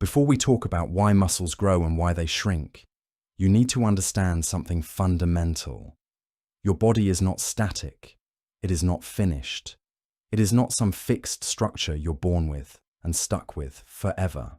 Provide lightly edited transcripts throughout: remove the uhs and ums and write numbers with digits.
Before we talk about why muscles grow and why they shrink, you need to understand something fundamental. Your body is not static. It is not finished. It is not some fixed structure you're born with and stuck with forever.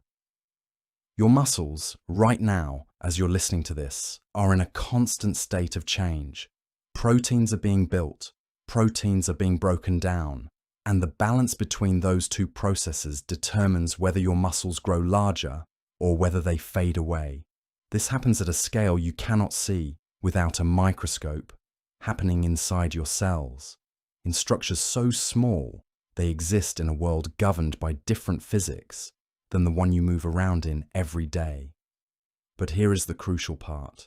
Your muscles, right now, as you're listening to this, are in a constant state of change. Proteins are being built, proteins are being broken down, and the balance between those two processes determines whether your muscles grow larger or whether they fade away. This happens at a scale you cannot see without a microscope, happening inside your cells, in structures so small they exist in a world governed by different physics than the one you move around in every day. But here is the crucial part.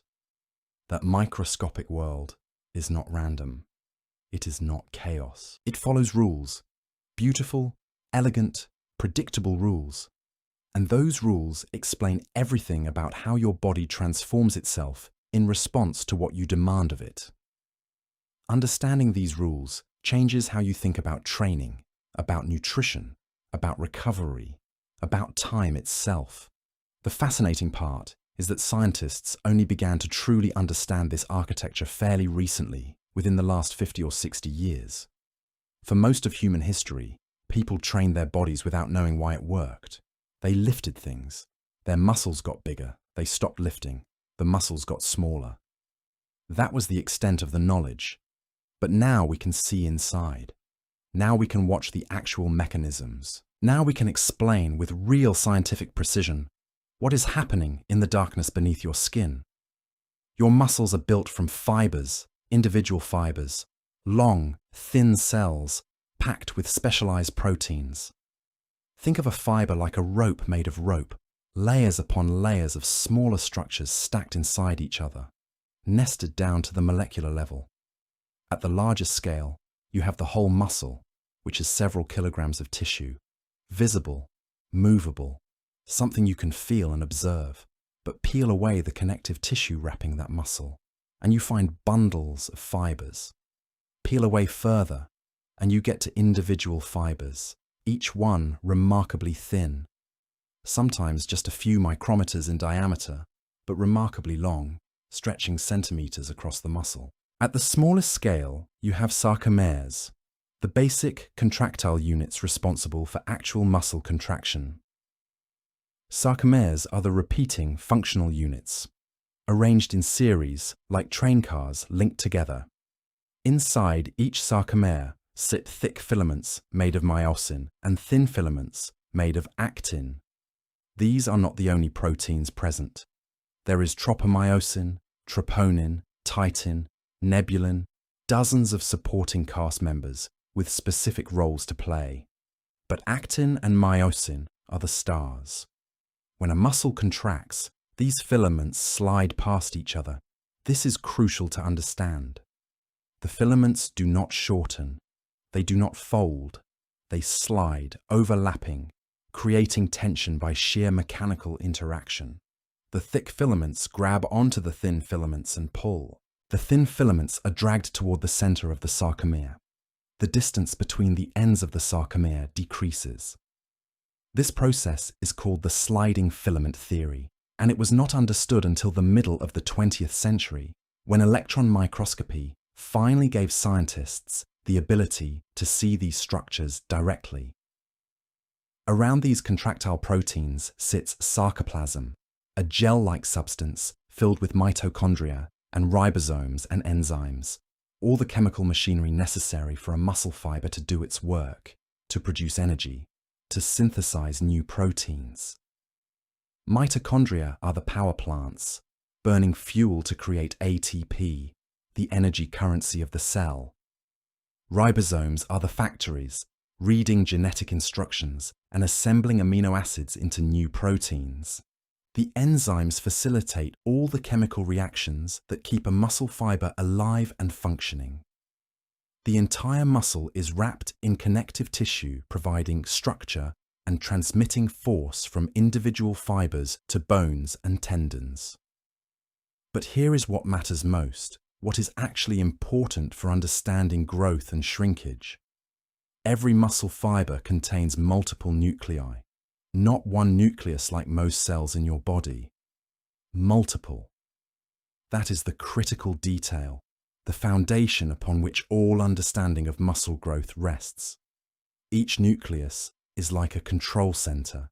That microscopic world is not random. It is not chaos. It follows rules. Beautiful, elegant, predictable rules. And those rules explain everything about how your body transforms itself in response to what you demand of it. Understanding these rules changes how you think about training, about nutrition, about recovery, about time itself. The fascinating part is that scientists only began to truly understand this architecture fairly recently, within the last 50 or 60 years. For most of human history, people trained their bodies without knowing why it worked. They lifted things. Their muscles got bigger. They stopped lifting. The muscles got smaller. That was the extent of the knowledge. But now we can see inside. Now we can watch the actual mechanisms. Now we can explain with real scientific precision what is happening in the darkness beneath your skin. Your muscles are built from fibers, individual fibers, long, thin cells packed with specialized proteins. Think of a fiber like a rope made of rope, layers upon layers of smaller structures stacked inside each other, nested down to the molecular level. At the largest scale, you have the whole muscle, which is several kilograms of tissue, visible, movable, something you can feel and observe. But peel away the connective tissue wrapping that muscle, and you find bundles of fibers. Peel away further, and you get to individual fibers, each one remarkably thin, sometimes just a few micrometers in diameter, but remarkably long, stretching centimeters across the muscle. At the smallest scale, you have sarcomeres, the basic contractile units responsible for actual muscle contraction. Sarcomeres are the repeating functional units, arranged in series like train cars linked together. Inside each sarcomere sit thick filaments made of myosin and thin filaments made of actin. These are not the only proteins present. There is tropomyosin, troponin, titin, nebulin, dozens of supporting cast members with specific roles to play. But actin and myosin are the stars. When a muscle contracts, these filaments slide past each other. This is crucial to understand. The filaments do not shorten. They do not fold. They slide, overlapping, creating tension by sheer mechanical interaction. The thick filaments grab onto the thin filaments and pull. The thin filaments are dragged toward the center of the sarcomere. The distance between the ends of the sarcomere decreases. This process is called the sliding filament theory, and it was not understood until the middle of the 20th century, when electron microscopy finally gave scientists the ability to see these structures directly. Around these contractile proteins sits sarcoplasm, a gel-like substance filled with mitochondria and ribosomes and enzymes, all the chemical machinery necessary for a muscle fiber to do its work, to produce energy, to synthesize new proteins. Mitochondria are the power plants, burning fuel to create ATP, the energy currency of the cell. Ribosomes are the factories, reading genetic instructions and assembling amino acids into new proteins. The enzymes facilitate all the chemical reactions that keep a muscle fiber alive and functioning. The entire muscle is wrapped in connective tissue, providing structure and transmitting force from individual fibers to bones and tendons. But here is what matters most, what is actually important for understanding growth and shrinkage. Every muscle fiber contains multiple nuclei. Not one nucleus like most cells in your body. Multiple. That is the critical detail, the foundation upon which all understanding of muscle growth rests. Each nucleus is like a control center,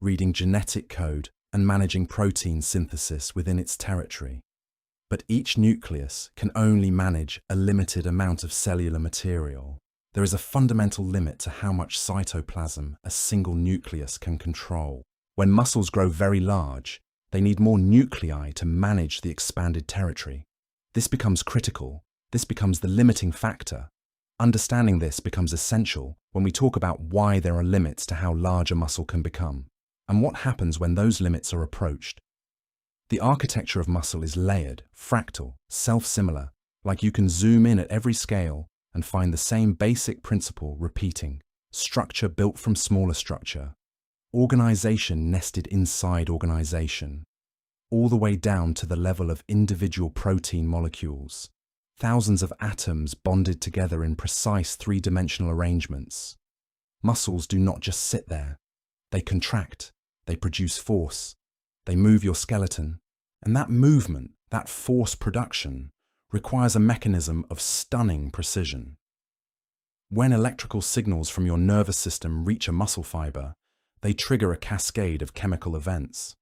reading genetic code and managing protein synthesis within its territory. But each nucleus can only manage a limited amount of cellular material. There is a fundamental limit to how much cytoplasm a single nucleus can control. When muscles grow very large, they need more nuclei to manage the expanded territory. This becomes critical. This becomes the limiting factor. Understanding this becomes essential when we talk about why there are limits to how large a muscle can become, and what happens when those limits are approached. The architecture of muscle is layered, fractal, self-similar, like you can zoom in at every scale and find the same basic principle repeating: structure built from smaller structure, organization nested inside organization, all the way down to the level of individual protein molecules, thousands of atoms bonded together in precise three-dimensional arrangements. Muscles do not just sit there. They contract, they produce force, they move your skeleton, and that movement, that force production, requires a mechanism of stunning precision. When electrical signals from your nervous system reach a muscle fiber, they trigger a cascade of chemical events.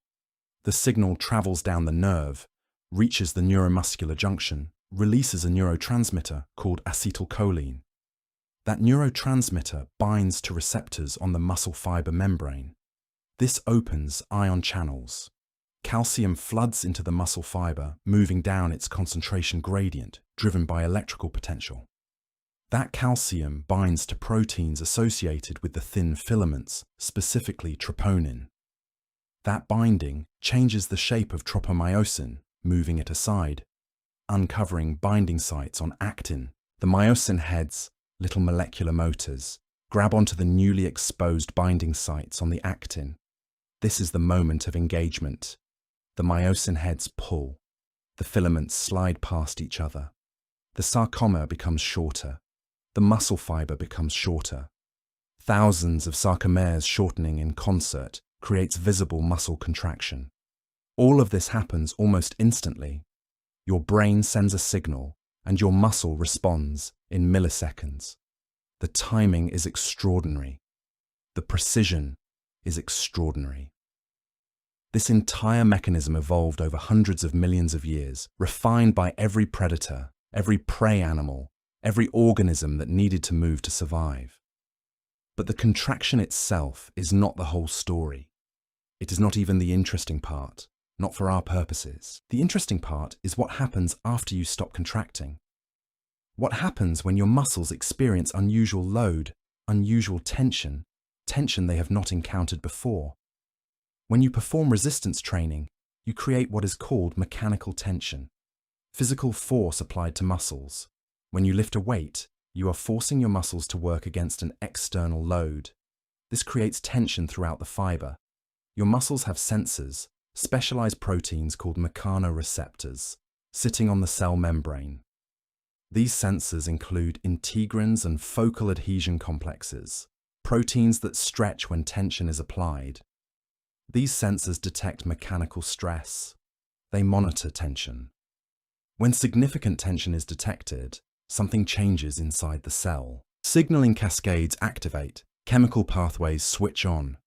The signal travels down the nerve, reaches the neuromuscular junction, releases a neurotransmitter called acetylcholine. That neurotransmitter binds to receptors on the muscle fiber membrane. This opens ion channels. Calcium floods into the muscle fiber, moving down its concentration gradient, driven by electrical potential. That calcium binds to proteins associated with the thin filaments, specifically troponin. That binding changes the shape of tropomyosin, moving it aside, uncovering binding sites on actin. The myosin heads, little molecular motors, grab onto the newly exposed binding sites on the actin. This is the moment of engagement. The myosin heads pull. The filaments slide past each other. The sarcoma becomes shorter. The muscle fiber becomes shorter. Thousands of sarcomeres shortening in concert creates visible muscle contraction. All of this happens almost instantly. Your brain sends a signal, and your muscle responds in milliseconds. The timing is extraordinary. The precision is extraordinary. This entire mechanism evolved over hundreds of millions of years, refined by every predator, every prey animal, every organism that needed to move to survive. But the contraction itself is not the whole story. It is not even the interesting part, not for our purposes. The interesting part is what happens after you stop contracting. What happens when your muscles experience unusual load, unusual tension they have not encountered before. When you perform resistance training, you create what is called mechanical tension, physical force applied to muscles. When you lift a weight, you are forcing your muscles to work against an external load. This creates tension throughout the fiber. Your muscles have sensors, specialized proteins called mechanoreceptors, sitting on the cell membrane. These sensors include integrins and focal adhesion complexes, proteins that stretch when tension is applied. These sensors detect mechanical stress. They monitor tension. When significant tension is detected, something changes inside the cell. Signaling cascades activate, chemical pathways switch on.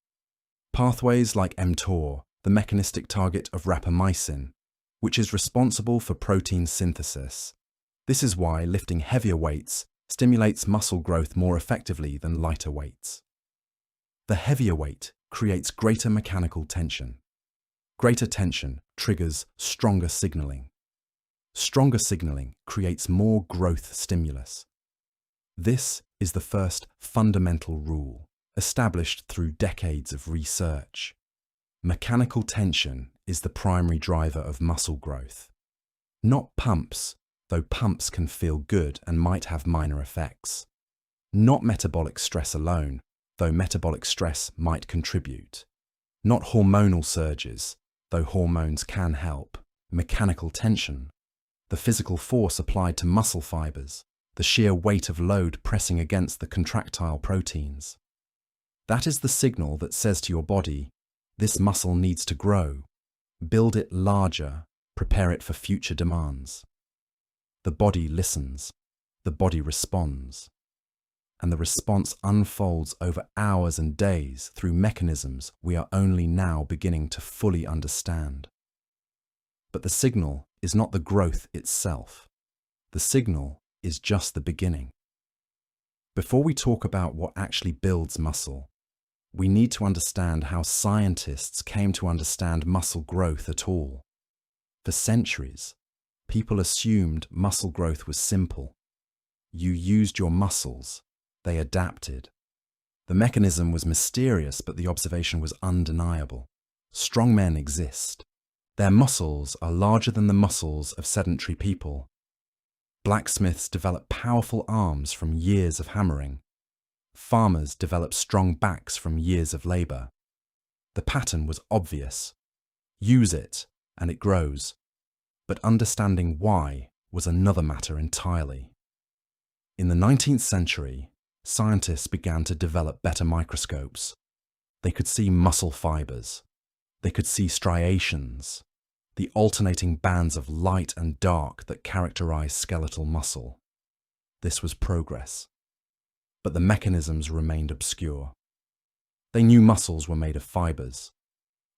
Pathways like mTOR, the mechanistic target of rapamycin, which is responsible for protein synthesis. This is why lifting heavier weights stimulates muscle growth more effectively than lighter weights. The heavier weight creates greater mechanical tension. Greater tension triggers stronger signaling. Stronger signaling creates more growth stimulus. This is the first fundamental rule, established through decades of research. Mechanical tension is the primary driver of muscle growth. Not pumps, though pumps can feel good and might have minor effects. Not metabolic stress alone, though metabolic stress might contribute. Not hormonal surges, though hormones can help. Mechanical tension, the physical force applied to muscle fibers, the sheer weight of load pressing against the contractile proteins. That is the signal that says to your body, this muscle needs to grow. Build it larger, prepare it for future demands. The body listens, the body responds, and the response unfolds over hours and days through mechanisms we are only now beginning to fully understand. But the signal is not the growth itself. The signal is just the beginning. Before we talk about what actually builds muscle, we need to understand how scientists came to understand muscle growth at all. For centuries, people assumed muscle growth was simple. You used your muscles, they adapted. The mechanism was mysterious, but the observation was undeniable. Strong men exist. Their muscles are larger than the muscles of sedentary people. Blacksmiths develop powerful arms from years of hammering. Farmers develop strong backs from years of labor. The pattern was obvious. Use it, and it grows. But understanding why was another matter entirely. In the 19th century, scientists began to develop better microscopes. They could see muscle fibers. They could see striations, the alternating bands of light and dark that characterize skeletal muscle. This was progress. But the mechanisms remained obscure. They knew muscles were made of fibers.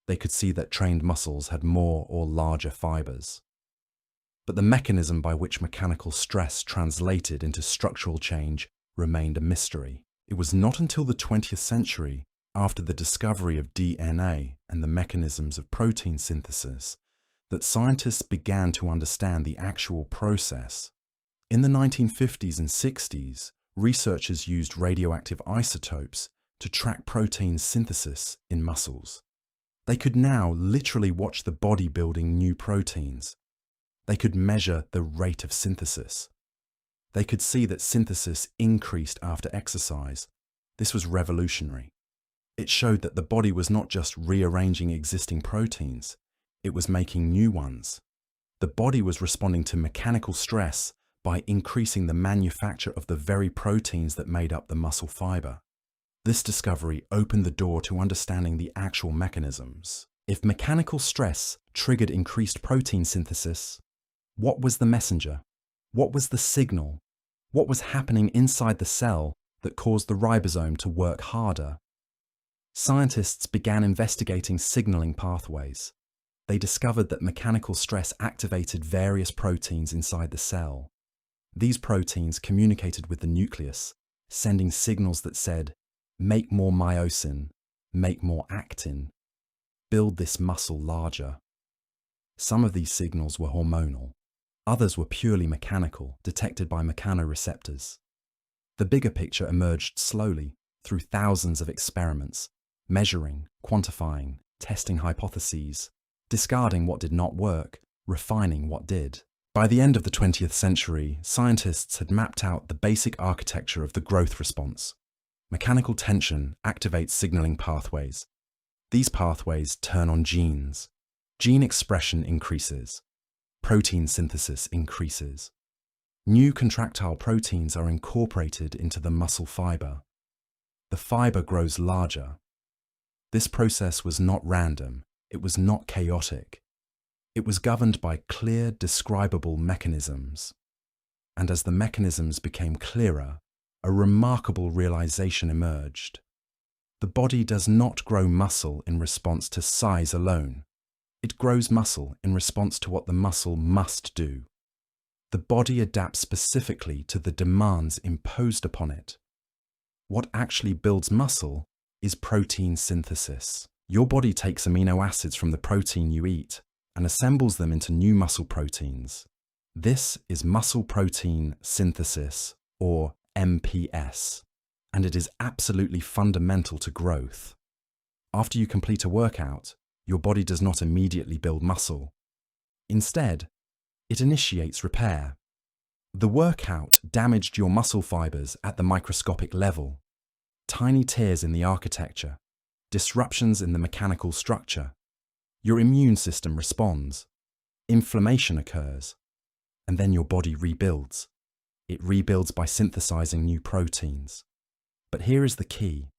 They could see that trained muscles had more or larger fibers. But the mechanism by which mechanical stress translated into structural change remained a mystery. It was not until the 20th century, after the discovery of DNA and the mechanisms of protein synthesis, that scientists began to understand the actual process. In the 1950s and 60s, researchers used radioactive isotopes to track protein synthesis in muscles. They could now literally watch the body building new proteins. They could measure the rate of synthesis. They could see that synthesis increased after exercise. This was revolutionary. It showed that the body was not just rearranging existing proteins, it was making new ones. The body was responding to mechanical stress by increasing the manufacture of the very proteins that made up the muscle fiber. This discovery opened the door to understanding the actual mechanisms. If mechanical stress triggered increased protein synthesis, what was the messenger? What was the signal? What was happening inside the cell that caused the ribosome to work harder? Scientists began investigating signaling pathways. They discovered that mechanical stress activated various proteins inside the cell. These proteins communicated with the nucleus, sending signals that said, make more myosin, make more actin, build this muscle larger. Some of these signals were hormonal. Others were purely mechanical, detected by mechanoreceptors. The bigger picture emerged slowly through thousands of experiments, measuring, quantifying, testing hypotheses, discarding what did not work, refining what did. By the end of the 20th century, scientists had mapped out the basic architecture of the growth response. Mechanical tension activates signaling pathways. These pathways turn on genes. Gene expression increases. Protein synthesis increases. New contractile proteins are incorporated into the muscle fiber. The fiber grows larger. This process was not random. It was not chaotic. It was governed by clear, describable mechanisms. And as the mechanisms became clearer, a remarkable realization emerged. The body does not grow muscle in response to size alone. It grows muscle in response to what the muscle must do. The body adapts specifically to the demands imposed upon it. What actually builds muscle is protein synthesis. Your body takes amino acids from the protein you eat and assembles them into new muscle proteins. This is muscle protein synthesis, or MPS, and it is absolutely fundamental to growth. After you complete a workout, your body does not immediately build muscle. Instead, it initiates repair. The workout damaged your muscle fibers at the microscopic level. Tiny tears in the architecture, disruptions in the mechanical structure. Your immune system responds. Inflammation occurs. And then your body rebuilds. It rebuilds by synthesizing new proteins. But here is the key.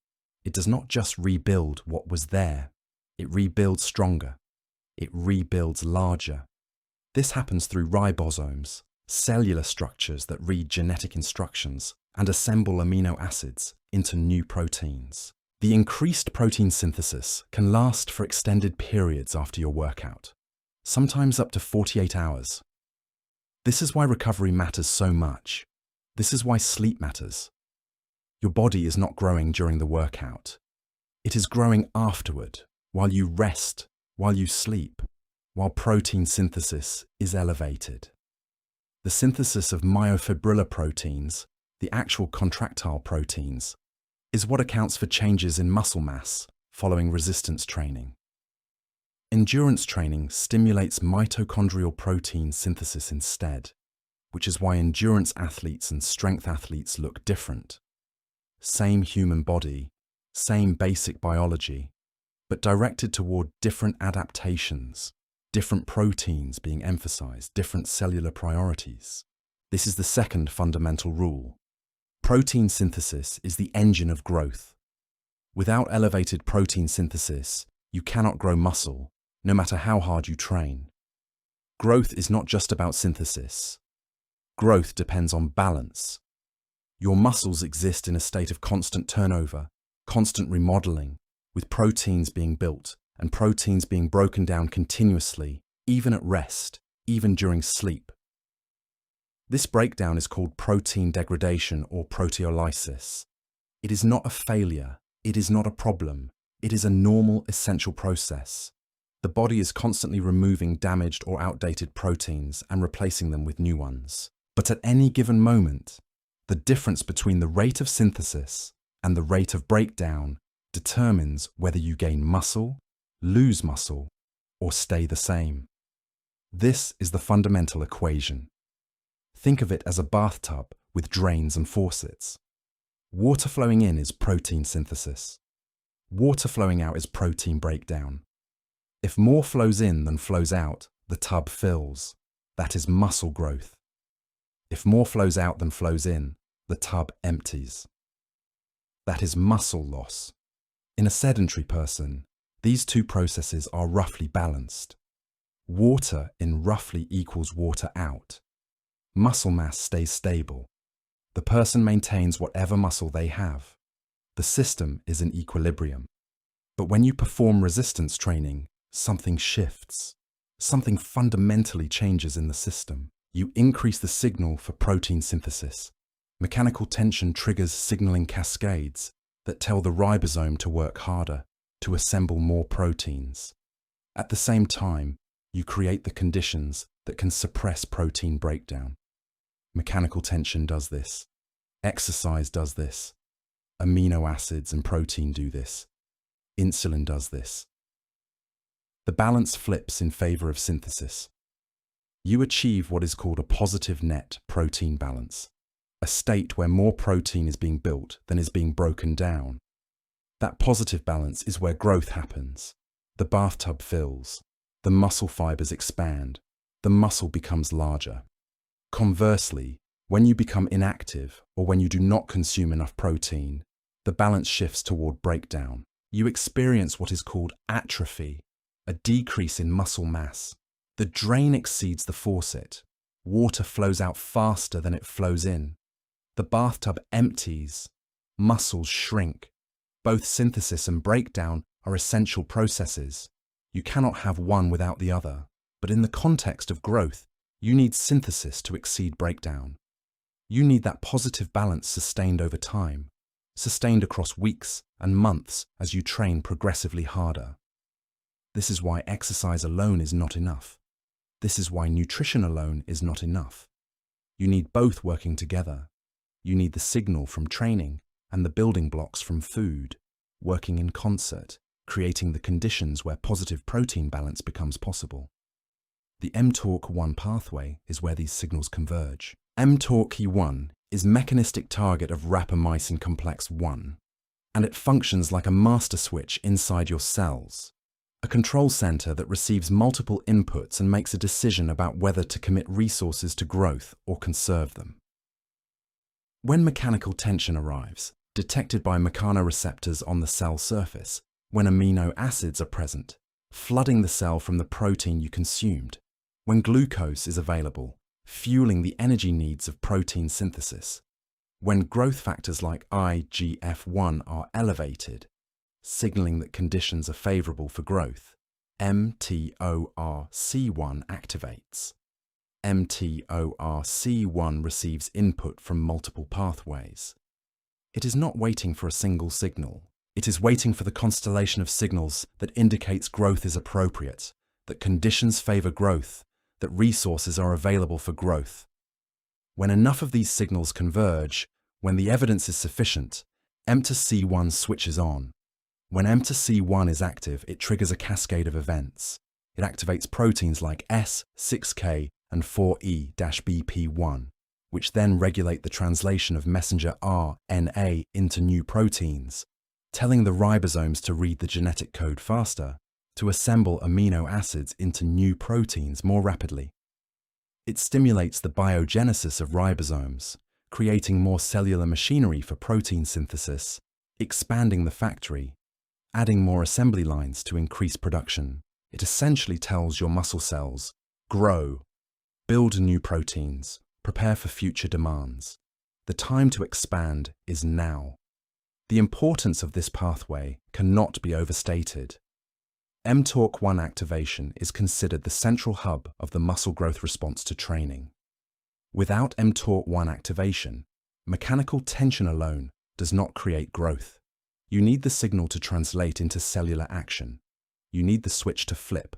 It does not just rebuild what was there, it rebuilds stronger, it rebuilds larger. This happens through ribosomes, cellular structures that read genetic instructions and assemble amino acids into new proteins. The increased protein synthesis can last for extended periods after your workout, sometimes up to 48 hours. This is why recovery matters so much. This is why sleep matters. Your body is not growing during the workout. It is growing afterward, while you rest, while you sleep, while protein synthesis is elevated. The synthesis of myofibrillar proteins, the actual contractile proteins, is what accounts for changes in muscle mass following resistance training. Endurance training stimulates mitochondrial protein synthesis instead, which is why endurance athletes and strength athletes look different. Same human body, same basic biology, but directed toward different adaptations, different proteins being emphasized, different cellular priorities. This is the second fundamental rule. Protein synthesis is the engine of growth. Without elevated protein synthesis, you cannot grow muscle, no matter how hard you train. Growth is not just about synthesis. Growth depends on balance. Your muscles exist in a state of constant turnover, constant remodeling, with proteins being built and proteins being broken down continuously, even at rest, even during sleep. This breakdown is called protein degradation or proteolysis. It is not a failure, it is not a problem, it is a normal, essential process. The body is constantly removing damaged or outdated proteins and replacing them with new ones. But at any given moment, the difference between the rate of synthesis and the rate of breakdown determines whether you gain muscle, lose muscle, or stay the same. This is the fundamental equation. Think of it as a bathtub with drains and faucets. Water flowing in is protein synthesis. Water flowing out is protein breakdown. If more flows in than flows out, the tub fills. That is muscle growth. If more flows out than flows in, the tub empties. That is muscle loss. In a sedentary person, these two processes are roughly balanced. Water in roughly equals water out. Muscle mass stays stable. The person maintains whatever muscle they have. The system is in equilibrium. But when you perform resistance training, something shifts. Something fundamentally changes in the system. You increase the signal for protein synthesis. Mechanical tension triggers signaling cascades that tell the ribosome to work harder, to assemble more proteins. At the same time, you create the conditions that can suppress protein breakdown. Mechanical tension does this. Exercise does this. Amino acids and protein do this. Insulin does this. The balance flips in favor of synthesis. You achieve what is called a positive net protein balance, a state where more protein is being built than is being broken down. That positive balance is where growth happens. The bathtub fills. The muscle fibers expand. The muscle becomes larger. Conversely, when you become inactive or when you do not consume enough protein, the balance shifts toward breakdown. You experience what is called atrophy, a decrease in muscle mass. The drain exceeds the faucet. Water flows out faster than it flows in. The bathtub empties. Muscles shrink. Both synthesis and breakdown are essential processes. You cannot have one without the other. But in the context of growth, you need synthesis to exceed breakdown. You need that positive balance sustained over time, sustained across weeks and months as you train progressively harder. This is why exercise alone is not enough. This is why nutrition alone is not enough. You need both working together. You need the signal from training and the building blocks from food, working in concert, creating the conditions where positive protein balance becomes possible. The mTORC1 pathway is where these signals converge. mTORC1 is mechanistic target of rapamycin complex 1, and it functions like a master switch inside your cells, a control center that receives multiple inputs and makes a decision about whether to commit resources to growth or conserve them. When mechanical tension arrives, detected by mechanoreceptors on the cell surface when amino acids are present, flooding the cell from the protein you consumed, when glucose is available, fueling the energy needs of protein synthesis, when growth factors like IGF-1 are elevated, signaling that conditions are favorable for growth, mTORC1 activates. mTORC1 receives input from multiple pathways. It is not waiting for a single signal. It is waiting for the constellation of signals that indicates growth is appropriate, that conditions favor growth, that resources are available for growth. When enough of these signals converge, when the evidence is sufficient, mTORC1 switches on. When mTORC1 is active, it triggers a cascade of events. It activates proteins like S, 6K, and 4E-BP1, which then regulate the translation of messenger RNA into new proteins, telling the ribosomes to read the genetic code faster, to assemble amino acids into new proteins more rapidly. It stimulates the biogenesis of ribosomes, creating more cellular machinery for protein synthesis, expanding the factory, adding more assembly lines to increase production. It essentially tells your muscle cells, grow, build new proteins, prepare for future demands. The time to expand is now. The importance of this pathway cannot be overstated. mTORC1 activation is considered the central hub of the muscle growth response to training. Without mTORC1 activation, mechanical tension alone does not create growth. You need the signal to translate into cellular action. You need the switch to flip.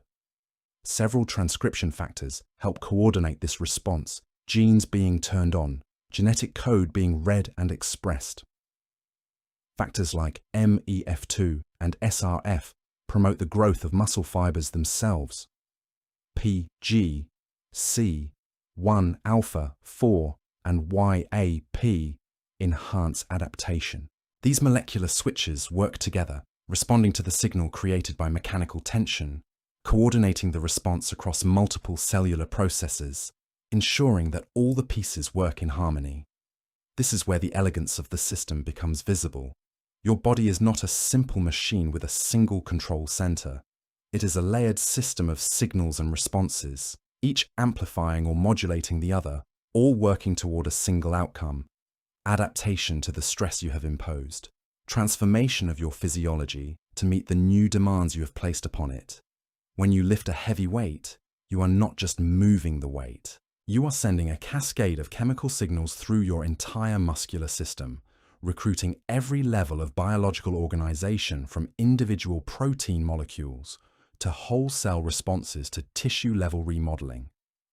Several transcription factors help coordinate this response, genes being turned on, genetic code being read and expressed. Factors like MEF2 and SRF promote the growth of muscle fibers themselves. PG, C, 1 alpha, 4, and YAP enhance adaptation. These molecular switches work together, responding to the signal created by mechanical tension, coordinating the response across multiple cellular processes, ensuring that all the pieces work in harmony. This is where the elegance of the system becomes visible. Your body is not a simple machine with a single control center. It is a layered system of signals and responses, each amplifying or modulating the other, all working toward a single outcome: adaptation to the stress you have imposed, transformation of your physiology to meet the new demands you have placed upon it. When you lift a heavy weight, you are not just moving the weight. You are sending a cascade of chemical signals through your entire muscular system, recruiting every level of biological organization from individual protein molecules to whole cell responses to tissue-level remodeling,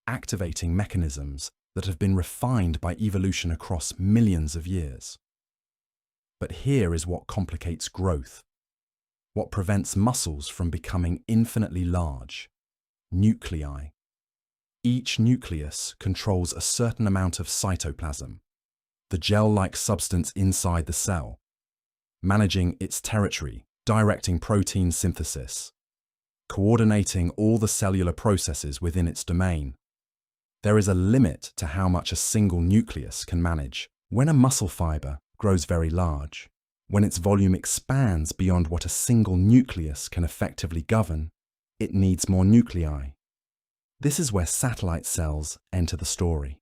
activating mechanisms that have been refined by evolution across millions of years. But here is what complicates growth. What prevents muscles from becoming infinitely large? Nuclei. Each nucleus controls a certain amount of cytoplasm, the gel-like substance inside the cell, managing its territory, directing protein synthesis, coordinating all the cellular processes within its domain. There is a limit to how much a single nucleus can manage. When a muscle fiber grows very large, when its volume expands beyond what a single nucleus can effectively govern, it needs more nuclei. This is where satellite cells enter the story.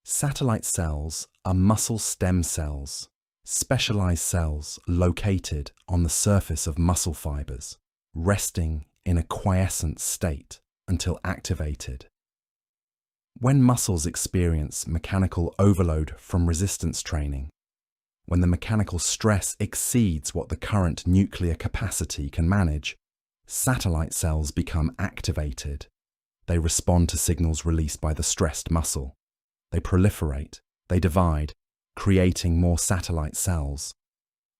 Satellite cells are muscle stem cells, specialized cells located on the surface of muscle fibers, resting in a quiescent state until activated. When muscles experience mechanical overload from resistance training, when the mechanical stress exceeds what the current nuclear capacity can manage, satellite cells become activated. They respond to signals released by the stressed muscle. They proliferate, they divide, creating more satellite cells.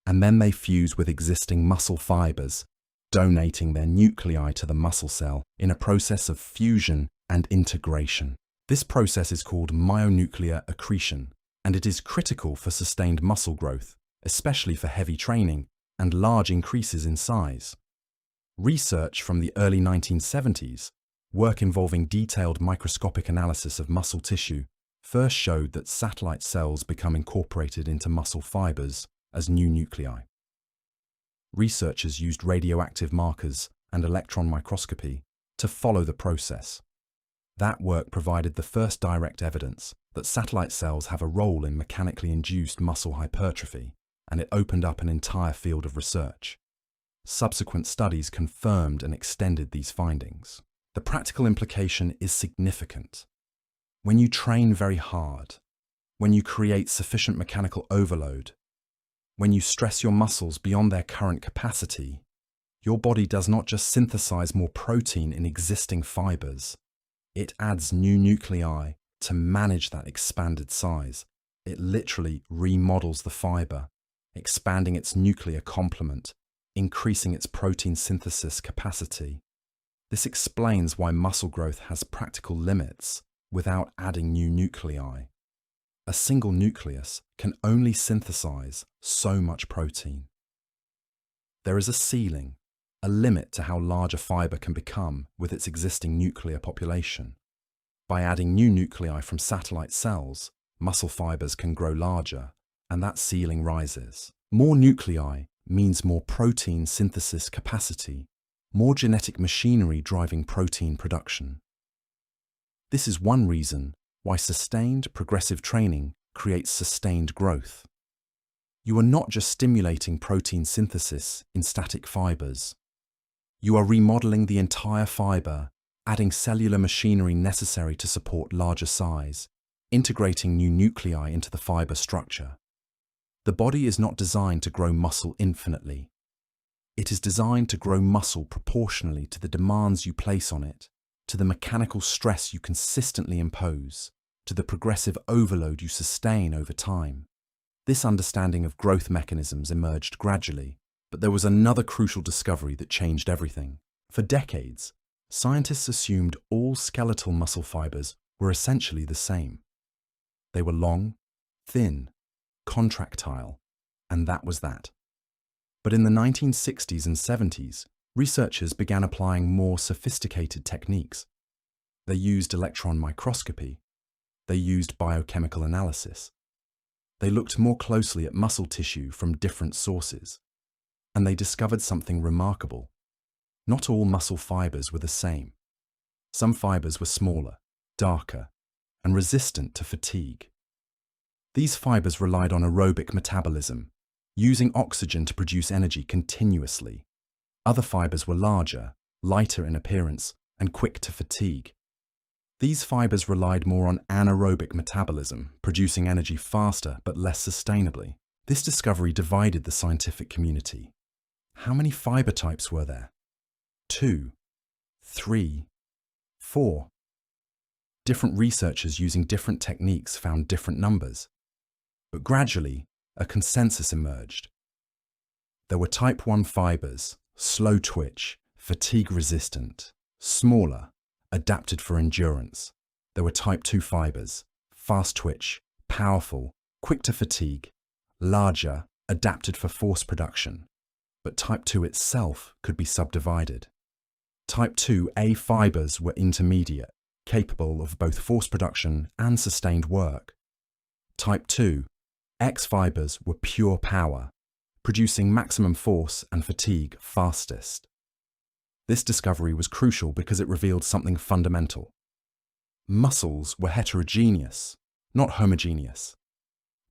And then they fuse with existing muscle fibers, donating their nuclei to the muscle cell in a process of fusion and integration. This process is called myonuclear accretion, and it is critical for sustained muscle growth, especially for heavy training and large increases in size. Research from the early 1970s, work involving detailed microscopic analysis of muscle tissue, first showed that satellite cells become incorporated into muscle fibers, as new nuclei. Researchers used radioactive markers and electron microscopy to follow the process. That work provided the first direct evidence that satellite cells have a role in mechanically induced muscle hypertrophy, and it opened up an entire field of research. Subsequent studies confirmed and extended these findings. The practical implication is significant. When you train very hard, when you create sufficient mechanical overload, when you stress your muscles beyond their current capacity, your body does not just synthesize more protein in existing fibers, it adds new nuclei to manage that expanded size. It literally remodels the fiber, expanding its nuclear complement, increasing its protein synthesis capacity. This explains why muscle growth has practical limits without adding new nuclei. A single nucleus can only synthesize so much protein. There is a ceiling, a limit to how large a fiber can become with its existing nuclear population. By adding new nuclei from satellite cells, muscle fibers can grow larger, and that ceiling rises. More nuclei means more protein synthesis capacity, more genetic machinery driving protein production. This is one reason why sustained progressive training creates sustained growth. You are not just stimulating protein synthesis in static fibers. You are remodeling the entire fiber, adding cellular machinery necessary to support larger size, integrating new nuclei into the fiber structure. The body is not designed to grow muscle infinitely. It is designed to grow muscle proportionally to the demands you place on it, to the mechanical stress you consistently impose, to the progressive overload you sustain over time. This understanding of growth mechanisms emerged gradually, but there was another crucial discovery that changed everything. For decades, scientists assumed all skeletal muscle fibers were essentially the same. They were long, thin, contractile, and that was that. But in the 1960s and 70s, researchers began applying more sophisticated techniques. They used electron microscopy. They used biochemical analysis. They looked more closely at muscle tissue from different sources. And they discovered something remarkable. Not all muscle fibers were the same. Some fibers were smaller, darker, and resistant to fatigue. These fibers relied on aerobic metabolism, using oxygen to produce energy continuously. Other fibers were larger, lighter in appearance, and quick to fatigue. These fibers relied more on anaerobic metabolism, producing energy faster but less sustainably. This discovery divided the scientific community. How many fiber types were there? 2, 3, 4. Different researchers using different techniques found different numbers. But gradually, a consensus emerged. There were type 1 fibers, slow twitch, fatigue resistant, smaller, adapted for endurance. There were type 2 fibers, fast twitch, powerful, quick to fatigue, larger, adapted for force production. But type 2 itself could be subdivided. Type 2A fibers were intermediate, capable of both force production and sustained work. Type 2X fibers were pure power, producing maximum force and fatigue fastest. This discovery was crucial because it revealed something fundamental. Muscles were heterogeneous, not homogeneous.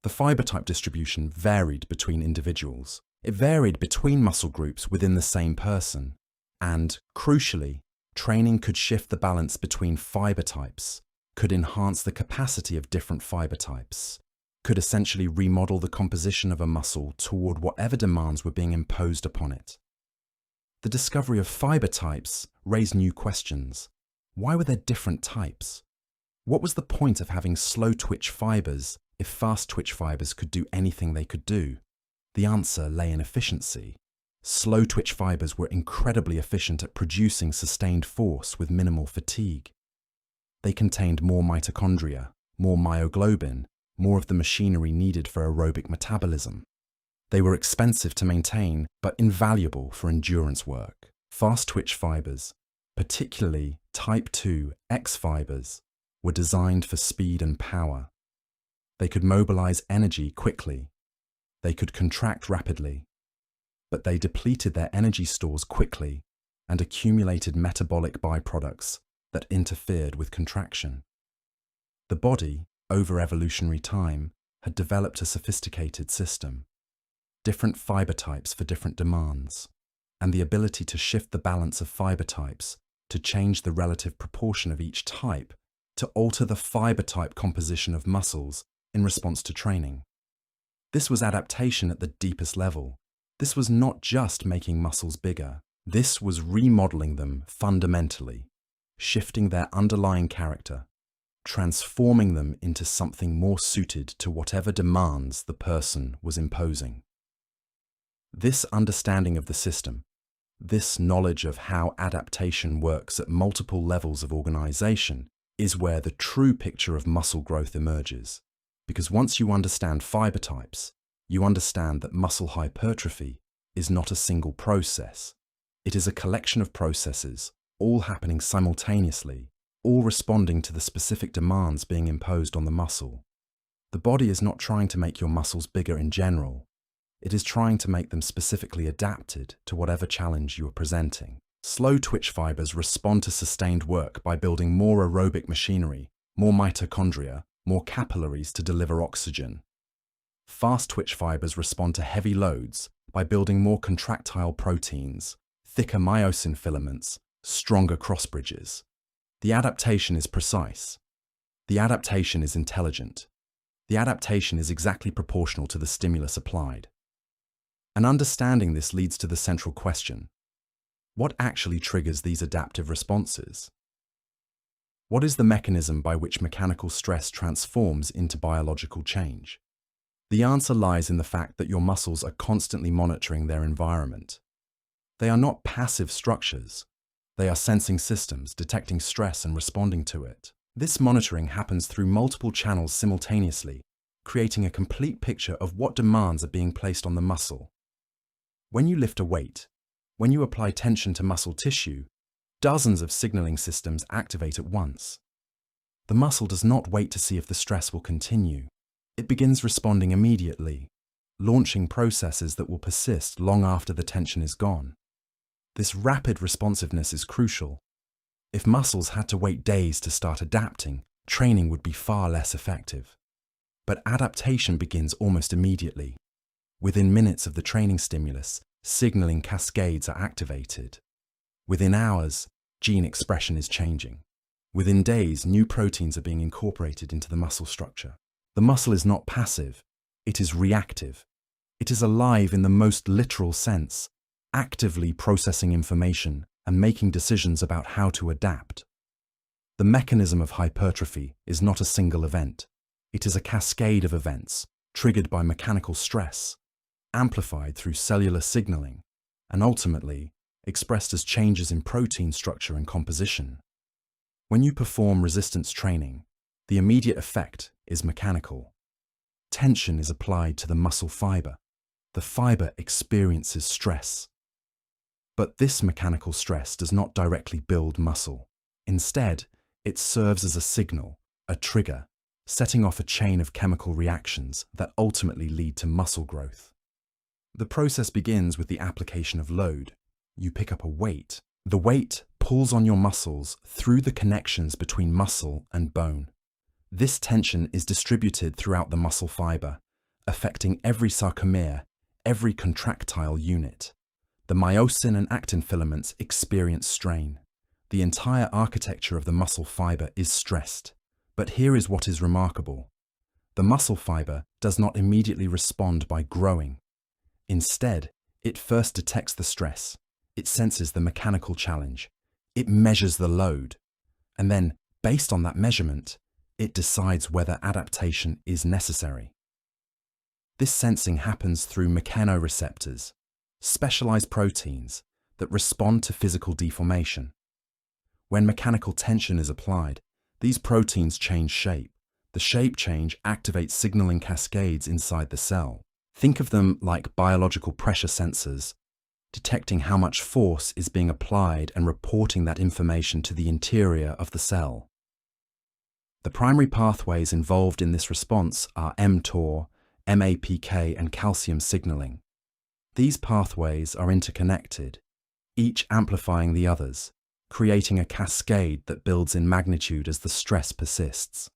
The fiber type distribution varied between individuals. It varied between muscle groups within the same person. And, crucially, training could shift the balance between fiber types, could enhance the capacity of different fiber types, could essentially remodel the composition of a muscle toward whatever demands were being imposed upon it. The discovery of fiber types raised new questions. Why were there different types? What was the point of having slow twitch fibers if fast twitch fibers could do anything they could do? The answer lay in efficiency. Slow twitch fibers were incredibly efficient at producing sustained force with minimal fatigue. They contained more mitochondria, more myoglobin, more of the machinery needed for aerobic metabolism. They were expensive to maintain, but invaluable for endurance work. Fast twitch fibers, particularly type 2X fibers, were designed for speed and power. They could mobilize energy quickly. They could contract rapidly, but they depleted their energy stores quickly and accumulated metabolic byproducts that interfered with contraction. The body, over evolutionary time, had developed a sophisticated system, different fiber types for different demands, and the ability to shift the balance of fiber types to change the relative proportion of each type to alter the fiber type composition of muscles in response to training. This was adaptation at the deepest level. This was not just making muscles bigger. This was remodeling them fundamentally, shifting their underlying character, transforming them into something more suited to whatever demands the person was imposing. This understanding of the system, this knowledge of how adaptation works at multiple levels of organization, is where the true picture of muscle growth emerges. Because once you understand fiber types, you understand that muscle hypertrophy is not a single process. It is a collection of processes, all happening simultaneously, all responding to the specific demands being imposed on the muscle. The body is not trying to make your muscles bigger in general. It is trying to make them specifically adapted to whatever challenge you are presenting. Slow twitch fibers respond to sustained work by building more aerobic machinery, more mitochondria, more capillaries to deliver oxygen. Fast twitch fibers respond to heavy loads by building more contractile proteins, thicker myosin filaments, stronger cross bridges. The adaptation is precise. The adaptation is intelligent. The adaptation is exactly proportional to the stimulus applied. And understanding this leads to the central question: what actually triggers these adaptive responses? What is the mechanism by which mechanical stress transforms into biological change? The answer lies in the fact that your muscles are constantly monitoring their environment. They are not passive structures. They are sensing systems, detecting stress and responding to it. This monitoring happens through multiple channels simultaneously, creating a complete picture of what demands are being placed on the muscle. When you lift a weight, when you apply tension to muscle tissue, dozens of signaling systems activate at once. The muscle does not wait to see if the stress will continue. It begins responding immediately, launching processes that will persist long after the tension is gone. This rapid responsiveness is crucial. If muscles had to wait days to start adapting, training would be far less effective. But adaptation begins almost immediately. Within minutes of the training stimulus, signaling cascades are activated. Within hours, gene expression is changing. Within days, new proteins are being incorporated into the muscle structure. The muscle is not passive, it is reactive. It is alive in the most literal sense, actively processing information and making decisions about how to adapt. The mechanism of hypertrophy is not a single event. It is a cascade of events triggered by mechanical stress, amplified through cellular signaling, and ultimately expressed as changes in protein structure and composition. When you perform resistance training, the immediate effect is mechanical. Tension is applied to the muscle fiber. The fiber experiences stress. But this mechanical stress does not directly build muscle. Instead, it serves as a signal, a trigger, setting off a chain of chemical reactions that ultimately lead to muscle growth. The process begins with the application of load. You pick up a weight. The weight pulls on your muscles through the connections between muscle and bone. This tension is distributed throughout the muscle fiber, affecting every sarcomere, every contractile unit. The myosin and actin filaments experience strain. The entire architecture of the muscle fiber is stressed. But here is what is remarkable. The muscle fiber does not immediately respond by growing. Instead, it first detects the stress. It senses the mechanical challenge. It measures the load. And then, based on that measurement, it decides whether adaptation is necessary. This sensing happens through mechanoreceptors, specialized proteins that respond to physical deformation. When mechanical tension is applied, these proteins change shape. The shape change activates signaling cascades inside the cell. Think of them like biological pressure sensors, detecting how much force is being applied and reporting that information to the interior of the cell. The primary pathways involved in this response are mTOR, MAPK, and calcium signaling. These pathways are interconnected, each amplifying the others, creating a cascade that builds in magnitude as the stress persists.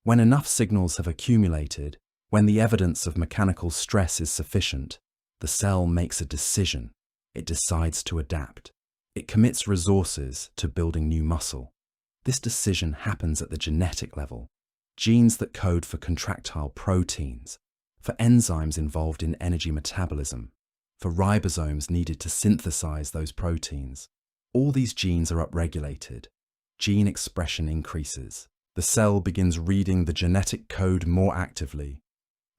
When enough signals have accumulated, when the evidence of mechanical stress is sufficient, the cell makes a decision. It decides to adapt. It commits resources to building new muscle. This decision happens at the genetic level. Genes that code for contractile proteins, for enzymes involved in energy metabolism, for ribosomes needed to synthesize those proteins. All these genes are upregulated. Gene expression increases. The cell begins reading the genetic code more actively,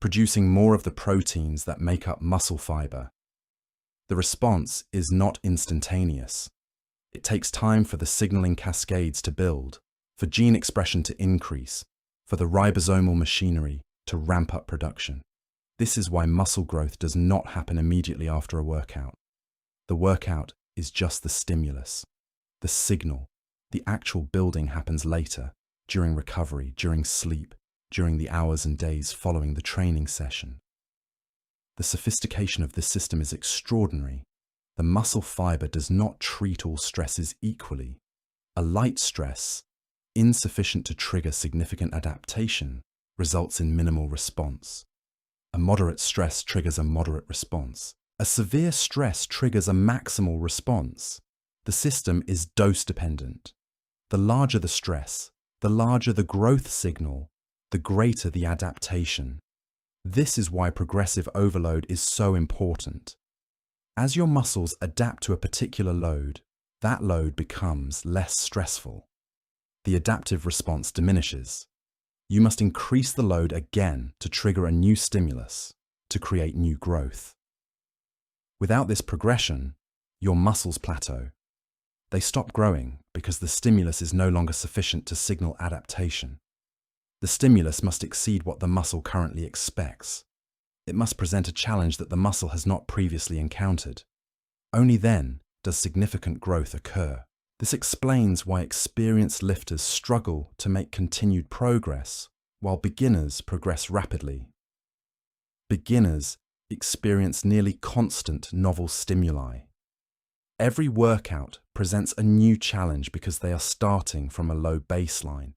producing more of the proteins that make up muscle fiber. The response is not instantaneous. It takes time for the signaling cascades to build, for gene expression to increase, for the ribosomal machinery to ramp up production. This is why muscle growth does not happen immediately after a workout. The workout is just the stimulus. The signal, the actual building happens later, during recovery, during sleep, during the hours and days following the training session. The sophistication of this system is extraordinary. The muscle fiber does not treat all stresses equally. A light stress, insufficient to trigger significant adaptation, results in minimal response. A moderate stress triggers a moderate response. A severe stress triggers a maximal response. The system is dose-dependent. The larger the stress, the larger the growth signal, the greater the adaptation. This is why progressive overload is so important. As your muscles adapt to a particular load, that load becomes less stressful. The adaptive response diminishes. You must increase the load again to trigger a new stimulus, to create new growth. Without this progression, your muscles plateau. They stop growing because the stimulus is no longer sufficient to signal adaptation. The stimulus must exceed what the muscle currently expects. It must present a challenge that the muscle has not previously encountered. Only then does significant growth occur. This explains why experienced lifters struggle to make continued progress, while beginners progress rapidly. Beginners experience nearly constant novel stimuli. Every workout presents a new challenge because they are starting from a low baseline.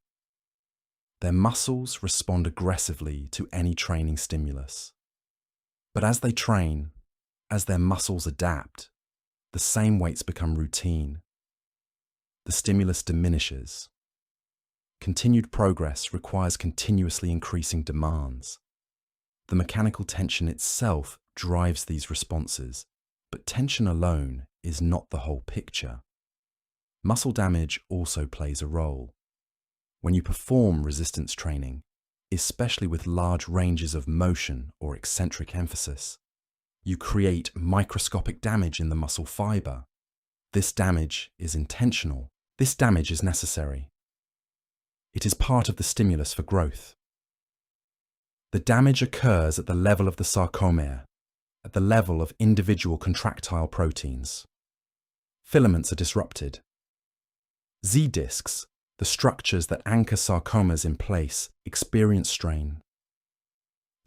Their muscles respond aggressively to any training stimulus. But as they train, as their muscles adapt, the same weights become routine. The stimulus diminishes. Continued progress requires continuously increasing demands. The mechanical tension itself drives these responses, but tension alone is not the whole picture. Muscle damage also plays a role. When you perform resistance training, especially with large ranges of motion or eccentric emphasis, you create microscopic damage in the muscle fiber. This damage is intentional. This damage is necessary. It is part of the stimulus for growth. The damage occurs at the level of the sarcomere, at the level of individual contractile proteins. Filaments are disrupted. Z-discs, the structures that anchor sarcomas in place, experience strain.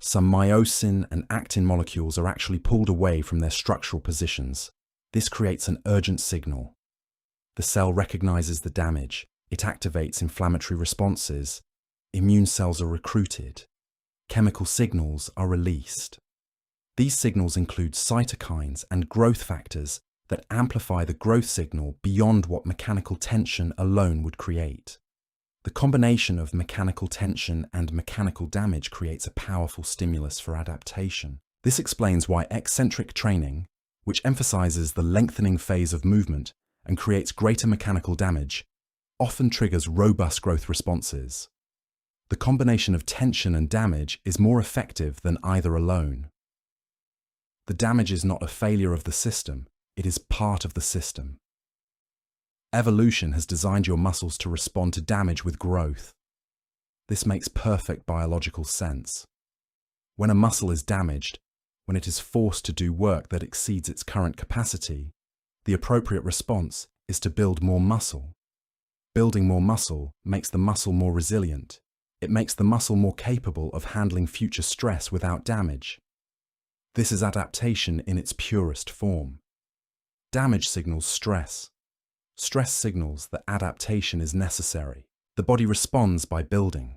Some myosin and actin molecules are actually pulled away from their structural positions. This creates an urgent signal. The cell recognizes the damage. It activates inflammatory responses. Immune cells are recruited. Chemical signals are released. These signals include cytokines and growth factors that amplify the growth signal beyond what mechanical tension alone would create. The combination of mechanical tension and mechanical damage creates a powerful stimulus for adaptation. This explains why eccentric training, which emphasizes the lengthening phase of movement and creates greater mechanical damage, often triggers robust growth responses. The combination of tension and damage is more effective than either alone. The damage is not a failure of the system, it is part of the system. Evolution has designed your muscles to respond to damage with growth. This makes perfect biological sense. When a muscle is damaged, when it is forced to do work that exceeds its current capacity, the appropriate response is to build more muscle. Building more muscle makes the muscle more resilient. It makes the muscle more capable of handling future stress without damage. This is adaptation in its purest form. Damage signals stress. Stress signals that adaptation is necessary. The body responds by building.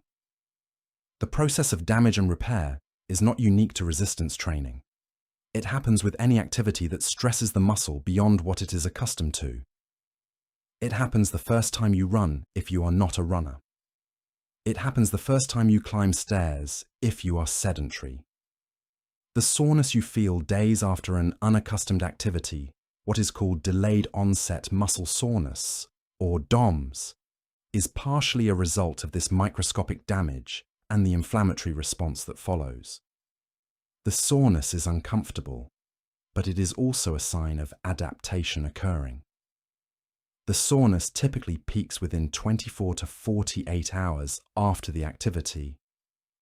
The process of damage and repair is not unique to resistance training. It happens with any activity that stresses the muscle beyond what it is accustomed to. It happens the first time you run if you are not a runner. It happens the first time you climb stairs if you are sedentary. The soreness you feel days after an unaccustomed activity, what is called delayed onset muscle soreness, or DOMS, is partially a result of this microscopic damage and the inflammatory response that follows. The soreness is uncomfortable, but it is also a sign of adaptation occurring. The soreness typically peaks within 24 to 48 hours after the activity,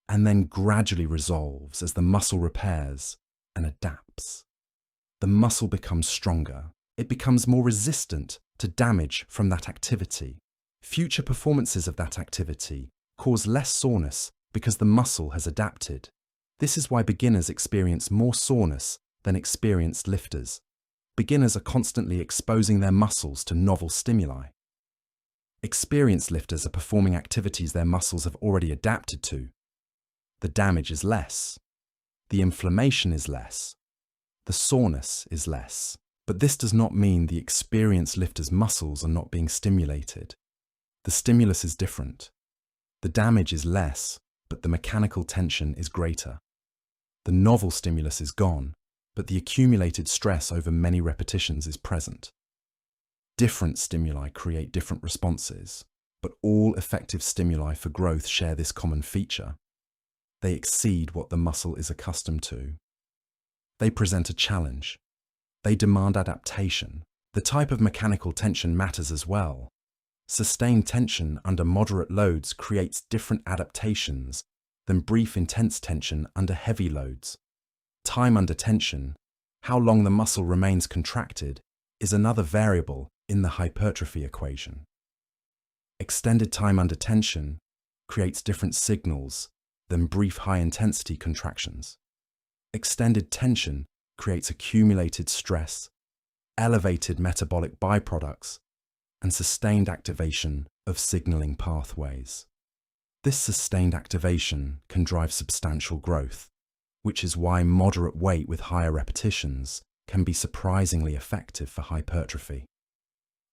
and then gradually resolves as the muscle repairs and adapts. The muscle becomes stronger. It becomes more resistant to damage from that activity. Future performances of that activity cause less soreness because the muscle has adapted. This is why beginners experience more soreness than experienced lifters. Beginners are constantly exposing their muscles to novel stimuli. Experienced lifters are performing activities their muscles have already adapted to. The damage is less. The inflammation is less. The soreness is less. But this does not mean the experienced lifter's muscles are not being stimulated. The stimulus is different. The damage is less, but the mechanical tension is greater. The novel stimulus is gone, but the accumulated stress over many repetitions is present. Different stimuli create different responses, but all effective stimuli for growth share this common feature. They exceed what the muscle is accustomed to. They present a challenge. They demand adaptation. The type of mechanical tension matters as well. Sustained tension under moderate loads creates different adaptations than brief intense tension under heavy loads. Time under tension, how long the muscle remains contracted, is another variable in the hypertrophy equation. Extended time under tension creates different signals than brief high-intensity contractions. Extended tension creates accumulated stress, elevated metabolic byproducts, and sustained activation of signaling pathways. This sustained activation can drive substantial growth, which is why moderate weight with higher repetitions can be surprisingly effective for hypertrophy.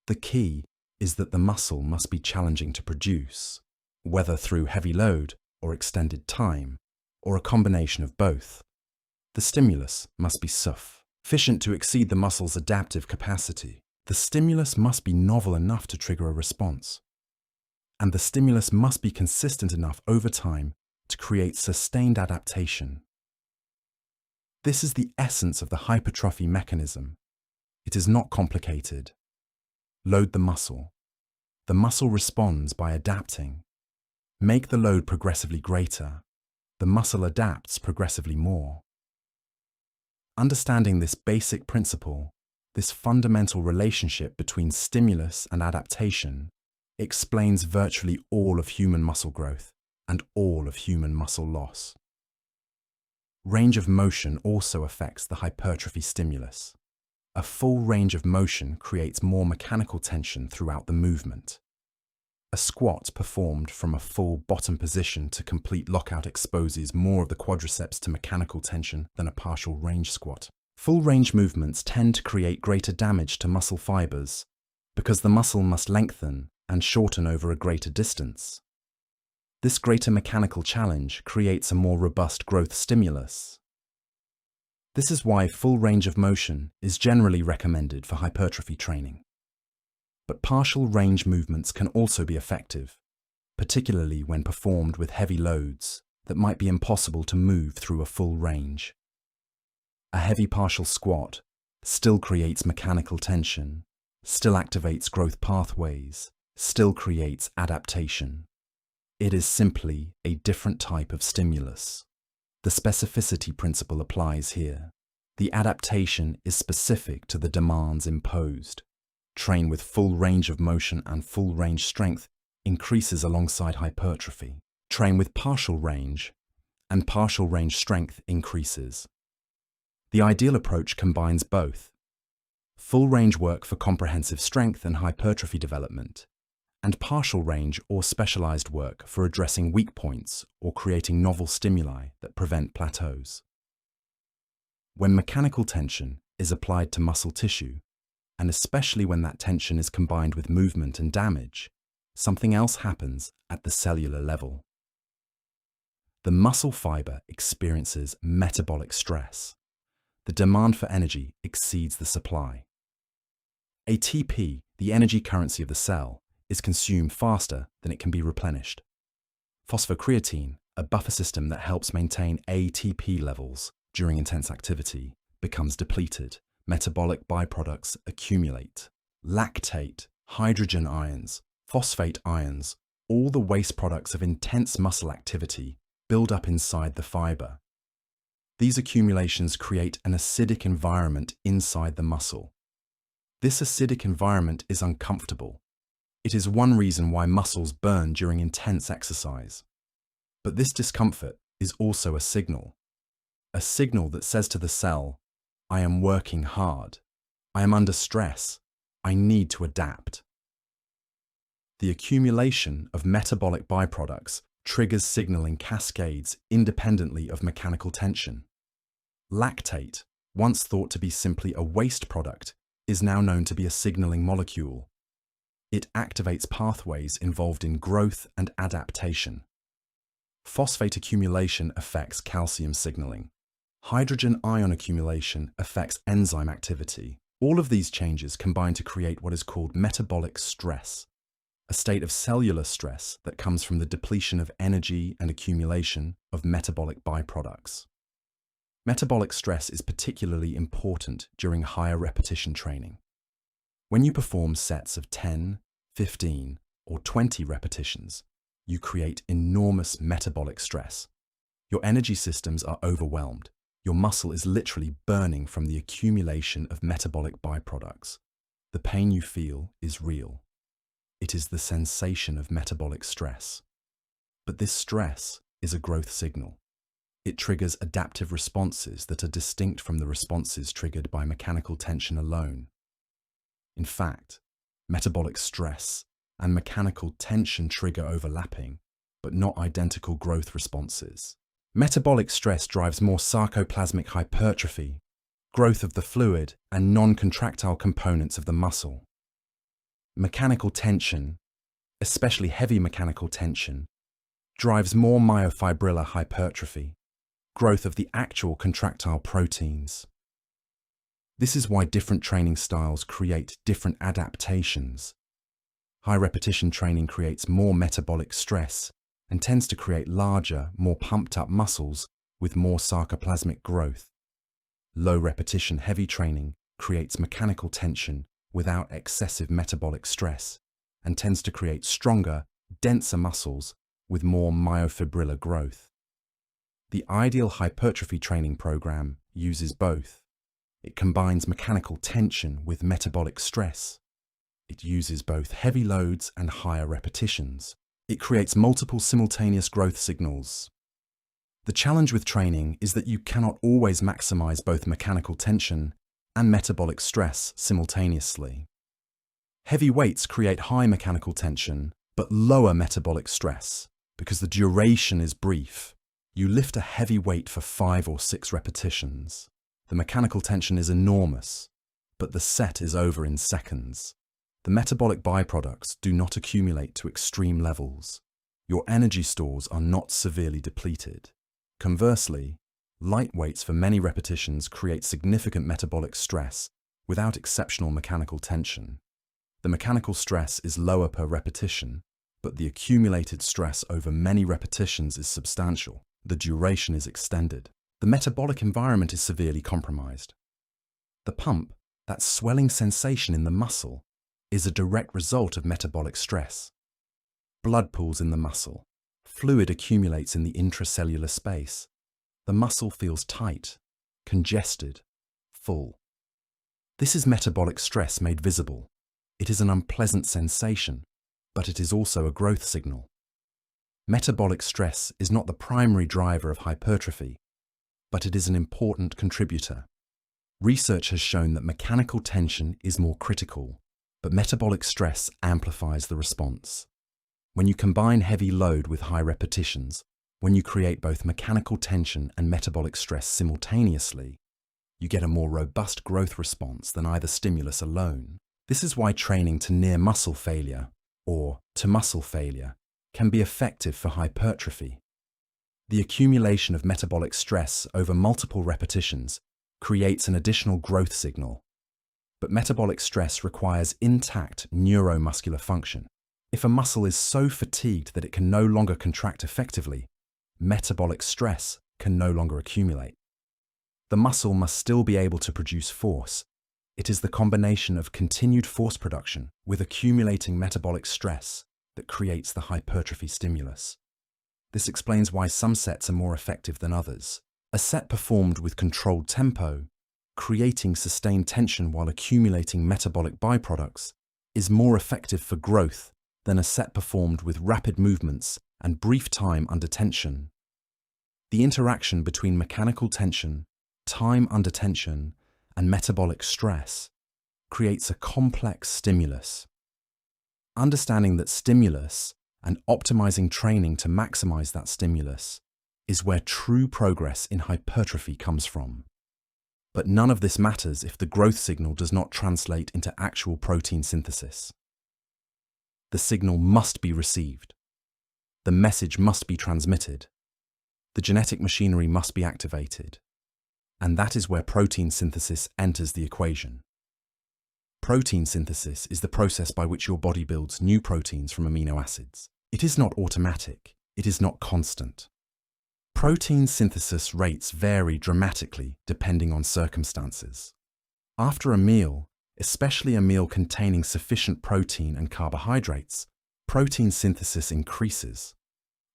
The key is that the muscle must be challenging to produce, whether through heavy load or extended time, or a combination of both. The stimulus must be sufficient to exceed the muscle's adaptive capacity. The stimulus must be novel enough to trigger a response. And the stimulus must be consistent enough over time to create sustained adaptation. This is the essence of the hypertrophy mechanism. It is not complicated. Load the muscle. The muscle responds by adapting. Make the load progressively greater. The muscle adapts progressively more. Understanding this basic principle, this fundamental relationship between stimulus and adaptation, explains virtually all of human muscle growth and all of human muscle loss. Range of motion also affects the hypertrophy stimulus. A full range of motion creates more mechanical tension throughout the movement. A squat performed from a full bottom position to complete lockout exposes more of the quadriceps to mechanical tension than a partial range squat. Full range movements tend to create greater damage to muscle fibers because the muscle must lengthen and shorten over a greater distance. This greater mechanical challenge creates a more robust growth stimulus. This is why full range of motion is generally recommended for hypertrophy training. But partial range movements can also be effective, particularly when performed with heavy loads that might be impossible to move through a full range. A heavy partial squat still creates mechanical tension, still activates growth pathways, still creates adaptation. It is simply a different type of stimulus. The specificity principle applies here. The adaptation is specific to the demands imposed. Train with full range of motion and full range strength increases alongside hypertrophy. Train with partial range, and partial range strength increases. The ideal approach combines both: full range work for comprehensive strength and hypertrophy development, and partial range or specialized work for addressing weak points or creating novel stimuli that prevent plateaus. When mechanical tension is applied to muscle tissue, and especially when that tension is combined with movement and damage, something else happens at the cellular level. The muscle fiber experiences metabolic stress. The demand for energy exceeds the supply. ATP, the energy currency of the cell, is consumed faster than it can be replenished. Phosphocreatine, a buffer system that helps maintain ATP levels during intense activity, becomes depleted. Metabolic byproducts accumulate. Lactate, hydrogen ions, phosphate ions, all the waste products of intense muscle activity build up inside the fiber. These accumulations create an acidic environment inside the muscle. This acidic environment is uncomfortable. It is one reason why muscles burn during intense exercise. But this discomfort is also a signal that says to the cell, I am working hard. I am under stress. I need to adapt. The accumulation of metabolic byproducts triggers signaling cascades independently of mechanical tension. Lactate, once thought to be simply a waste product, is now known to be a signaling molecule. It activates pathways involved in growth and adaptation. Phosphate accumulation affects calcium signaling. Hydrogen ion accumulation affects enzyme activity. All of these changes combine to create what is called metabolic stress, a state of cellular stress that comes from the depletion of energy and accumulation of metabolic byproducts. Metabolic stress is particularly important during higher repetition training. When you perform sets of 10, 15, or 20 repetitions, you create enormous metabolic stress. Your energy systems are overwhelmed. Your muscle is literally burning from the accumulation of metabolic byproducts. The pain you feel is real. It is the sensation of metabolic stress. But this stress is a growth signal. It triggers adaptive responses that are distinct from the responses triggered by mechanical tension alone. In fact, metabolic stress and mechanical tension trigger overlapping, but not identical growth responses. Metabolic stress drives more sarcoplasmic hypertrophy, growth of the fluid, and non-contractile components of the muscle. Mechanical tension, especially heavy mechanical tension, drives more myofibrillar hypertrophy, growth of the actual contractile proteins. This is why different training styles create different adaptations. High repetition training creates more metabolic stress and tends to create larger, more pumped up muscles with more sarcoplasmic growth. Low repetition heavy training creates mechanical tension without excessive metabolic stress and tends to create stronger, denser muscles with more myofibrillar growth. The ideal hypertrophy training program uses both. It combines mechanical tension with metabolic stress. It uses both heavy loads and higher repetitions. It creates multiple simultaneous growth signals. The challenge with training is that you cannot always maximize both mechanical tension and metabolic stress simultaneously. Heavy weights create high mechanical tension, but lower metabolic stress because the duration is brief. You lift a heavy weight for 5 or 6 repetitions. The mechanical tension is enormous, but the set is over in seconds. The metabolic byproducts do not accumulate to extreme levels. Your energy stores are not severely depleted. Conversely, light weights for many repetitions create significant metabolic stress without exceptional mechanical tension. The mechanical stress is lower per repetition, but the accumulated stress over many repetitions is substantial. The duration is extended. The metabolic environment is severely compromised. The pump, that swelling sensation in the muscle, is a direct result of metabolic stress. Blood pools in the muscle. Fluid accumulates in the intracellular space. The muscle feels tight, congested, full. This is metabolic stress made visible. It is an unpleasant sensation, but it is also a growth signal. Metabolic stress is not the primary driver of hypertrophy, but it is an important contributor. Research has shown that mechanical tension is more critical, but metabolic stress amplifies the response. When you combine heavy load with high repetitions, when you create both mechanical tension and metabolic stress simultaneously, you get a more robust growth response than either stimulus alone. This is why training to near muscle failure, or to muscle failure, can be effective for hypertrophy. The accumulation of metabolic stress over multiple repetitions creates an additional growth signal. But metabolic stress requires intact neuromuscular function. If a muscle is so fatigued that it can no longer contract effectively, metabolic stress can no longer accumulate. The muscle must still be able to produce force. It is the combination of continued force production with accumulating metabolic stress that creates the hypertrophy stimulus. This explains why some sets are more effective than others. A set performed with controlled tempo, creating sustained tension while accumulating metabolic byproducts, is more effective for growth than a set performed with rapid movements and brief time under tension. The interaction between mechanical tension, time under tension, and metabolic stress creates a complex stimulus. Understanding that stimulus and optimizing training to maximize that stimulus is where true progress in hypertrophy comes from. But none of this matters if the growth signal does not translate into actual protein synthesis. The signal must be received. The message must be transmitted. The genetic machinery must be activated. And that is where protein synthesis enters the equation. Protein synthesis is the process by which your body builds new proteins from amino acids. It is not automatic. It is not constant. Protein synthesis rates vary dramatically depending on circumstances. After a meal, especially a meal containing sufficient protein and carbohydrates, protein synthesis increases.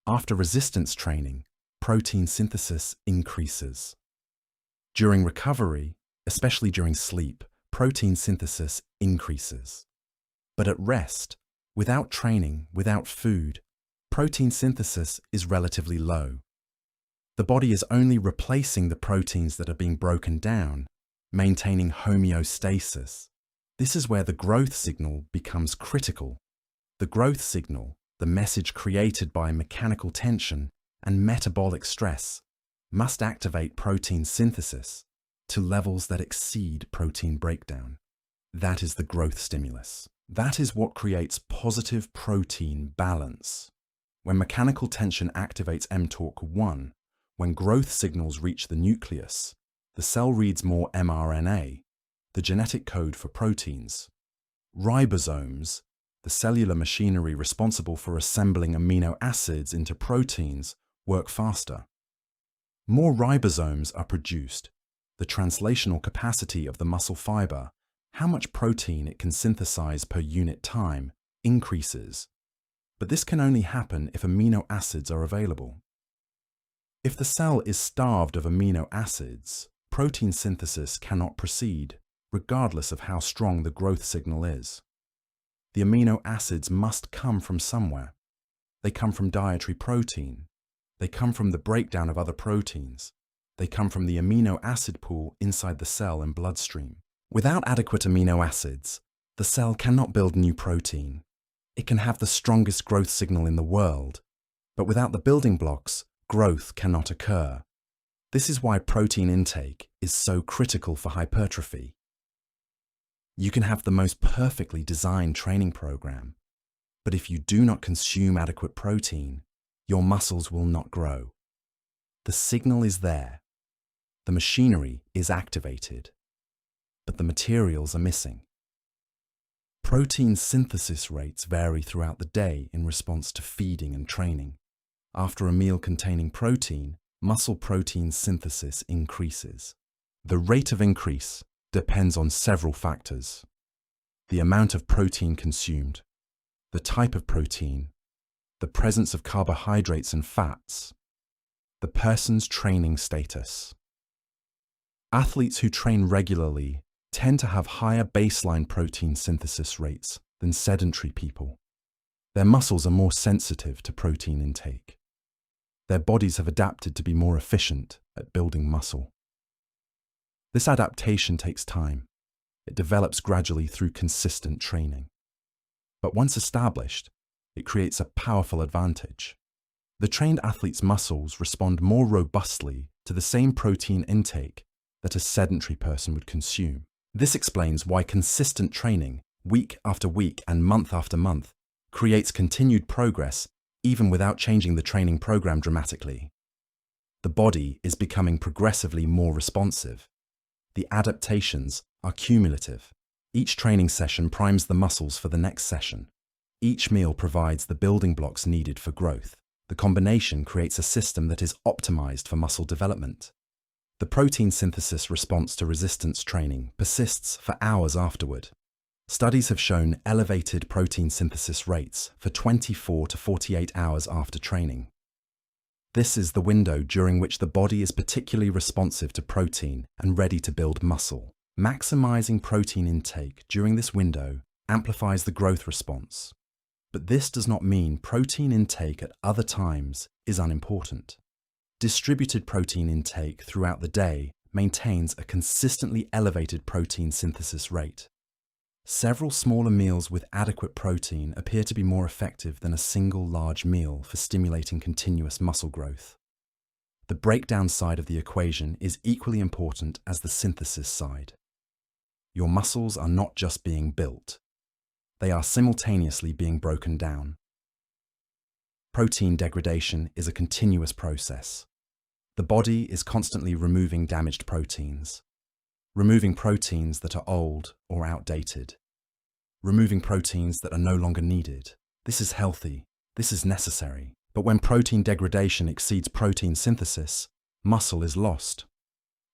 After resistance training, protein synthesis increases. During recovery, especially during sleep, protein synthesis increases. But at rest, without training, without food, protein synthesis is relatively low. The body is only replacing the proteins that are being broken down, maintaining homeostasis. This is where the growth signal becomes critical. The growth signal, the message created by mechanical tension and metabolic stress, must activate protein synthesis to levels that exceed protein breakdown. That is the growth stimulus. That is what creates positive protein balance. When mechanical tension activates mTORC1, when growth signals reach the nucleus, the cell reads more mRNA, the genetic code for proteins. Ribosomes, the cellular machinery responsible for assembling amino acids into proteins, work faster. More ribosomes are produced. The translational capacity of the muscle fiber, how much protein it can synthesize per unit time, increases. But this can only happen if amino acids are available. If the cell is starved of amino acids, protein synthesis cannot proceed, regardless of how strong the growth signal is. The amino acids must come from somewhere. They come from dietary protein. They come from the breakdown of other proteins. They come from the amino acid pool inside the cell and bloodstream. Without adequate amino acids, the cell cannot build new protein. It can have the strongest growth signal in the world, but without the building blocks, growth cannot occur. This is why protein intake is so critical for hypertrophy. You can have the most perfectly designed training program, but if you do not consume adequate protein, your muscles will not grow. The signal is there. The machinery is activated, but the materials are missing. Protein synthesis rates vary throughout the day in response to feeding and training. After a meal containing protein, muscle protein synthesis increases. The rate of increase depends on several factors: the amount of protein consumed, the type of protein, the presence of carbohydrates and fats, the person's training status. Athletes who train regularly tend to have higher baseline protein synthesis rates than sedentary people. Their muscles are more sensitive to protein intake. Their bodies have adapted to be more efficient at building muscle. This adaptation takes time. It develops gradually through consistent training. But once established, it creates a powerful advantage. The trained athlete's muscles respond more robustly to the same protein intake that a sedentary person would consume. This explains why consistent training, week after week and month after month, creates continued progress even without changing the training program dramatically. The body is becoming progressively more responsive. The adaptations are cumulative. Each training session primes the muscles for the next session. Each meal provides the building blocks needed for growth. The combination creates a system that is optimized for muscle development. The protein synthesis response to resistance training persists for hours afterward. Studies have shown elevated protein synthesis rates for 24 to 48 hours after training. This is the window during which the body is particularly responsive to protein and ready to build muscle. Maximizing protein intake during this window amplifies the growth response. But this does not mean protein intake at other times is unimportant. Distributed protein intake throughout the day maintains a consistently elevated protein synthesis rate. Several smaller meals with adequate protein appear to be more effective than a single large meal for stimulating continuous muscle growth. The breakdown side of the equation is equally important as the synthesis side. Your muscles are not just being built. They are simultaneously being broken down. Protein degradation is a continuous process. The body is constantly removing damaged proteins. Removing proteins that are old or outdated. Removing proteins that are no longer needed. This is healthy. This is necessary. But when protein degradation exceeds protein synthesis, muscle is lost.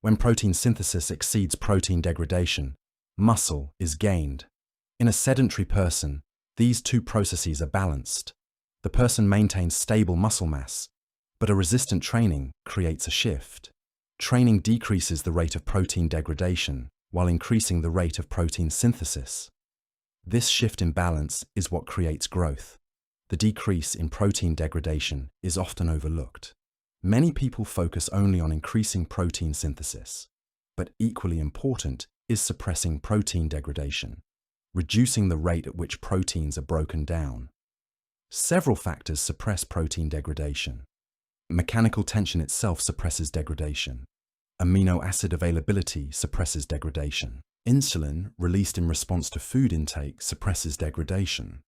When protein synthesis exceeds protein degradation, muscle is gained. In a sedentary person, these two processes are balanced. The person maintains stable muscle mass, but a resistant training creates a shift. Training decreases the rate of protein degradation while increasing the rate of protein synthesis. This shift in balance is what creates growth. The decrease in protein degradation is often overlooked. Many people focus only on increasing protein synthesis, but equally important is suppressing protein degradation, reducing the rate at which proteins are broken down. Several factors suppress protein degradation. Mechanical tension itself suppresses degradation. Amino acid availability suppresses degradation. Insulin, released in response to food intake, suppresses degradation.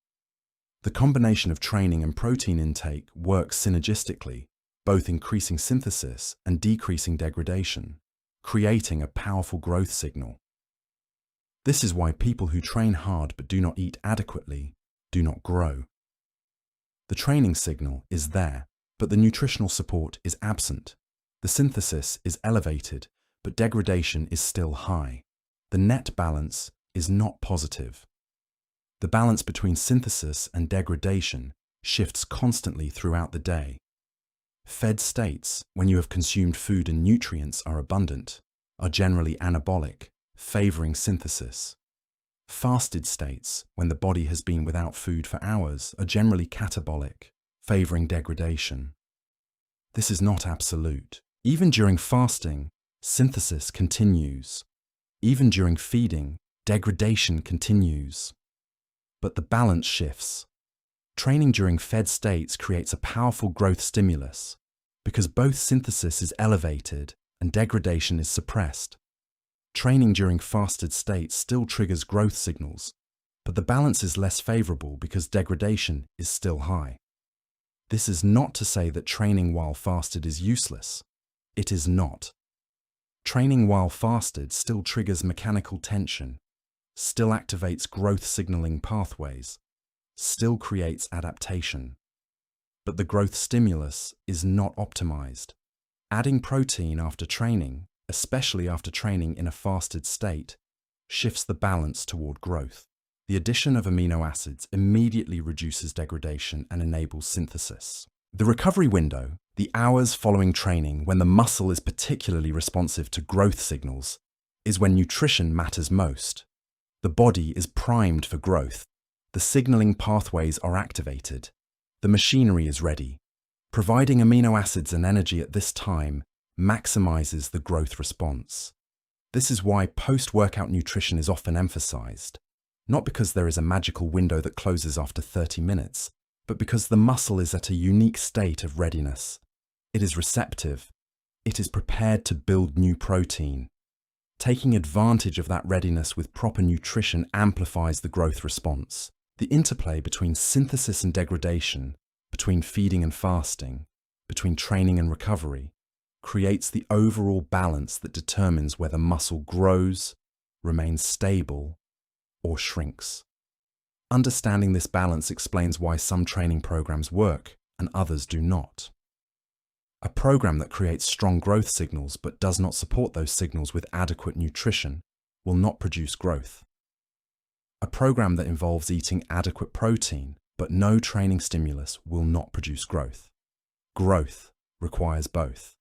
The combination of training and protein intake works synergistically, both increasing synthesis and decreasing degradation, creating a powerful growth signal. This is why people who train hard but do not eat adequately do not grow. The training signal is there, but the nutritional support is absent. The synthesis is elevated, but degradation is still high. The net balance is not positive. The balance between synthesis and degradation shifts constantly throughout the day. Fed states, when you have consumed food and nutrients are abundant, are generally anabolic, favoring synthesis. Fasted states, when the body has been without food for hours, are generally catabolic, favoring degradation. This is not absolute. Even during fasting, synthesis continues. Even during feeding, degradation continues. But the balance shifts. Training during fed states creates a powerful growth stimulus because both synthesis is elevated and degradation is suppressed. Training during fasted states still triggers growth signals, but the balance is less favorable because degradation is still high. This is not to say that training while fasted is useless. It is not. Training while fasted still triggers mechanical tension, still activates growth signaling pathways, still creates adaptation. But the growth stimulus is not optimized. Adding protein after training, especially after training in a fasted state, shifts the balance toward growth. The addition of amino acids immediately reduces degradation and enables synthesis. The recovery window, the hours following training when the muscle is particularly responsive to growth signals, is when nutrition matters most. The body is primed for growth. The signaling pathways are activated. The machinery is ready. Providing amino acids and energy at this time maximizes the growth response. This is why post-workout nutrition is often emphasized, not because there is a magical window that closes after 30 minutes, but because the muscle is at a unique state of readiness. It is receptive. It is prepared to build new protein. Taking advantage of that readiness with proper nutrition amplifies the growth response. The interplay between synthesis and degradation, between feeding and fasting, between training and recovery, creates the overall balance that determines whether muscle grows, remains stable, or shrinks. Understanding this balance explains why some training programs work and others do not. A program that creates strong growth signals but does not support those signals with adequate nutrition will not produce growth. A program that involves eating adequate protein but no training stimulus will not produce growth. Growth requires both.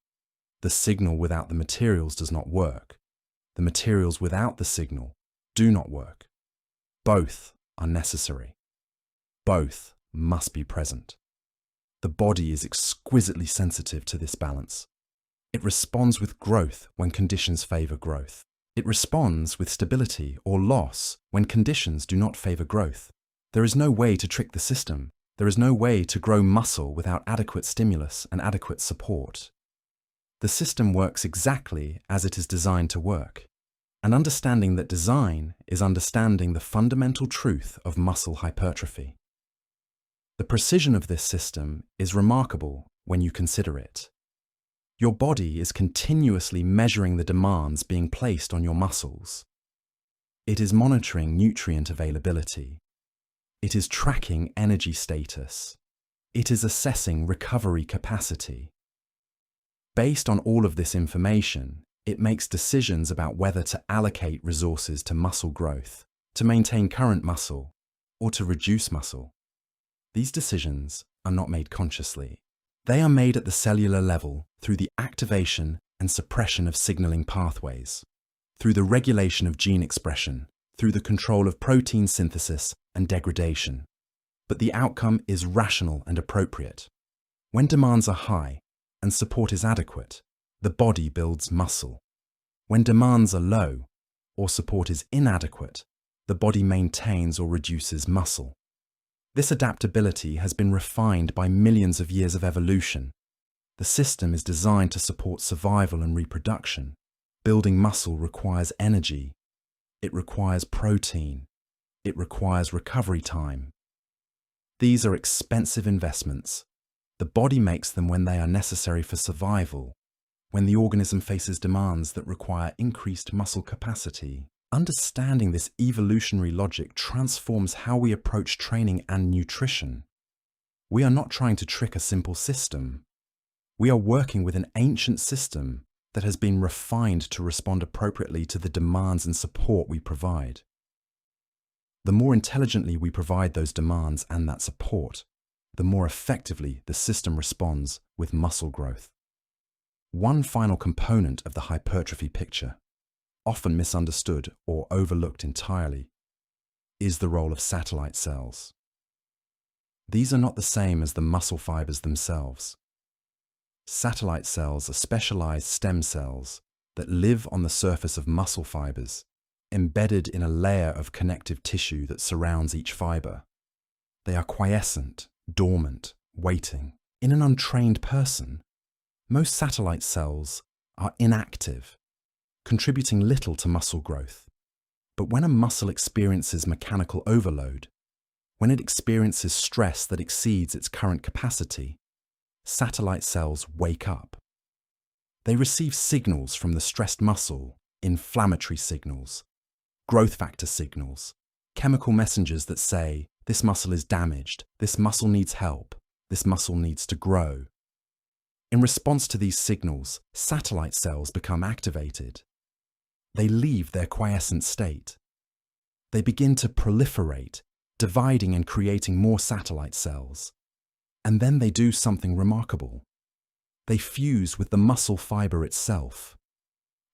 The signal without the materials does not work. The materials without the signal do not work. Both are necessary. Both must be present. The body is exquisitely sensitive to this balance. It responds with growth when conditions favor growth. It responds with stability or loss when conditions do not favor growth. There is no way to trick the system. There is no way to grow muscle without adequate stimulus and adequate support. The system works exactly as it is designed to work. And understanding that design is understanding the fundamental truth of muscle hypertrophy. The precision of this system is remarkable when you consider it. Your body is continuously measuring the demands being placed on your muscles. It is monitoring nutrient availability. It is tracking energy status. It is assessing recovery capacity. Based on all of this information, it makes decisions about whether to allocate resources to muscle growth, to maintain current muscle, or to reduce muscle. These decisions are not made consciously. They are made at the cellular level through the activation and suppression of signaling pathways, through the regulation of gene expression, through the control of protein synthesis and degradation. But the outcome is rational and appropriate. When demands are high and support is adequate, the body builds muscle. When demands are low or support is inadequate, the body maintains or reduces muscle. This adaptability has been refined by millions of years of evolution. The system is designed to support survival and reproduction. Building muscle requires energy. It requires protein. It requires recovery time. These are expensive investments. The body makes them when they are necessary for survival, when the organism faces demands that require increased muscle capacity. Understanding this evolutionary logic transforms how we approach training and nutrition. We are not trying to trick a simple system. We are working with an ancient system that has been refined to respond appropriately to the demands and support we provide. The more intelligently we provide those demands and that support, the more effectively the system responds with muscle growth. One final component of the hypertrophy picture, often misunderstood or overlooked entirely, is the role of satellite cells. These are not the same as the muscle fibers themselves. Satellite cells are specialized stem cells that live on the surface of muscle fibers, embedded in a layer of connective tissue that surrounds each fiber. They are quiescent, dormant, waiting. In an untrained person, most satellite cells are inactive, contributing little to muscle growth. But when a muscle experiences mechanical overload, when it experiences stress that exceeds its current capacity, satellite cells wake up. They receive signals from the stressed muscle, inflammatory signals, growth factor signals, chemical messengers that say, this muscle is damaged, this muscle needs help, this muscle needs to grow. In response to these signals, satellite cells become activated. They leave their quiescent state. They begin to proliferate, dividing and creating more satellite cells. And then they do something remarkable. They fuse with the muscle fiber itself.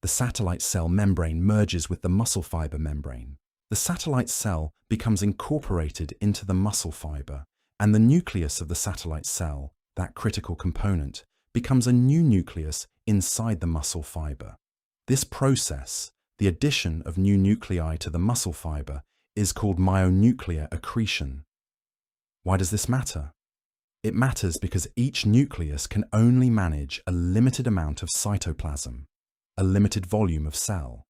The satellite cell membrane merges with the muscle fiber membrane. The satellite cell becomes incorporated into the muscle fiber, and the nucleus of the satellite cell, that critical component, becomes a new nucleus inside the muscle fiber. This process, the addition of new nuclei to the muscle fiber, is called myonuclear accretion. Why does this matter? It matters because each nucleus can only manage a limited amount of cytoplasm, a limited volume of cell.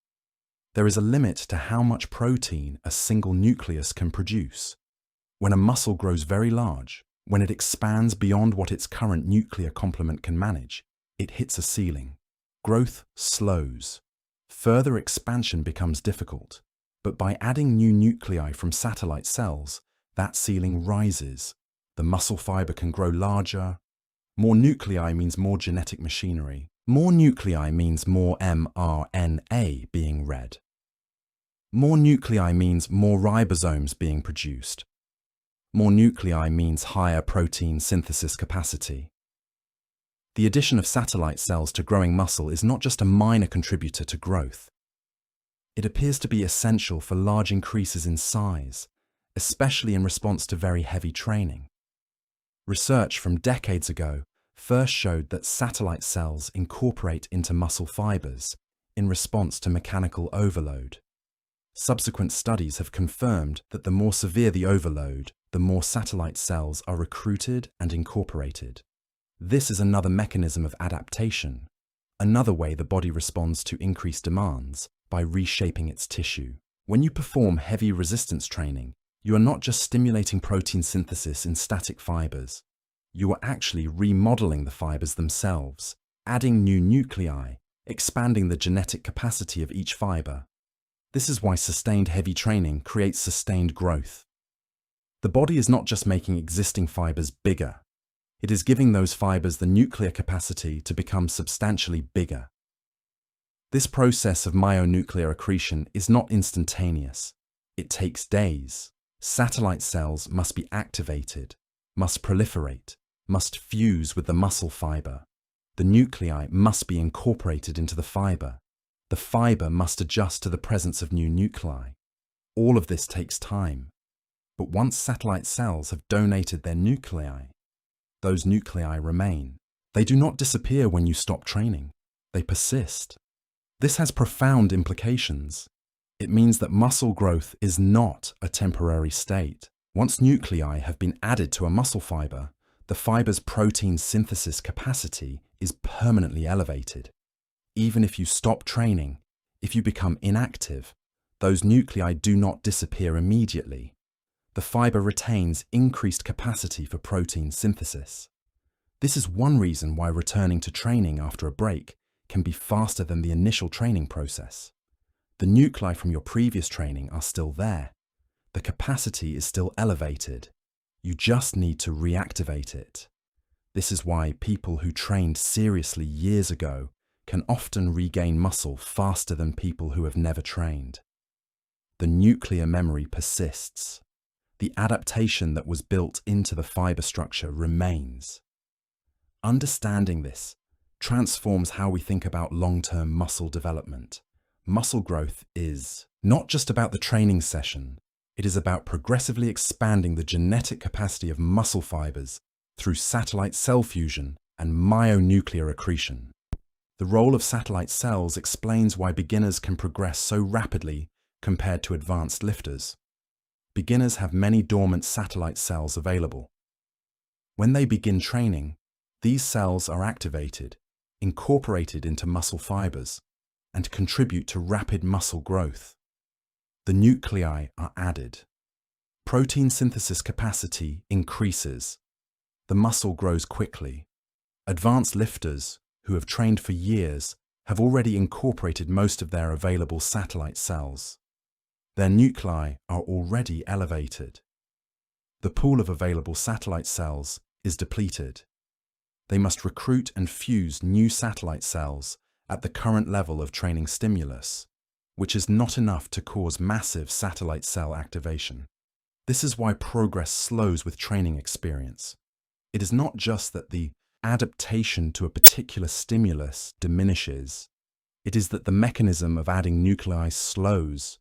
There is a limit to how much protein a single nucleus can produce. When a muscle grows very large, when it expands beyond what its current nuclear complement can manage, it hits a ceiling. Growth slows. Further expansion becomes difficult. But by adding new nuclei from satellite cells, that ceiling rises. The muscle fiber can grow larger. More nuclei means more genetic machinery. More nuclei means more mRNA being read. More nuclei means more ribosomes being produced. More nuclei means higher protein synthesis capacity. The addition of satellite cells to growing muscle is not just a minor contributor to growth. It appears to be essential for large increases in size, especially in response to very heavy training. Research from decades ago first showed that satellite cells incorporate into muscle fibers in response to mechanical overload. Subsequent studies have confirmed that the more severe the overload, the more satellite cells are recruited and incorporated. This is another mechanism of adaptation, another way the body responds to increased demands by reshaping its tissue. When you perform heavy resistance training, you are not just stimulating protein synthesis in static fibers. You are actually remodeling the fibers themselves, adding new nuclei, expanding the genetic capacity of each fiber. This is why sustained heavy training creates sustained growth. The body is not just making existing fibers bigger. It is giving those fibers the nuclear capacity to become substantially bigger. This process of myonuclear accretion is not instantaneous. It takes days. Satellite cells must be activated, must proliferate, must fuse with the muscle fiber. The nuclei must be incorporated into the fiber. The fiber must adjust to the presence of new nuclei. All of this takes time. But once satellite cells have donated their nuclei, those nuclei remain. They do not disappear when you stop training. They persist. This has profound implications. It means that muscle growth is not a temporary state. Once nuclei have been added to a muscle fiber, the fiber's protein synthesis capacity is permanently elevated. Even if you stop training, if you become inactive, those nuclei do not disappear immediately. The fiber retains increased capacity for protein synthesis. This is one reason why returning to training after a break can be faster than the initial training process. The nuclei from your previous training are still there. The capacity is still elevated. You just need to reactivate it. This is why people who trained seriously years ago can often regain muscle faster than people who have never trained. The nuclear memory persists. The adaptation that was built into the fiber structure remains. Understanding this transforms how we think about long-term muscle development. Muscle growth is not just about the training session. It is about progressively expanding the genetic capacity of muscle fibers through satellite cell fusion and myonuclear accretion. The role of satellite cells explains why beginners can progress so rapidly compared to advanced lifters. Beginners have many dormant satellite cells available. When they begin training, these cells are activated, incorporated into muscle fibers, and contribute to rapid muscle growth. The nuclei are added. Protein synthesis capacity increases. The muscle grows quickly. Advanced lifters, who have trained for years, have already incorporated most of their available satellite cells. Their nuclei are already elevated. The pool of available satellite cells is depleted. They must recruit and fuse new satellite cells at the current level of training stimulus, which is not enough to cause massive satellite cell activation. This is why progress slows with training experience. It is not just that the adaptation to a particular stimulus diminishes. It is that the mechanism of adding nuclei slows.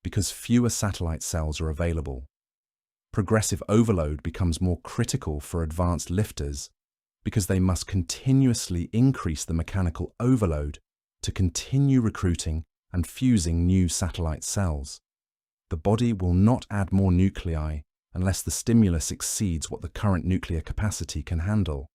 because fewer satellite cells are available. Progressive overload becomes more critical for advanced lifters because they must continuously increase the mechanical overload to continue recruiting and fusing new satellite cells. The body will not add more nuclei unless the stimulus exceeds what the current nuclear capacity can handle.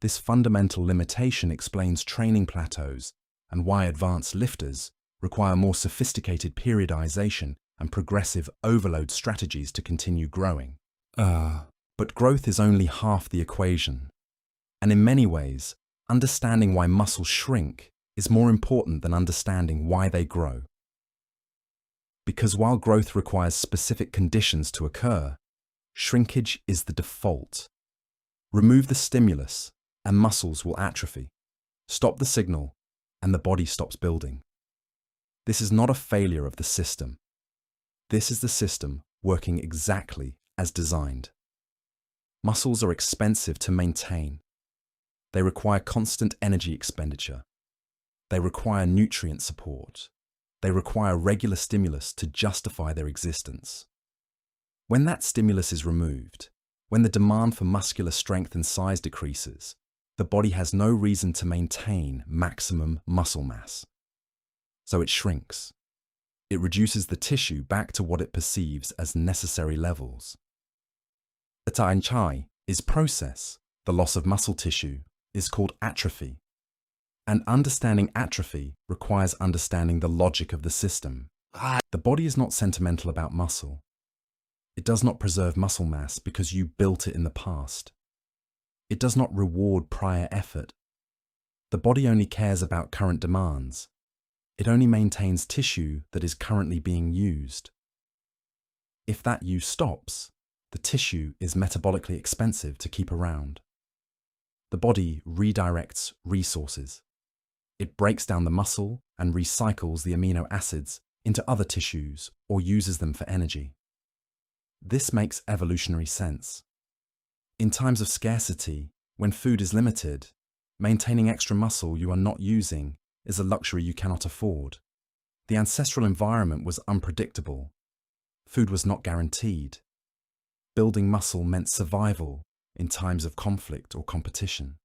This fundamental limitation explains training plateaus and why advanced lifters require more sophisticated periodization and progressive overload strategies to continue growing. But growth is only half the equation. And in many ways, understanding why muscles shrink is more important than understanding why they grow. Because while growth requires specific conditions to occur, shrinkage is the default. Remove the stimulus, and muscles will atrophy. Stop the signal, and the body stops building. This is not a failure of the system. This is the system working exactly as designed. Muscles are expensive to maintain. They require constant energy expenditure. They require nutrient support. They require regular stimulus to justify their existence. When that stimulus is removed, when the demand for muscular strength and size decreases, the body has no reason to maintain maximum muscle mass. So it shrinks. It reduces the tissue back to what it perceives as necessary levels. Chai is process. The loss of muscle tissue is called atrophy. And understanding atrophy requires understanding the logic of the system. The body is not sentimental about muscle. It does not preserve muscle mass because you built it in the past. It does not reward prior effort. The body only cares about current demands. It only maintains tissue that is currently being used. If that use stops, the tissue is metabolically expensive to keep around. The body redirects resources. It breaks down the muscle and recycles the amino acids into other tissues or uses them for energy. This makes evolutionary sense. In times of scarcity, when food is limited, maintaining extra muscle you are not using is a luxury you cannot afford. The ancestral environment was unpredictable. Food was not guaranteed. Building muscle meant survival in times of conflict or competition.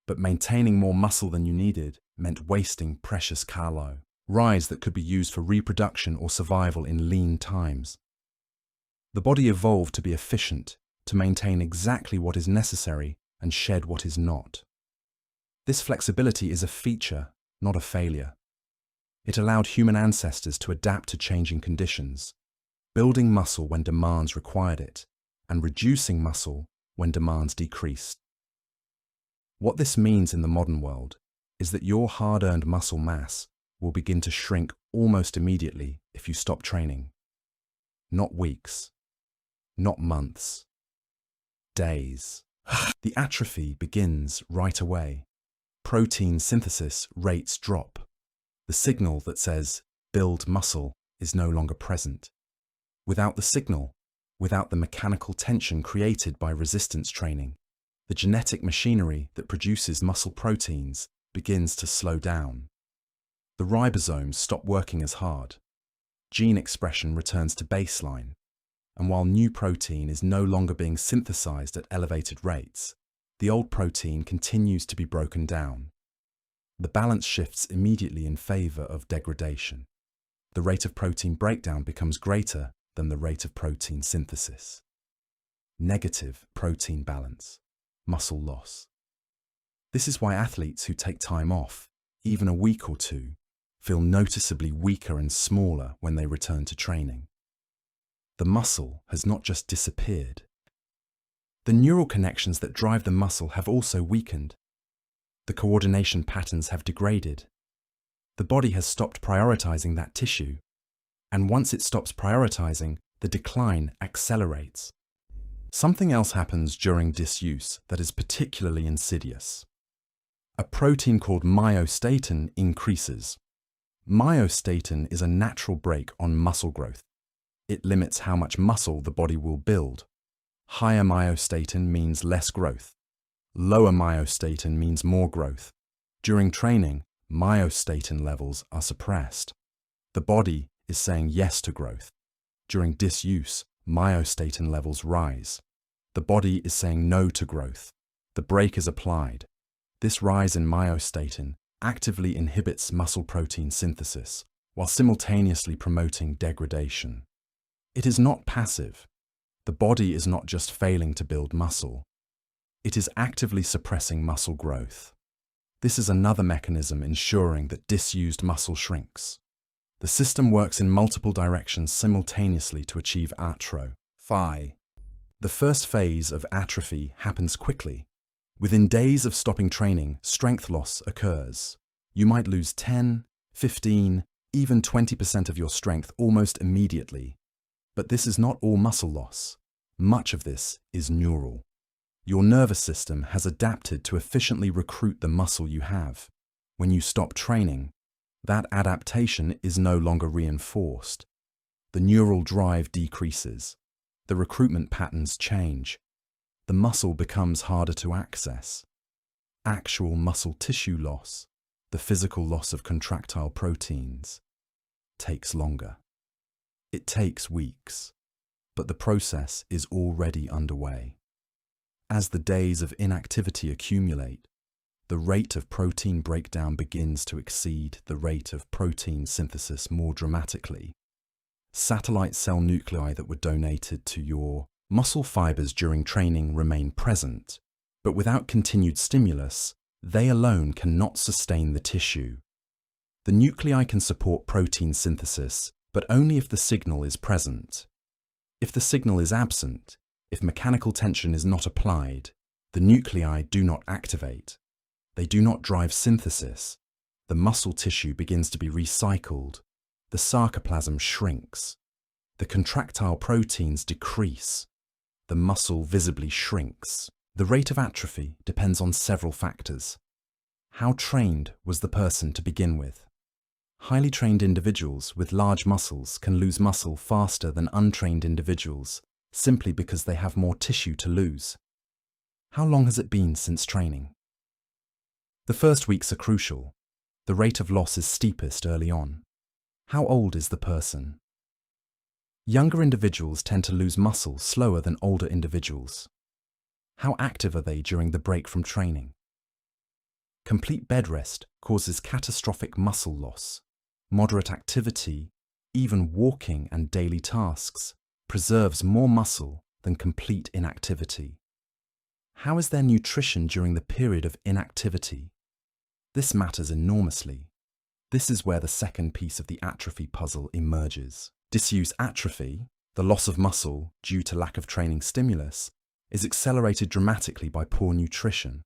But maintaining more muscle than you needed meant wasting precious calories that could be used for reproduction or survival in lean times. The body evolved to be efficient, to maintain exactly what is necessary and shed what is not. This flexibility is a feature, not a failure. It allowed human ancestors to adapt to changing conditions, building muscle when demands required it, and reducing muscle when demands decreased. What this means in the modern world is that your hard-earned muscle mass will begin to shrink almost immediately if you stop training. Not weeks, not months, days. The atrophy begins right away. Protein synthesis rates drop. The signal that says, build muscle, is no longer present. Without the signal, without the mechanical tension created by resistance training, the genetic machinery that produces muscle proteins begins to slow down. The ribosomes stop working as hard. Gene expression returns to baseline. And while new protein is no longer being synthesized at elevated rates, the old protein continues to be broken down. The balance shifts immediately in favor of degradation. The rate of protein breakdown becomes greater than the rate of protein synthesis. Negative protein balance, muscle loss. This is why athletes who take time off, even a week or two, feel noticeably weaker and smaller when they return to training. The muscle has not just disappeared. The neural connections that drive the muscle have also weakened. The coordination patterns have degraded. The body has stopped prioritizing that tissue. And once it stops prioritizing, the decline accelerates. Something else happens during disuse that is particularly insidious. A protein called myostatin increases. Myostatin is a natural brake on muscle growth. It limits how much muscle the body will build. Higher myostatin means less growth. Lower myostatin means more growth. During training, myostatin levels are suppressed. The body is saying yes to growth. During disuse, myostatin levels rise. The body is saying no to growth. The brake is applied. This rise in myostatin actively inhibits muscle protein synthesis while simultaneously promoting degradation. It is not passive. The body is not just failing to build muscle. It is actively suppressing muscle growth. This is another mechanism ensuring that disused muscle shrinks. The system works in multiple directions simultaneously to achieve atrophy. The first phase of atrophy happens quickly. Within days of stopping training, strength loss occurs. You might lose 10, 15, even 20% of your strength almost immediately. But this is not all muscle loss. Much of this is neural. Your nervous system has adapted to efficiently recruit the muscle you have. When you stop training, that adaptation is no longer reinforced. The neural drive decreases. The recruitment patterns change. The muscle becomes harder to access. Actual muscle tissue loss, the physical loss of contractile proteins, takes longer. It takes weeks, but the process is already underway. As the days of inactivity accumulate, the rate of protein breakdown begins to exceed the rate of protein synthesis more dramatically. Satellite cell nuclei that were donated to your muscle fibers during training remain present, but without continued stimulus, they alone cannot sustain the tissue. The nuclei can support protein synthesis, but only if the signal is present. If the signal is absent, if mechanical tension is not applied, the nuclei do not activate. They do not drive synthesis. The muscle tissue begins to be recycled. The sarcoplasm shrinks. The contractile proteins decrease. The muscle visibly shrinks. The rate of atrophy depends on several factors. How trained was the person to begin with? Highly trained individuals with large muscles can lose muscle faster than untrained individuals, simply because they have more tissue to lose. How long has it been since training? The first weeks are crucial. The rate of loss is steepest early on. How old is the person? Younger individuals tend to lose muscle slower than older individuals. How active are they during the break from training? Complete bed rest causes catastrophic muscle loss. Moderate activity, even walking and daily tasks, preserves more muscle than complete inactivity. How is their nutrition during the period of inactivity? This matters enormously. This is where the second piece of the atrophy puzzle emerges. Disuse atrophy, the loss of muscle due to lack of training stimulus, is accelerated dramatically by poor nutrition.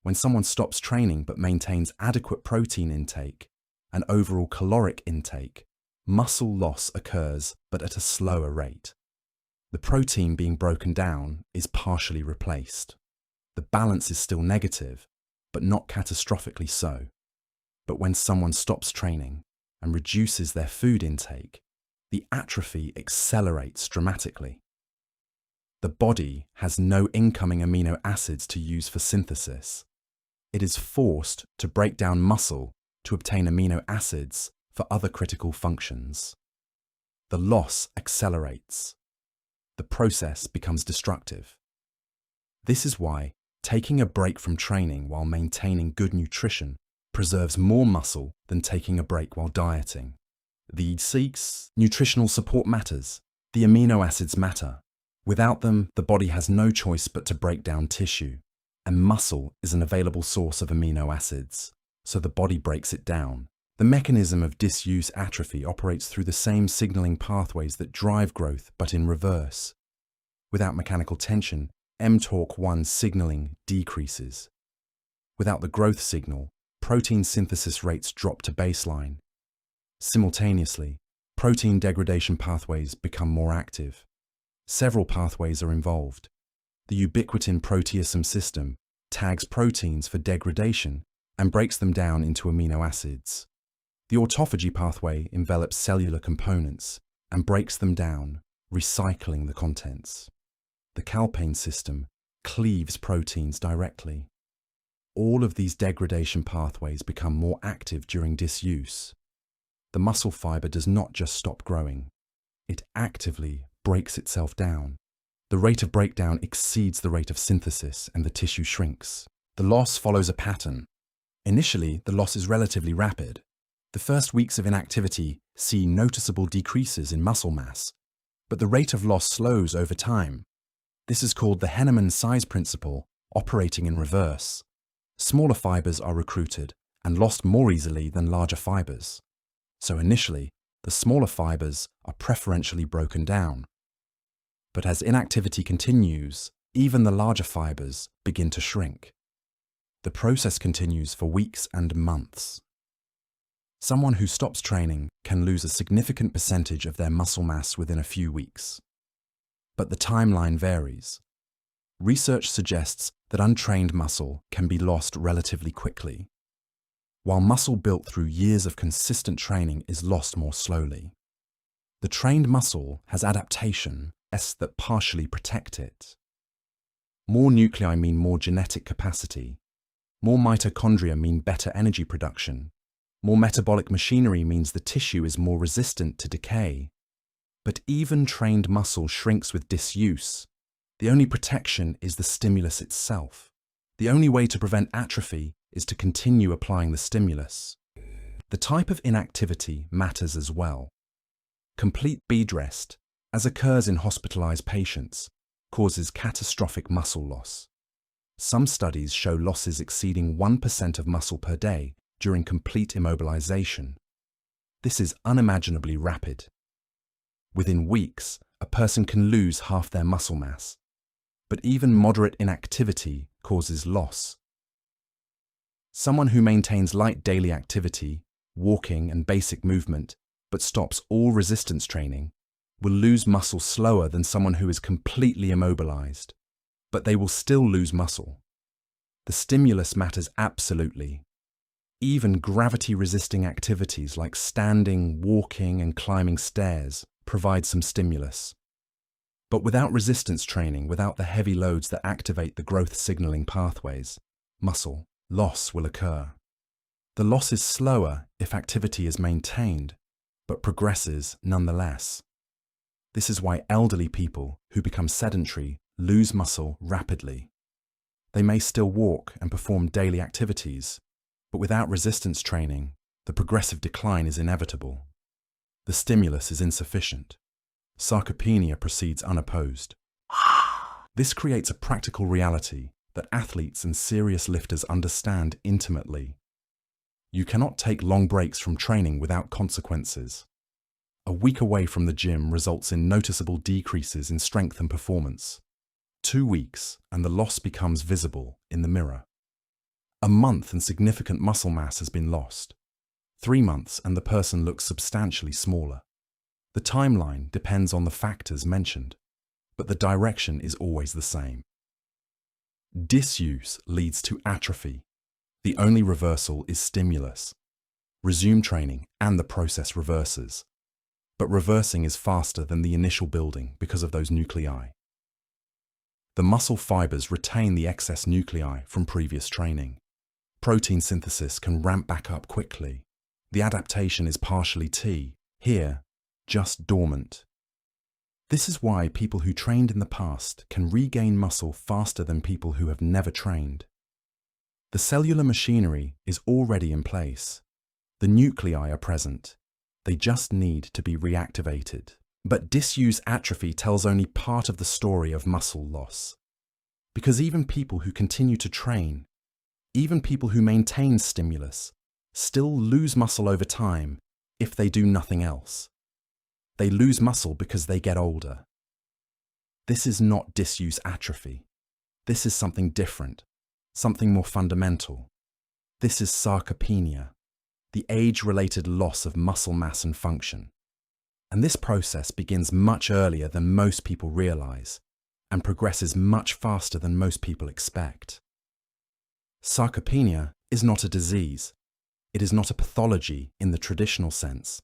When someone stops training but maintains adequate protein intake and overall caloric intake, muscle loss occurs but at a slower rate. The protein being broken down is partially replaced. The balance is still negative, but not catastrophically so. But when someone stops training and reduces their food intake, the atrophy accelerates dramatically. The body has no incoming amino acids to use for synthesis. It is forced to break down muscle to obtain amino acids for other critical functions. The loss accelerates. The process becomes destructive. This is why taking a break from training while maintaining good nutrition preserves more muscle than taking a break while dieting. The six nutritional support matters. The amino acids matter. Without them, the body has no choice but to break down tissue, and muscle is an available source of amino acids, so the body breaks it down. The mechanism of disuse atrophy operates through the same signaling pathways that drive growth, but in reverse. Without mechanical tension, mTORC1 signaling decreases. Without the growth signal, protein synthesis rates drop to baseline. Simultaneously, protein degradation pathways become more active. Several pathways are involved. The ubiquitin proteasome system tags proteins for degradation and breaks them down into amino acids. The autophagy pathway envelops cellular components and breaks them down, recycling the contents. The calpain system cleaves proteins directly. All of these degradation pathways become more active during disuse. the muscle fiber does not just stop growing. It actively breaks itself down. The rate of breakdown exceeds the rate of synthesis and the tissue shrinks. The loss follows a pattern. Initially, the loss is relatively rapid. The first weeks of inactivity see noticeable decreases in muscle mass, but the rate of loss slows over time. This is called the Henneman size principle, operating in reverse. Smaller fibers are recruited and lost more easily than larger fibers. So initially, the smaller fibers are preferentially broken down. But as inactivity continues, even the larger fibers begin to shrink. The process continues for weeks and months. Someone who stops training can lose a significant percentage of their muscle mass within a few weeks. But the timeline varies. Research suggests that untrained muscle can be lost relatively quickly, while muscle built through years of consistent training is lost more slowly. The trained muscle has adaptations that partially protect it. More nuclei mean more genetic capacity. More mitochondria mean better energy production. More metabolic machinery means the tissue is more resistant to decay. But even trained muscle shrinks with disuse. The only protection is the stimulus itself. The only way to prevent atrophy is to continue applying the stimulus. The type of inactivity matters as well. Complete bed rest, as occurs in hospitalized patients, causes catastrophic muscle loss. Some studies show losses exceeding 1% of muscle per day during complete immobilization. This is unimaginably rapid. Within weeks, a person can lose half their muscle mass. But even moderate inactivity causes loss. Someone who maintains light daily activity, walking and basic movement, but stops all resistance training, will lose muscle slower than someone who is completely immobilized. But they will still lose muscle. The stimulus matters absolutely. Even gravity-resisting activities like standing, walking, and climbing stairs provide some stimulus. But without resistance training, without the heavy loads that activate the growth signaling pathways, muscle loss will occur. The loss is slower if activity is maintained, but progresses nonetheless. This is why elderly people who become sedentary lose muscle rapidly. They may still walk and perform daily activities, but without resistance training, the progressive decline is inevitable. The stimulus is insufficient. Sarcopenia proceeds unopposed. This creates a practical reality that athletes and serious lifters understand intimately. You cannot take long breaks from training without consequences. A week away from the gym results in noticeable decreases in strength and performance. 2 weeks and the loss becomes visible in the mirror. A month and significant muscle mass has been lost. 3 months and the person looks substantially smaller. The timeline depends on the factors mentioned, but the direction is always the same. Disuse leads to atrophy. The only reversal is stimulus. Resume training and the process reverses. But reversing is faster than the initial building because of those nuclei. The muscle fibers retain the excess nuclei from previous training. Protein synthesis can ramp back up quickly. The adaptation is partially T, here, just dormant. This is why people who trained in the past can regain muscle faster than people who have never trained. The cellular machinery is already in place. The nuclei are present. They just need to be reactivated. But disuse atrophy tells only part of the story of muscle loss. Because even people who continue to train, even people who maintain stimulus, still lose muscle over time if they do nothing else. They lose muscle because they get older. This is not disuse atrophy. This is something different, something more fundamental. This is sarcopenia, the age-related loss of muscle mass and function. And this process begins much earlier than most people realize and progresses much faster than most people expect. Sarcopenia is not a disease. It is not a pathology in the traditional sense.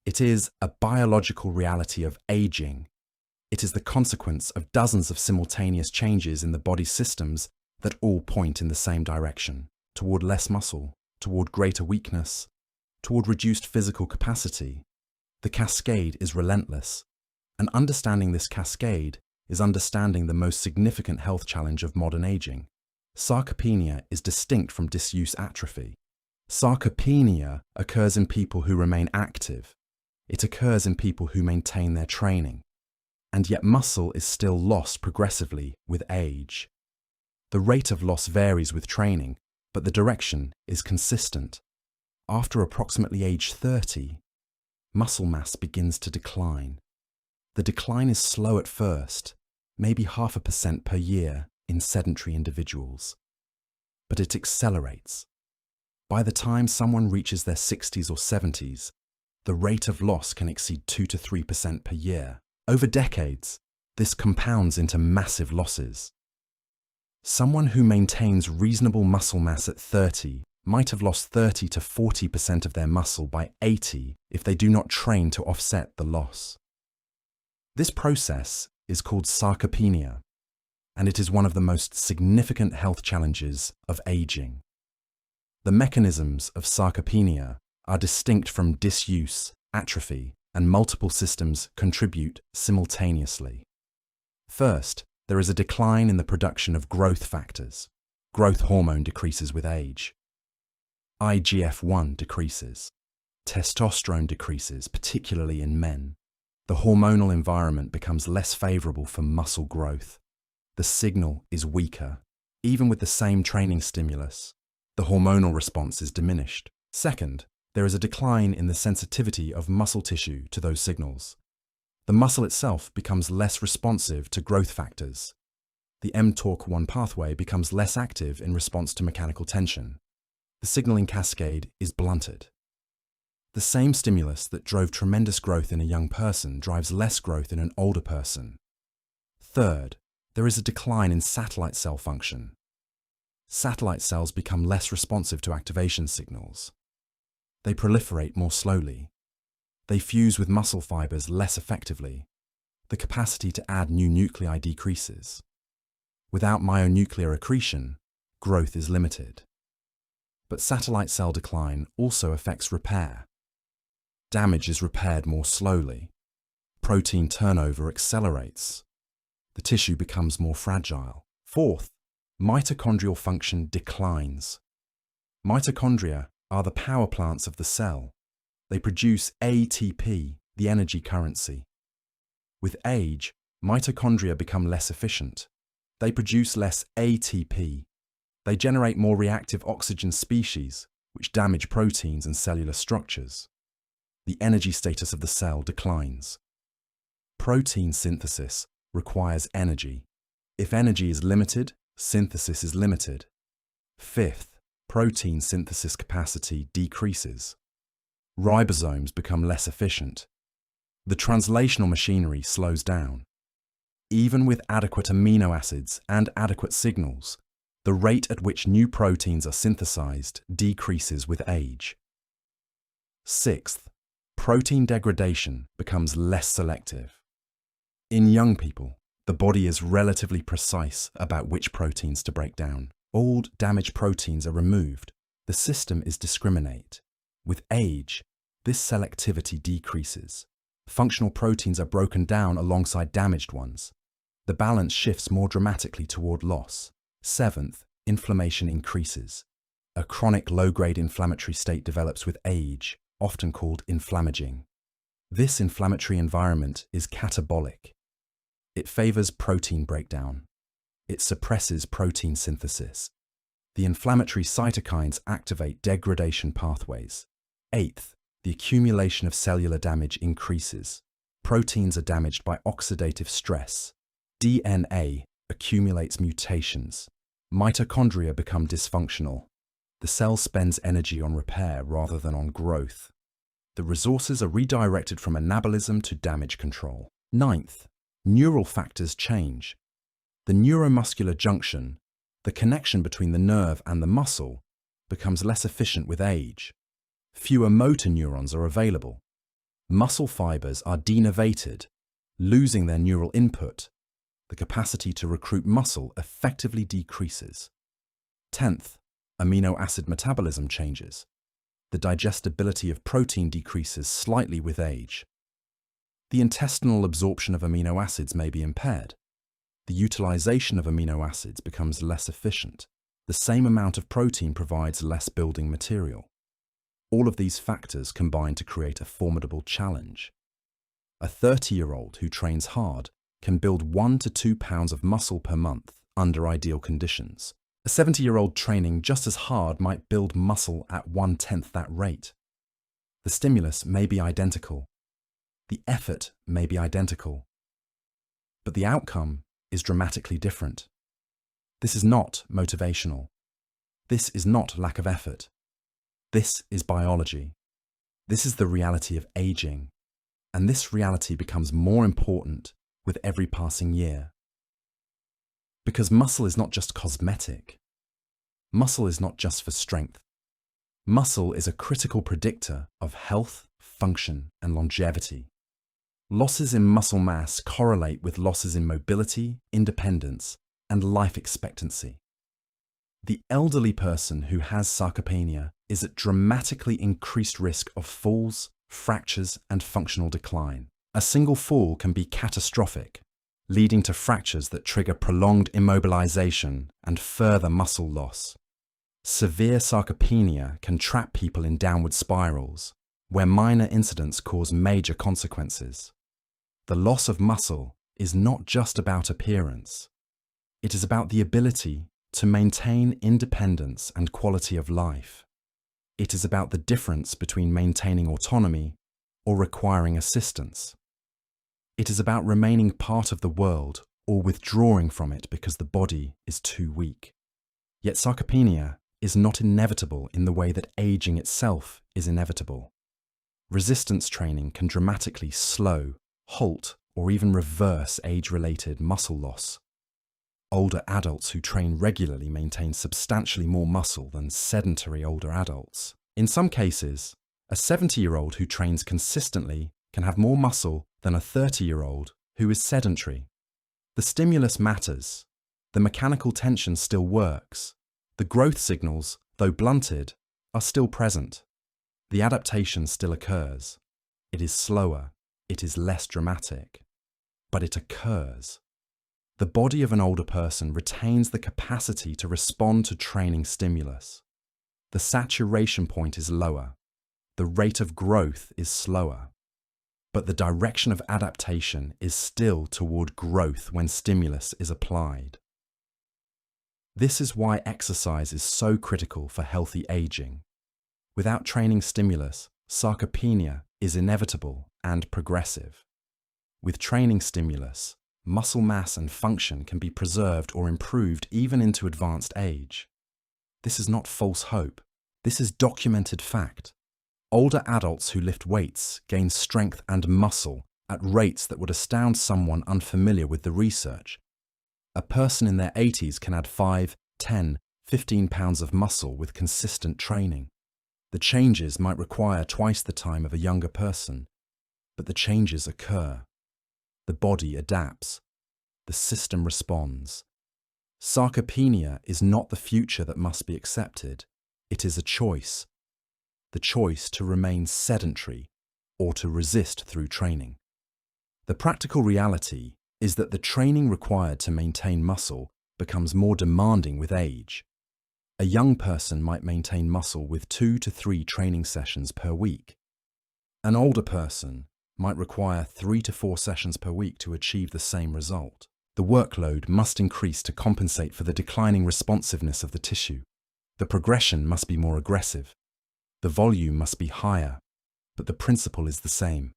It is a biological reality of aging. It is the consequence of dozens of simultaneous changes in the body's systems that all point in the same direction, toward less muscle, toward greater weakness, toward reduced physical capacity. The cascade is relentless, and understanding this cascade is understanding the most significant health challenge of modern aging. Sarcopenia is distinct from disuse atrophy. Sarcopenia occurs in people who remain active. It occurs in people who maintain their training. And yet muscle is still lost progressively with age. The rate of loss varies with training, but the direction is consistent. After approximately age 30, muscle mass begins to decline. The decline is slow at first, maybe 0.5% per year in sedentary individuals. But it accelerates. By the time someone reaches their 60s or 70s, the rate of loss can exceed 2 to 3% per year. Over decades, this compounds into massive losses. Someone who maintains reasonable muscle mass at 30 might have lost 30 to 40% of their muscle by 80 if they do not train to offset the loss. This process is called sarcopenia, and it is one of the most significant health challenges of aging. The mechanisms of sarcopenia are distinct from disuse, atrophy, and multiple systems contribute simultaneously. First, there is a decline in the production of growth factors. Growth hormone decreases with age. IGF-1 decreases. Testosterone decreases, particularly in men. The hormonal environment becomes less favorable for muscle growth. The signal is weaker. Even with the same training stimulus, the hormonal response is diminished. Second, there is a decline in the sensitivity of muscle tissue to those signals. The muscle itself becomes less responsive to growth factors. The mTORC1 pathway becomes less active in response to mechanical tension. The signaling cascade is blunted. The same stimulus that drove tremendous growth in a young person drives less growth in an older person. Third, there is a decline in satellite cell function. Satellite cells become less responsive to activation signals. They proliferate more slowly. They fuse with muscle fibers less effectively. The capacity to add new nuclei decreases. Without myonuclear accretion, growth is limited. But satellite cell decline also affects repair. Damage is repaired more slowly. Protein turnover accelerates. The tissue becomes more fragile. Fourth, mitochondrial function declines. Mitochondria are the power plants of the cell. They produce ATP, the energy currency. With age, mitochondria become less efficient. They produce less ATP. They generate more reactive oxygen species, which damage proteins and cellular structures. The energy status of the cell declines. Protein synthesis requires energy. If energy is limited, synthesis is limited. Fifth, protein synthesis capacity decreases. Ribosomes become less efficient. The translational machinery slows down. Even with adequate amino acids and adequate signals, the rate at which new proteins are synthesized decreases with age. Sixth, protein degradation becomes less selective. In young people, the body is relatively precise about which proteins to break down. Old, damaged proteins are removed. The system is discriminate. With age, this selectivity decreases. Functional proteins are broken down alongside damaged ones. The balance shifts more dramatically toward loss. Seventh, inflammation increases. A chronic low-grade inflammatory state develops with age, often called inflammaging. This inflammatory environment is catabolic. It favors protein breakdown. It suppresses protein synthesis. The inflammatory cytokines activate degradation pathways. Eighth, the accumulation of cellular damage increases. Proteins are damaged by oxidative stress. DNA accumulates mutations. Mitochondria become dysfunctional. The cell spends energy on repair rather than on growth. The resources are redirected from anabolism to damage control. Ninth, neural factors change. The neuromuscular junction, the connection between the nerve and the muscle, becomes less efficient with age. Fewer motor neurons are available. Muscle fibers are denervated, losing their neural input. The capacity to recruit muscle effectively decreases. 10th, amino acid metabolism changes. The digestibility of protein decreases slightly with age. The intestinal absorption of amino acids may be impaired. The utilization of amino acids becomes less efficient. The same amount of protein provides less building material. All of these factors combine to create a formidable challenge. A 30-year-old who trains hard can build 1 to 2 pounds of muscle per month under ideal conditions. A 70-year-old training just as hard might build muscle at 1/10 that rate. The stimulus may be identical. The effort may be identical. But the outcome is dramatically different. This is not motivational. This is not lack of effort. This is biology. This is the reality of aging. And this reality becomes more important with every passing year. Because muscle is not just cosmetic. Muscle is not just for strength. Muscle is a critical predictor of health, function, and longevity. Losses in muscle mass correlate with losses in mobility, independence, and life expectancy. The elderly person who has sarcopenia is at dramatically increased risk of falls, fractures, and functional decline. A single fall can be catastrophic, leading to fractures that trigger prolonged immobilization and further muscle loss. Severe sarcopenia can trap people in downward spirals, where minor incidents cause major consequences. The loss of muscle is not just about appearance. It is about the ability to maintain independence and quality of life. It is about the difference between maintaining autonomy or requiring assistance. It is about remaining part of the world or withdrawing from it because the body is too weak. Yet sarcopenia is not inevitable in the way that aging itself is inevitable. Resistance training can dramatically slow, halt, or even reverse age-related muscle loss. Older adults who train regularly maintain substantially more muscle than sedentary older adults. In some cases, a 70-year-old who trains consistently can have more muscle than a 30-year-old who is sedentary. The stimulus matters. The mechanical tension still works. The growth signals, though blunted, are still present. The adaptation still occurs. It is slower. It is less dramatic. But it occurs. The body of an older person retains the capacity to respond to training stimulus. The saturation point is lower. The rate of growth is slower. But the direction of adaptation is still toward growth when stimulus is applied. This is why exercise is so critical for healthy aging. Without training stimulus, sarcopenia is inevitable and progressive. With training stimulus, muscle mass and function can be preserved or improved even into advanced age. This is not false hope. This is documented fact. Older adults who lift weights gain strength and muscle at rates that would astound someone unfamiliar with the research. A person in their 80s can add 5, 10, 15 pounds of muscle with consistent training. The changes might require twice the time of a younger person, but the changes occur. The body adapts. The system responds. Sarcopenia is not the future that must be accepted. It is a choice. The choice to remain sedentary or to resist through training. The practical reality is that the training required to maintain muscle becomes more demanding with age. A young person might maintain muscle with 2 to 3 training sessions per week. An older person might require 3 to 4 sessions per week to achieve the same result. The workload must increase to compensate for the declining responsiveness of the tissue. The progression must be more aggressive. The volume must be higher, but the principle is the same.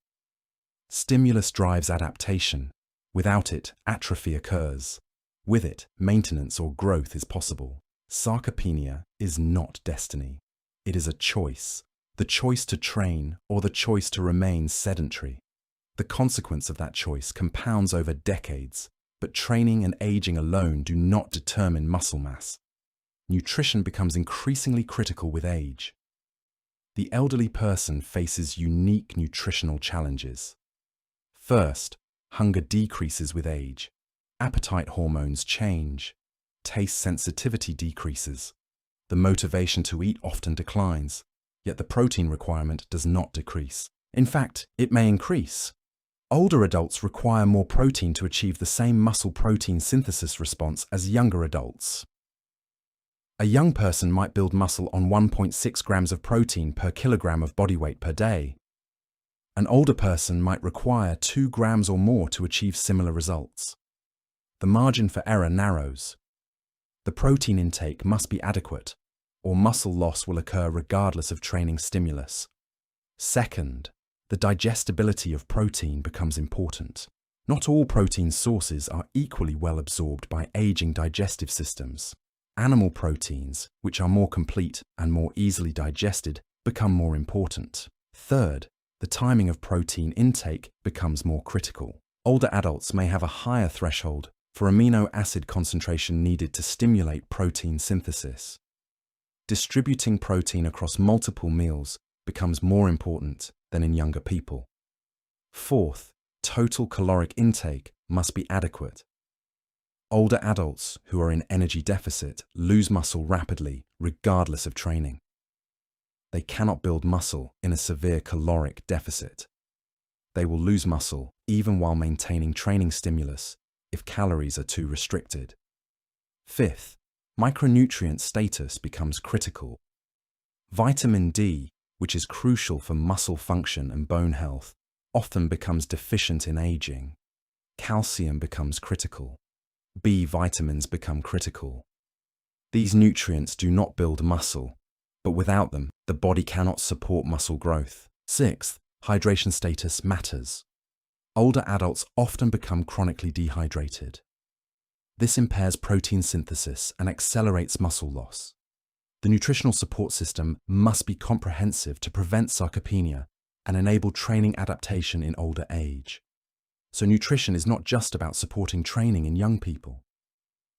Stimulus drives adaptation. Without it, atrophy occurs. With it, maintenance or growth is possible. Sarcopenia is not destiny. It is a choice. The choice to train or the choice to remain sedentary. The consequence of that choice compounds over decades, but training and aging alone do not determine muscle mass. Nutrition becomes increasingly critical with age. The elderly person faces unique nutritional challenges. First, hunger decreases with age. Appetite hormones change. Taste sensitivity decreases. The motivation to eat often declines. yet the protein requirement does not decrease. In fact, it may increase. Older adults require more protein to achieve the same muscle protein synthesis response as younger adults. A young person might build muscle on 1.6 grams of protein per kilogram of body weight per day. An older person might require 2 grams or more to achieve similar results. The margin for error narrows. The protein intake must be adequate, or muscle loss will occur regardless of training stimulus. Second, the digestibility of protein becomes important. Not all protein sources are equally well absorbed by aging digestive systems. Animal proteins, which are more complete and more easily digested, become more important. Third, the timing of protein intake becomes more critical. Older adults may have a higher threshold for amino acid concentration needed to stimulate protein synthesis. Distributing protein across multiple meals becomes more important than in younger people. Fourth, total caloric intake must be adequate. Older adults who are in energy deficit lose muscle rapidly regardless of training. They cannot build muscle in a severe caloric deficit. They will lose muscle even while maintaining training stimulus if calories are too restricted. Fifth, micronutrient status becomes critical. Vitamin D, which is crucial for muscle function and bone health, often becomes deficient in aging. Calcium becomes critical. B vitamins become critical. These nutrients do not build muscle, but without them, the body cannot support muscle growth. Sixth, hydration status matters. Older adults often become chronically dehydrated. This impairs protein synthesis and accelerates muscle loss. The nutritional support system must be comprehensive to prevent sarcopenia and enable training adaptation in older age. So nutrition is not just about supporting training in young people.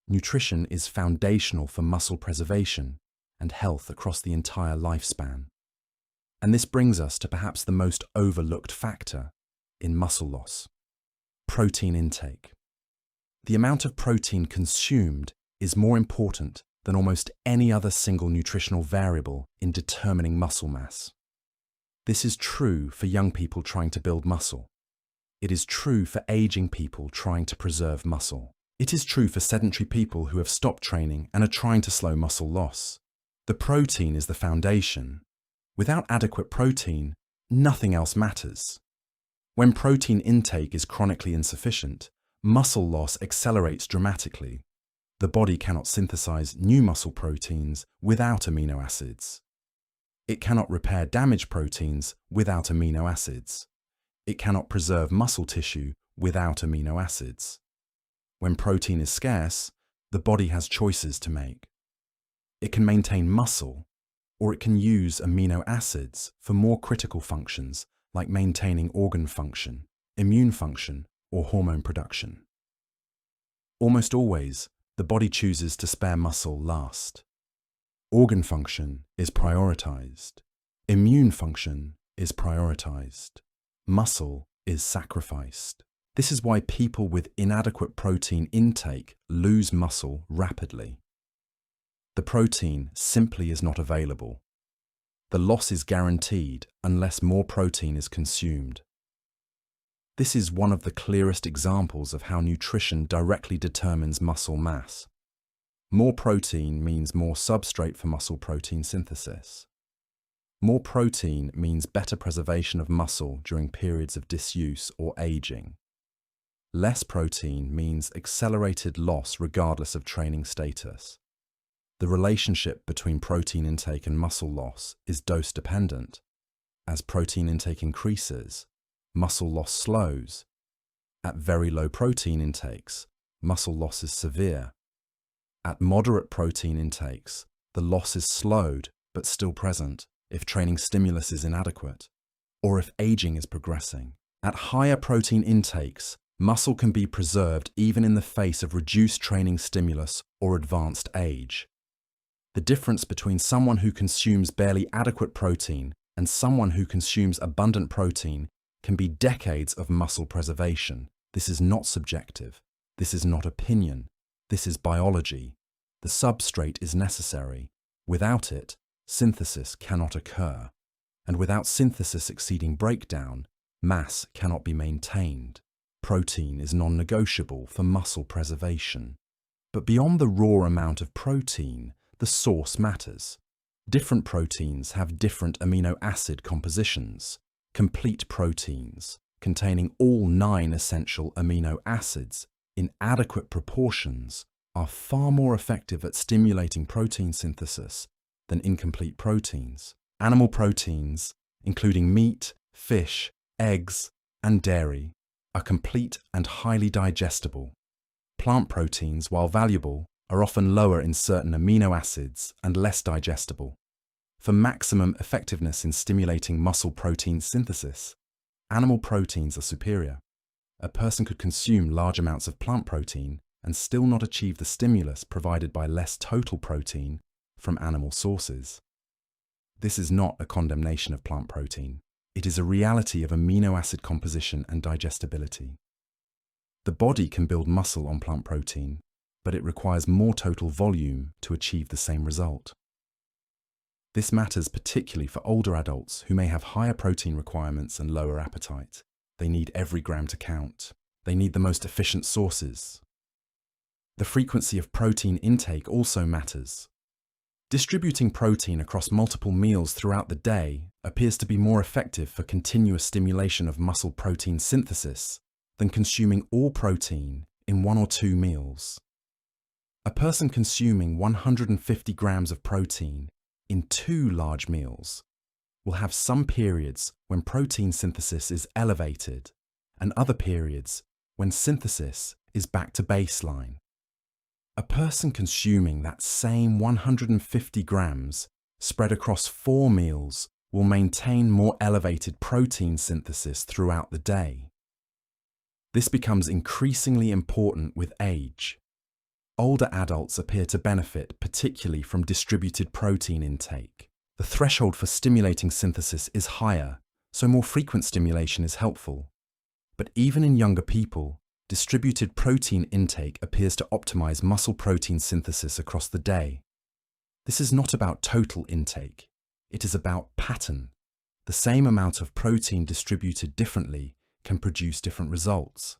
Nutrition is foundational for muscle preservation and health across the entire lifespan. And this brings us to perhaps the most overlooked factor in muscle loss: protein intake. The amount of protein consumed is more important than almost any other single nutritional variable in determining muscle mass. This is true for young people trying to build muscle. It is true for aging people trying to preserve muscle. It is true for sedentary people who have stopped training and are trying to slow muscle loss. The protein is the foundation. Without adequate protein, nothing else matters. When protein intake is chronically insufficient, muscle loss accelerates dramatically. The body cannot synthesize new muscle proteins without amino acids. It cannot repair damaged proteins without amino acids. It cannot preserve muscle tissue without amino acids. When protein is scarce, the body has choices to make. It can maintain muscle, or it can use amino acids for more critical functions like maintaining organ function, immune function, or hormone production. Almost always, the body chooses to spare muscle last. Organ function is prioritized. Immune function is prioritized. Muscle is sacrificed. This is why people with inadequate protein intake lose muscle rapidly. The protein simply is not available. The loss is guaranteed unless more protein is consumed. This is one of the clearest examples of how nutrition directly determines muscle mass. More protein means more substrate for muscle protein synthesis. More protein means better preservation of muscle during periods of disuse or aging. Less protein means accelerated loss regardless of training status. The relationship between protein intake and muscle loss is dose-dependent. As protein intake increases, muscle loss slows. At very low protein intakes, muscle loss is severe. At moderate protein intakes, the loss is slowed but still present if training stimulus is inadequate, or if aging is progressing. At higher protein intakes, muscle can be preserved even in the face of reduced training stimulus or advanced age. The difference between someone who consumes barely adequate protein and someone who consumes abundant protein can be decades of muscle preservation. This is not subjective. This is not opinion. This is biology. The substrate is necessary. Without it, synthesis cannot occur, and without synthesis exceeding breakdown, mass cannot be maintained. Protein is non-negotiable for muscle preservation. But beyond the raw amount of protein, the source matters. Different proteins have different amino acid compositions. Complete proteins, containing all 9 essential amino acids in adequate proportions, are far more effective at stimulating protein synthesis than incomplete proteins. Animal proteins, including meat, fish, eggs, and dairy, are complete and highly digestible. Plant proteins, while valuable, are often lower in certain amino acids and less digestible. For maximum effectiveness in stimulating muscle protein synthesis, animal proteins are superior. A person could consume large amounts of plant protein and still not achieve the stimulus provided by less total protein from animal sources. This is not a condemnation of plant protein. It is a reality of amino acid composition and digestibility. The body can build muscle on plant protein, but it requires more total volume to achieve the same result. This matters particularly for older adults who may have higher protein requirements and lower appetite. They need every gram to count. They need the most efficient sources. The frequency of protein intake also matters. Distributing protein across multiple meals throughout the day appears to be more effective for continuous stimulation of muscle protein synthesis than consuming all protein in 1 or 2 meals. A person consuming 150 grams of protein in 2 large meals will have some periods when protein synthesis is elevated and other periods when synthesis is back to baseline. A person consuming that same 150 grams spread across 4 meals will maintain more elevated protein synthesis throughout the day. This becomes increasingly important with age. Older adults appear to benefit particularly from distributed protein intake. The threshold for stimulating synthesis is higher, so more frequent stimulation is helpful. But even in younger people, distributed protein intake appears to optimize muscle protein synthesis across the day. This is not about total intake. It is about pattern. The same amount of protein distributed differently can produce different results.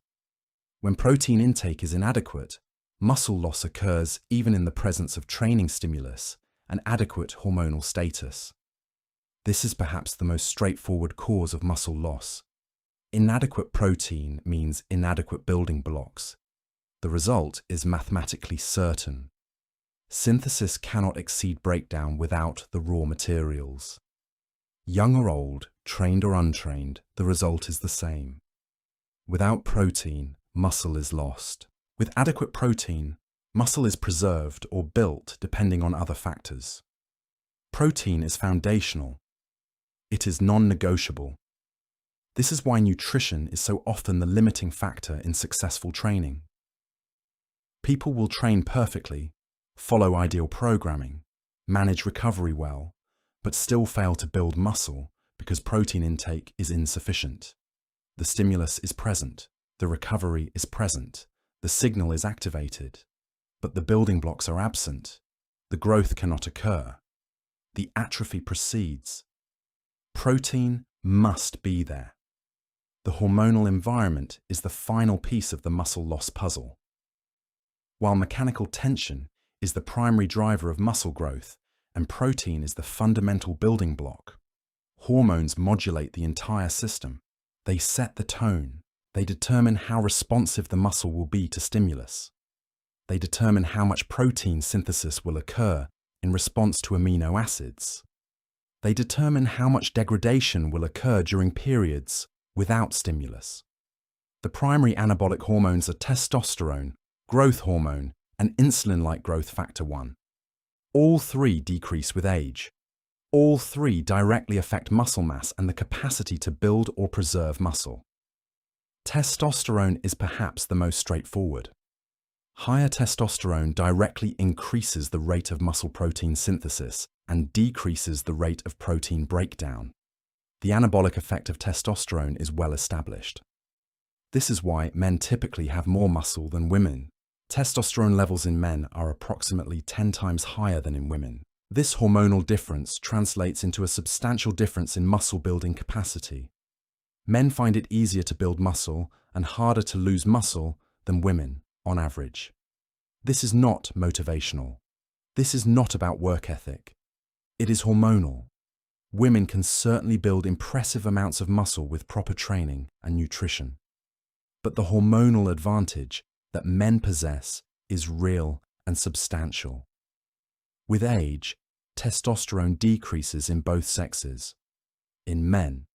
When protein intake is inadequate, muscle loss occurs even in the presence of training stimulus and adequate hormonal status. This is perhaps the most straightforward cause of muscle loss. Inadequate protein means inadequate building blocks. The result is mathematically certain. Synthesis cannot exceed breakdown without the raw materials. Young or old, trained or untrained, the result is the same. Without protein, muscle is lost. With adequate protein, muscle is preserved or built depending on other factors. Protein is foundational. It is non-negotiable. This is why nutrition is so often the limiting factor in successful training. People will train perfectly, follow ideal programming, manage recovery well, but still fail to build muscle because protein intake is insufficient. The stimulus is present, the recovery is present, the signal is activated, but the building blocks are absent. The growth cannot occur. The atrophy proceeds. Protein must be there. The hormonal environment is the final piece of the muscle loss puzzle. While mechanical tension is the primary driver of muscle growth and protein is the fundamental building block, hormones modulate the entire system. They set the tone. They determine how responsive the muscle will be to stimulus. They determine how much protein synthesis will occur in response to amino acids. They determine how much degradation will occur during periods without stimulus. The primary anabolic hormones are testosterone, growth hormone, and insulin-like growth factor 1. All 3 decrease with age. All 3 directly affect muscle mass and the capacity to build or preserve muscle. Testosterone is perhaps the most straightforward. Higher testosterone directly increases the rate of muscle protein synthesis and decreases the rate of protein breakdown. The anabolic effect of testosterone is well established. This is why men typically have more muscle than women. Testosterone levels in men are approximately 10 times higher than in women. This hormonal difference translates into a substantial difference in muscle building capacity. Men find it easier to build muscle and harder to lose muscle than women, on average. This is not motivational. This is not about work ethic. It is hormonal. Women can certainly build impressive amounts of muscle with proper training and nutrition. But the hormonal advantage that men possess is real and substantial. With age, testosterone decreases in both sexes. In men,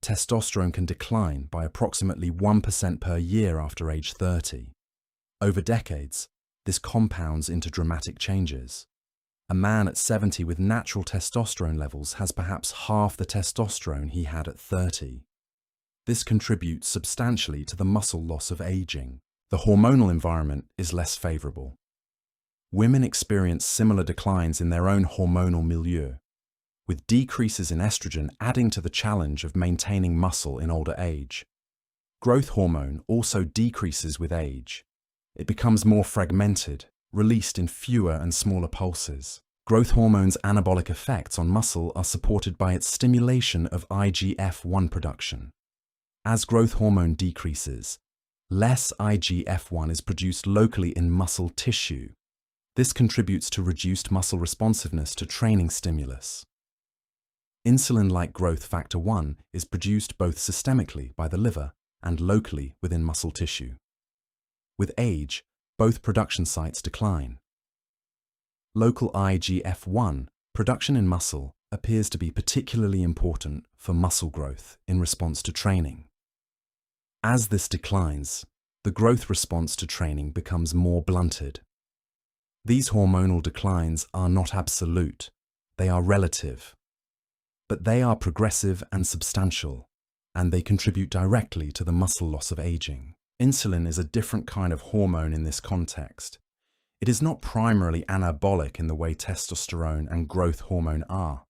testosterone can decline by approximately 1% per year after age 30. Over decades, this compounds into dramatic changes. A man at 70 with natural testosterone levels has perhaps half the testosterone he had at 30. This contributes substantially to the muscle loss of aging. The hormonal environment is less favorable. Women experience similar declines in their own hormonal milieu, with decreases in estrogen adding to the challenge of maintaining muscle in older age. Growth hormone also decreases with age. It becomes more fragmented, released in fewer and smaller pulses. Growth hormone's anabolic effects on muscle are supported by its stimulation of IGF-1 production. As growth hormone decreases, less IGF-1 is produced locally in muscle tissue. This contributes to reduced muscle responsiveness to training stimulus. Insulin-like growth factor 1 is produced both systemically by the liver and locally within muscle tissue. With age, both production sites decline. Local IGF-1 production in muscle appears to be particularly important for muscle growth in response to training. As this declines, the growth response to training becomes more blunted. These hormonal declines are not absolute, they are relative. But they are progressive and substantial, and they contribute directly to the muscle loss of aging. Insulin is a different kind of hormone in this context. It is not primarily anabolic in the way testosterone and growth hormone are.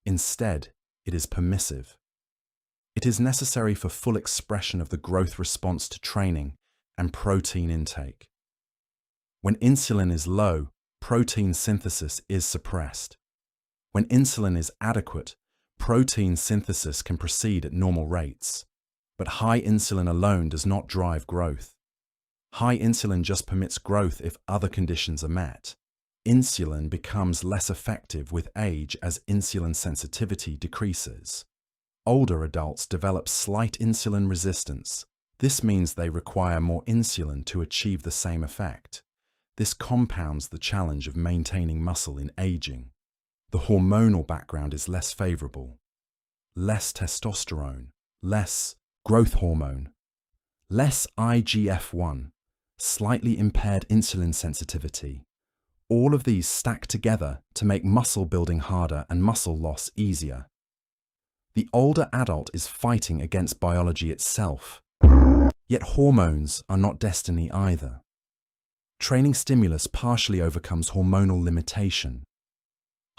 Instead, it is permissive. It is necessary for full expression of the growth response to training and protein intake. When insulin is low, protein synthesis is suppressed. When insulin is adequate, protein synthesis can proceed at normal rates. But high insulin alone does not drive growth. High insulin just permits growth if other conditions are met. Insulin becomes less effective with age as insulin sensitivity decreases. Older adults develop slight insulin resistance. This means they require more insulin to achieve the same effect. This compounds the challenge of maintaining muscle in aging. The hormonal background is less favorable. Less testosterone, less growth hormone, less IGF-1, slightly impaired insulin sensitivity. All of these stack together to make muscle building harder and muscle loss easier. The older adult is fighting against biology itself. Yet hormones are not destiny either. Training stimulus partially overcomes hormonal limitation.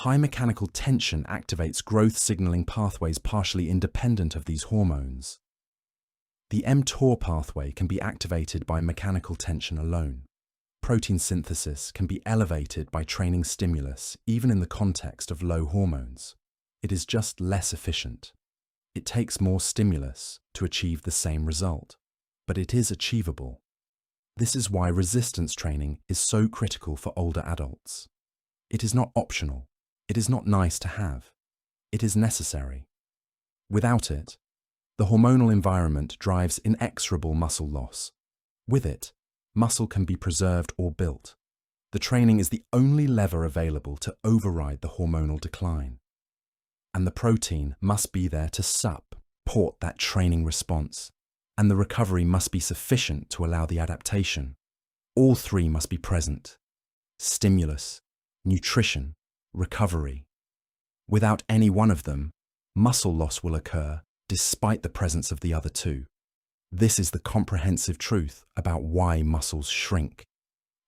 High mechanical tension activates growth signaling pathways partially independent of these hormones. The mTOR pathway can be activated by mechanical tension alone. Protein synthesis can be elevated by training stimulus, even in the context of low hormones. It is just less efficient. It takes more stimulus to achieve the same result, but it is achievable. This is why resistance training is so critical for older adults. It is not optional. It is not nice to have. It is necessary. Without it, the hormonal environment drives inexorable muscle loss. With it, muscle can be preserved or built. The training is the only lever available to override the hormonal decline. And the protein must be there to support that training response. And the recovery must be sufficient to allow the adaptation. All three must be present: stimulus, nutrition, recovery. Without any one of them, muscle loss will occur despite the presence of the other two. This is the comprehensive truth about why muscles shrink.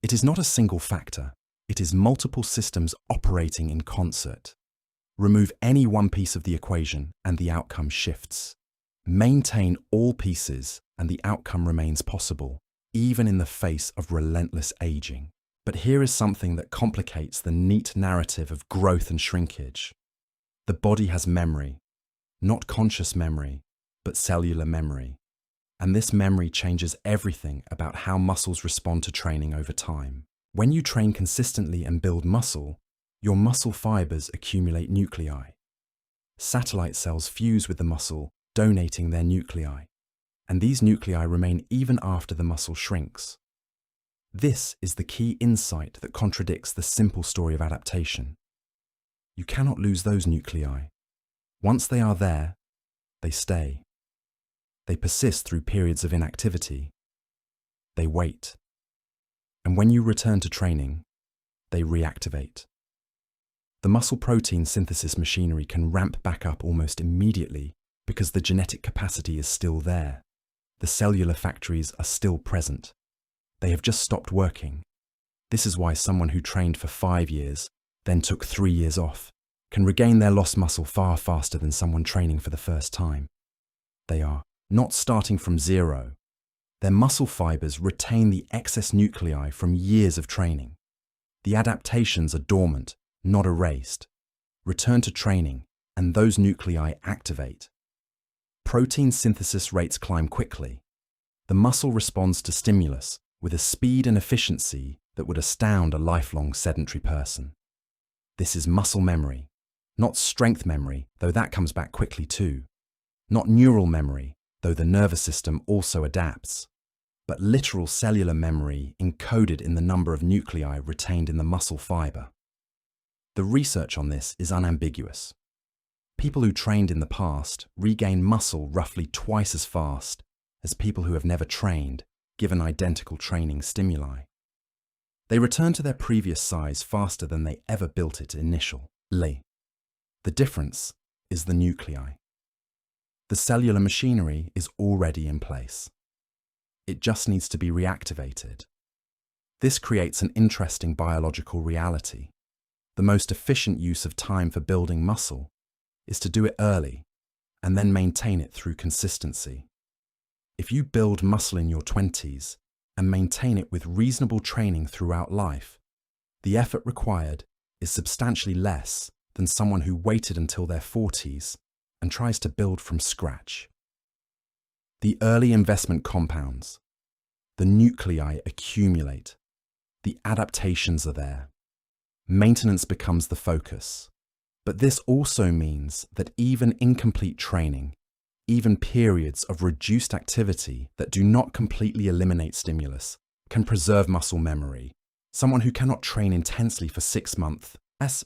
It is not a single factor. It is multiple systems operating in concert. Remove any one piece of the equation and the outcome shifts. Maintain all pieces and the outcome remains possible, even in the face of relentless aging. But here is something that complicates the neat narrative of growth and shrinkage. The body has memory, not conscious memory, but cellular memory. And this memory changes everything about how muscles respond to training over time. When you train consistently and build muscle, your muscle fibers accumulate nuclei. Satellite cells fuse with the muscle, donating their nuclei. And these nuclei remain even after the muscle shrinks. This is the key insight that contradicts the simple story of adaptation. You cannot lose those nuclei. Once they are there, they stay. They persist through periods of inactivity. They wait. And when you return to training, they reactivate. The muscle protein synthesis machinery can ramp back up almost immediately because the genetic capacity is still there. The cellular factories are still present. They have just stopped working. This is why someone who trained for 5 years, then took 3 years off, can regain their lost muscle far faster than someone training for the first time. They are not starting from zero. Their muscle fibers retain the excess nuclei from years of training. The adaptations are dormant, not erased. Return to training, and those nuclei activate. Protein synthesis rates climb quickly. The muscle responds to stimulus with a speed and efficiency that would astound a lifelong sedentary person. This is muscle memory, not strength memory, though that comes back quickly too. Not neural memory, though the nervous system also adapts, but literal cellular memory encoded in the number of nuclei retained in the muscle fiber. The research on this is unambiguous. People who trained in the past regain muscle roughly twice as fast as people who have never trained, given identical training stimuli. They return to their previous size faster than they ever built it initially. The difference is the nuclei. The cellular machinery is already in place. It just needs to be reactivated. This creates an interesting biological reality. The most efficient use of time for building muscle is to do it early and then maintain it through consistency. If you build muscle in your 20s and maintain it with reasonable training throughout life, the effort required is substantially less than someone who waited until their 40s and tries to build from scratch. The early investment compounds. The nuclei accumulate. The adaptations are there. Maintenance becomes the focus. But this also means that even incomplete training, even periods of reduced activity that do not completely eliminate stimulus, can preserve muscle memory. Someone who cannot train intensely for 6 months,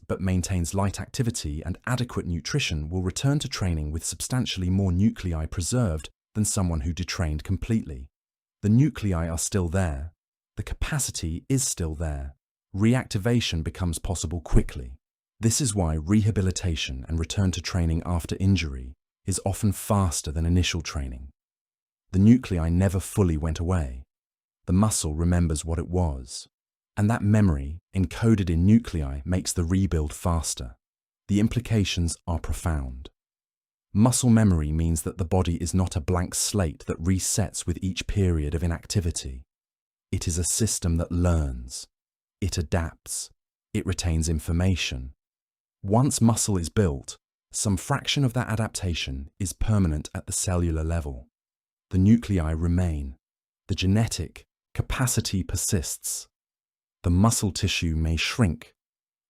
but maintains light activity and adequate nutrition will return to training with substantially more nuclei preserved than someone who detrained completely. The nuclei are still there. The capacity is still there. Reactivation becomes possible quickly. This is why rehabilitation and return to training after injury is often faster than initial training. The nuclei never fully went away. The muscle remembers what it was. And that memory, encoded in nuclei, makes the rebuild faster. The implications are profound. Muscle memory means that the body is not a blank slate that resets with each period of inactivity. It is a system that learns. It adapts. It retains information. Once muscle is built, some fraction of that adaptation is permanent at the cellular level. The nuclei remain. The genetic capacity persists. The muscle tissue may shrink,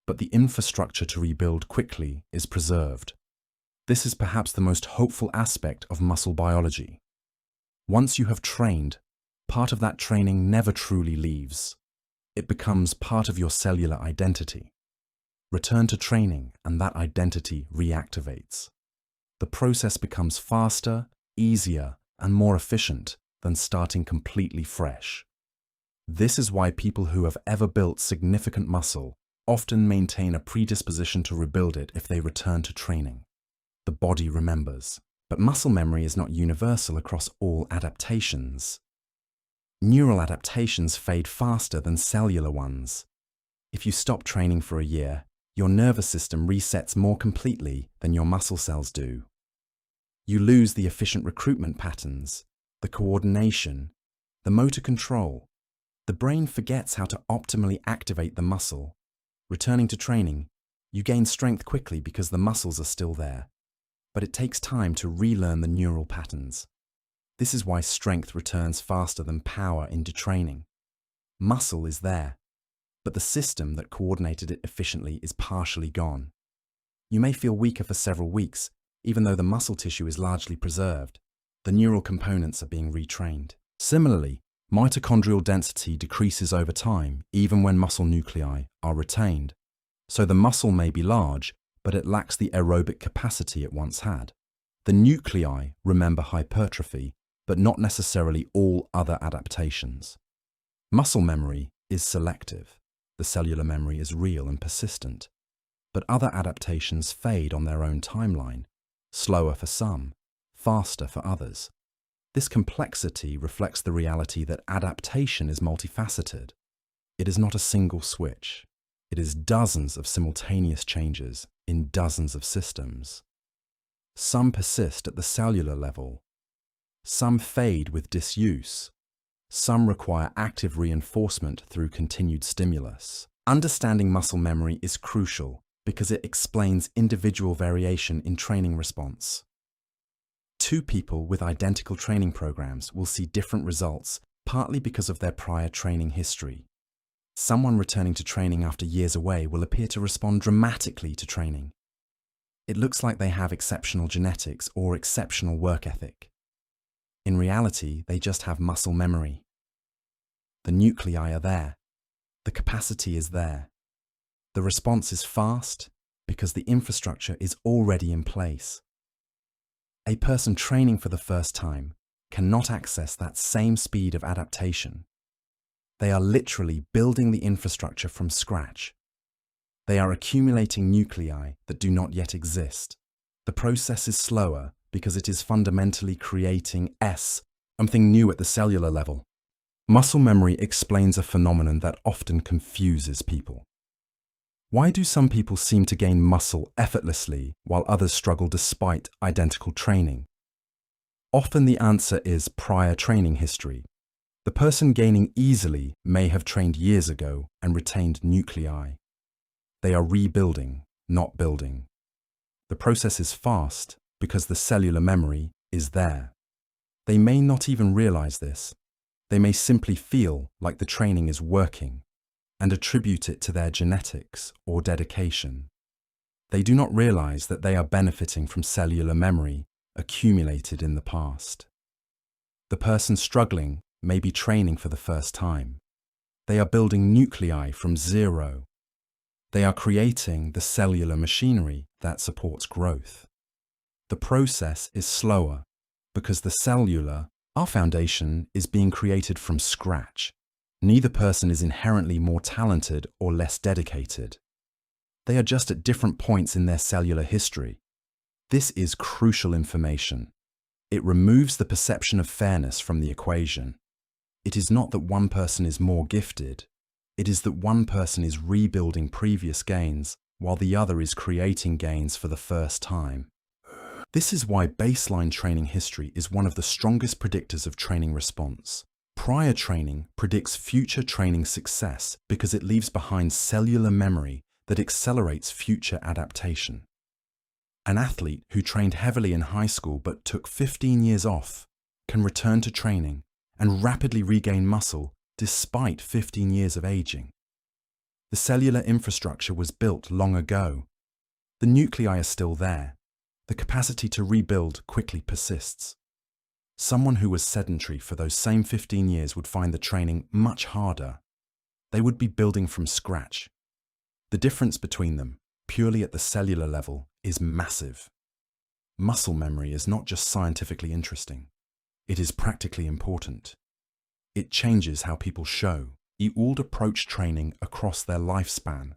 but the infrastructure to rebuild quickly is preserved. This is perhaps the most hopeful aspect of muscle biology. Once you have trained, part of that training never truly leaves. It becomes part of your cellular identity. Return to training and that identity reactivates. The process becomes faster, easier, and more efficient than starting completely fresh. This is why people who have ever built significant muscle often maintain a predisposition to rebuild it if they return to training. The body remembers. But muscle memory is not universal across all adaptations. Neural adaptations fade faster than cellular ones. If you stop training for a year, your nervous system resets more completely than your muscle cells do. You lose the efficient recruitment patterns, the coordination, the motor control. The brain forgets how to optimally activate the muscle. Returning to training, you gain strength quickly because the muscles are still there, but it takes time to relearn the neural patterns. This is why strength returns faster than power into training. Muscle is there, but the system that coordinated it efficiently is partially gone. You may feel weaker for several weeks, even though the muscle tissue is largely preserved. The neural components are being retrained. Similarly, mitochondrial density decreases over time, even when muscle nuclei are retained. So the muscle may be large, but it lacks the aerobic capacity it once had. The nuclei remember hypertrophy, but not necessarily all other adaptations. Muscle memory is selective. The cellular memory is real and persistent. But other adaptations fade on their own timeline, slower for some, faster for others. This complexity reflects the reality that adaptation is multifaceted. It is not a single switch. It is dozens of simultaneous changes in dozens of systems. Some persist at the cellular level. Some fade with disuse. Some require active reinforcement through continued stimulus. Understanding muscle memory is crucial because it explains individual variation in training response. Two people with identical training programs will see different results, partly because of their prior training history. Someone returning to training after years away will appear to respond dramatically to training. It looks like they have exceptional genetics or exceptional work ethic. In reality, they just have muscle memory. The nuclei are there. The capacity is there. The response is fast because the infrastructure is already in place. A person training for the first time cannot access that same speed of adaptation. They are literally building the infrastructure from scratch. They are accumulating nuclei that do not yet exist. The process is slower because it is fundamentally creating something new at the cellular level. Muscle memory explains a phenomenon that often confuses people. Why do some people seem to gain muscle effortlessly while others struggle despite identical training? Often the answer is prior training history. The person gaining easily may have trained years ago and retained nuclei. They are rebuilding, not building. The process is fast because the cellular memory is there. They may not even realize this. They may simply feel like the training is working and attribute it to their genetics or dedication. They do not realize that they are benefiting from cellular memory accumulated in the past. The person struggling may be training for the first time. They are building nuclei from zero. They are creating the cellular machinery that supports growth. The process is slower because the cellular, our foundation, is being created from scratch. Neither person is inherently more talented or less dedicated. They are just at different points in their cellular history. This is crucial information. It removes the perception of fairness from the equation. It is not that one person is more gifted. It is that one person is rebuilding previous gains while the other is creating gains for the first time. This is why baseline training history is one of the strongest predictors of training response. Prior training predicts future training success because it leaves behind cellular memory that accelerates future adaptation. An athlete who trained heavily in high school but took 15 years off can return to training and rapidly regain muscle despite 15 years of aging. The cellular infrastructure was built long ago. The nuclei are still there. The capacity to rebuild quickly persists. Someone who was sedentary for those same 15 years would find the training much harder. They would be building from scratch. The difference between them, purely at the cellular level, is massive. Muscle memory is not just scientifically interesting. It is practically important. It changes how people show, approach training across their lifespan.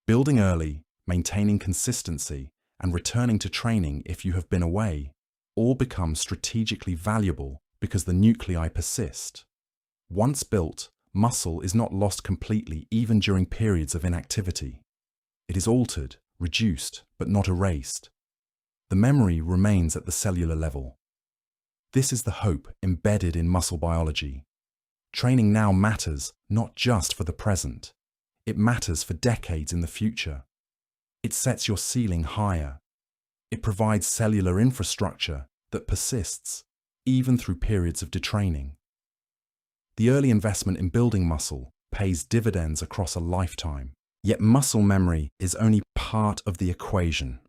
Building early, maintaining consistency, and returning to training if you have been away all become strategically valuable because the nuclei persist. Once built, muscle is not lost completely even during periods of inactivity. It is altered, reduced, but not erased. The memory remains at the cellular level. This is the hope embedded in muscle biology. Training now matters not just for the present. It matters for decades in the future. It sets your ceiling higher. It provides cellular infrastructure that persists, even through periods of detraining. The early investment in building muscle pays dividends across a lifetime. Yet muscle memory is only part of the equation.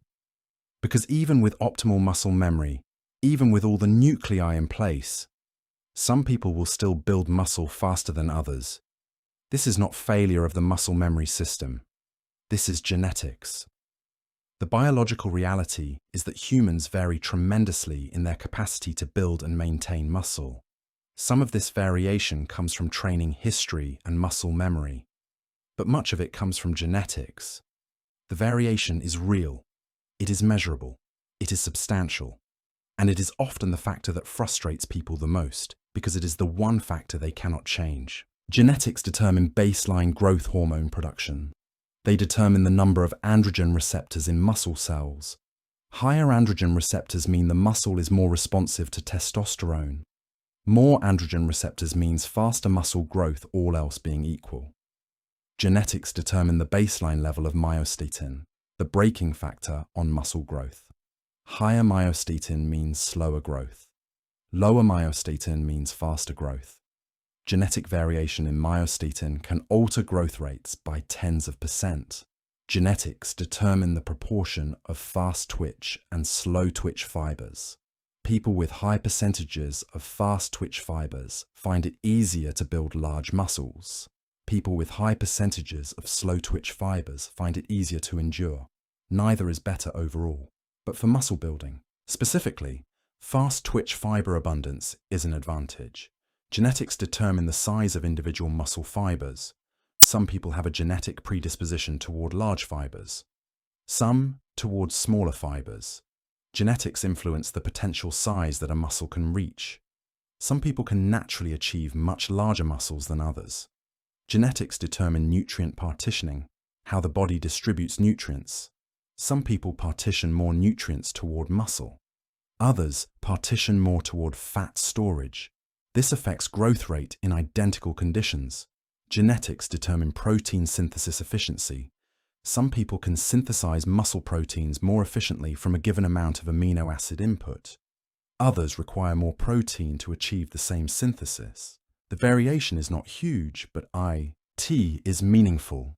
Because even with optimal muscle memory, even with all the nuclei in place, some people will still build muscle faster than others. This is not failure of the muscle memory system. This is genetics. The biological reality is that humans vary tremendously in their capacity to build and maintain muscle. Some of this variation comes from training history and muscle memory, but much of it comes from genetics. The variation is real, it is measurable, it is substantial, and it is often the factor that frustrates people the most, because it is the one factor they cannot change. Genetics determine baseline growth hormone production. They determine the number of androgen receptors in muscle cells. Higher androgen receptors mean the muscle is more responsive to testosterone. More androgen receptors means faster muscle growth, all else being equal. Genetics determine the baseline level of myostatin, the braking factor on muscle growth. Higher myostatin means slower growth. Lower myostatin means faster growth. Genetic variation in myostatin can alter growth rates by tens of %. Genetics determine the proportion of fast twitch and slow twitch fibers. People with high percentages of fast twitch fibers find it easier to build large muscles. People with high percentages of slow twitch fibers find it easier to endure. Neither is better overall. But for muscle building, specifically, fast twitch fiber abundance is an advantage. Genetics determine the size of individual muscle fibers. Some people have a genetic predisposition toward large fibers, some towards smaller fibers. Genetics influence the potential size that a muscle can reach. Some people can naturally achieve much larger muscles than others. Genetics determine nutrient partitioning, how the body distributes nutrients. Some people partition more nutrients toward muscle. Others partition more toward fat storage. This affects growth rate in identical conditions. Genetics determine protein synthesis efficiency. Some people can synthesize muscle proteins more efficiently from a given amount of amino acid input. Others require more protein to achieve the same synthesis. The variation is not huge, but it is meaningful.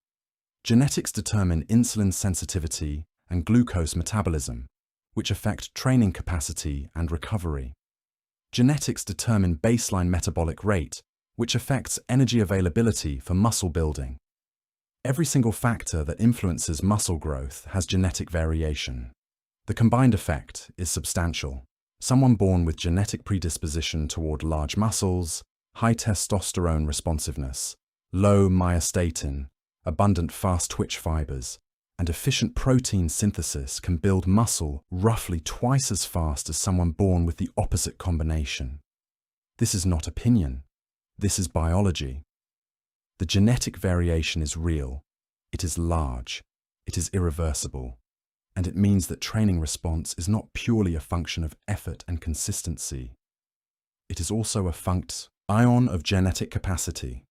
Genetics determine insulin sensitivity and glucose metabolism, which affect training capacity and recovery. Genetics determine baseline metabolic rate, which affects energy availability for muscle building. Every single factor that influences muscle growth has genetic variation. The combined effect is substantial. Someone born with genetic predisposition toward large muscles, high testosterone responsiveness, low myostatin, abundant fast twitch fibers, and efficient protein synthesis can build muscle roughly twice as fast as someone born with the opposite combination. This is not opinion. This is biology. The genetic variation is real. It is large. It is irreversible. And it means that training response is not purely a function of effort and consistency. It is also a function of genetic capacity.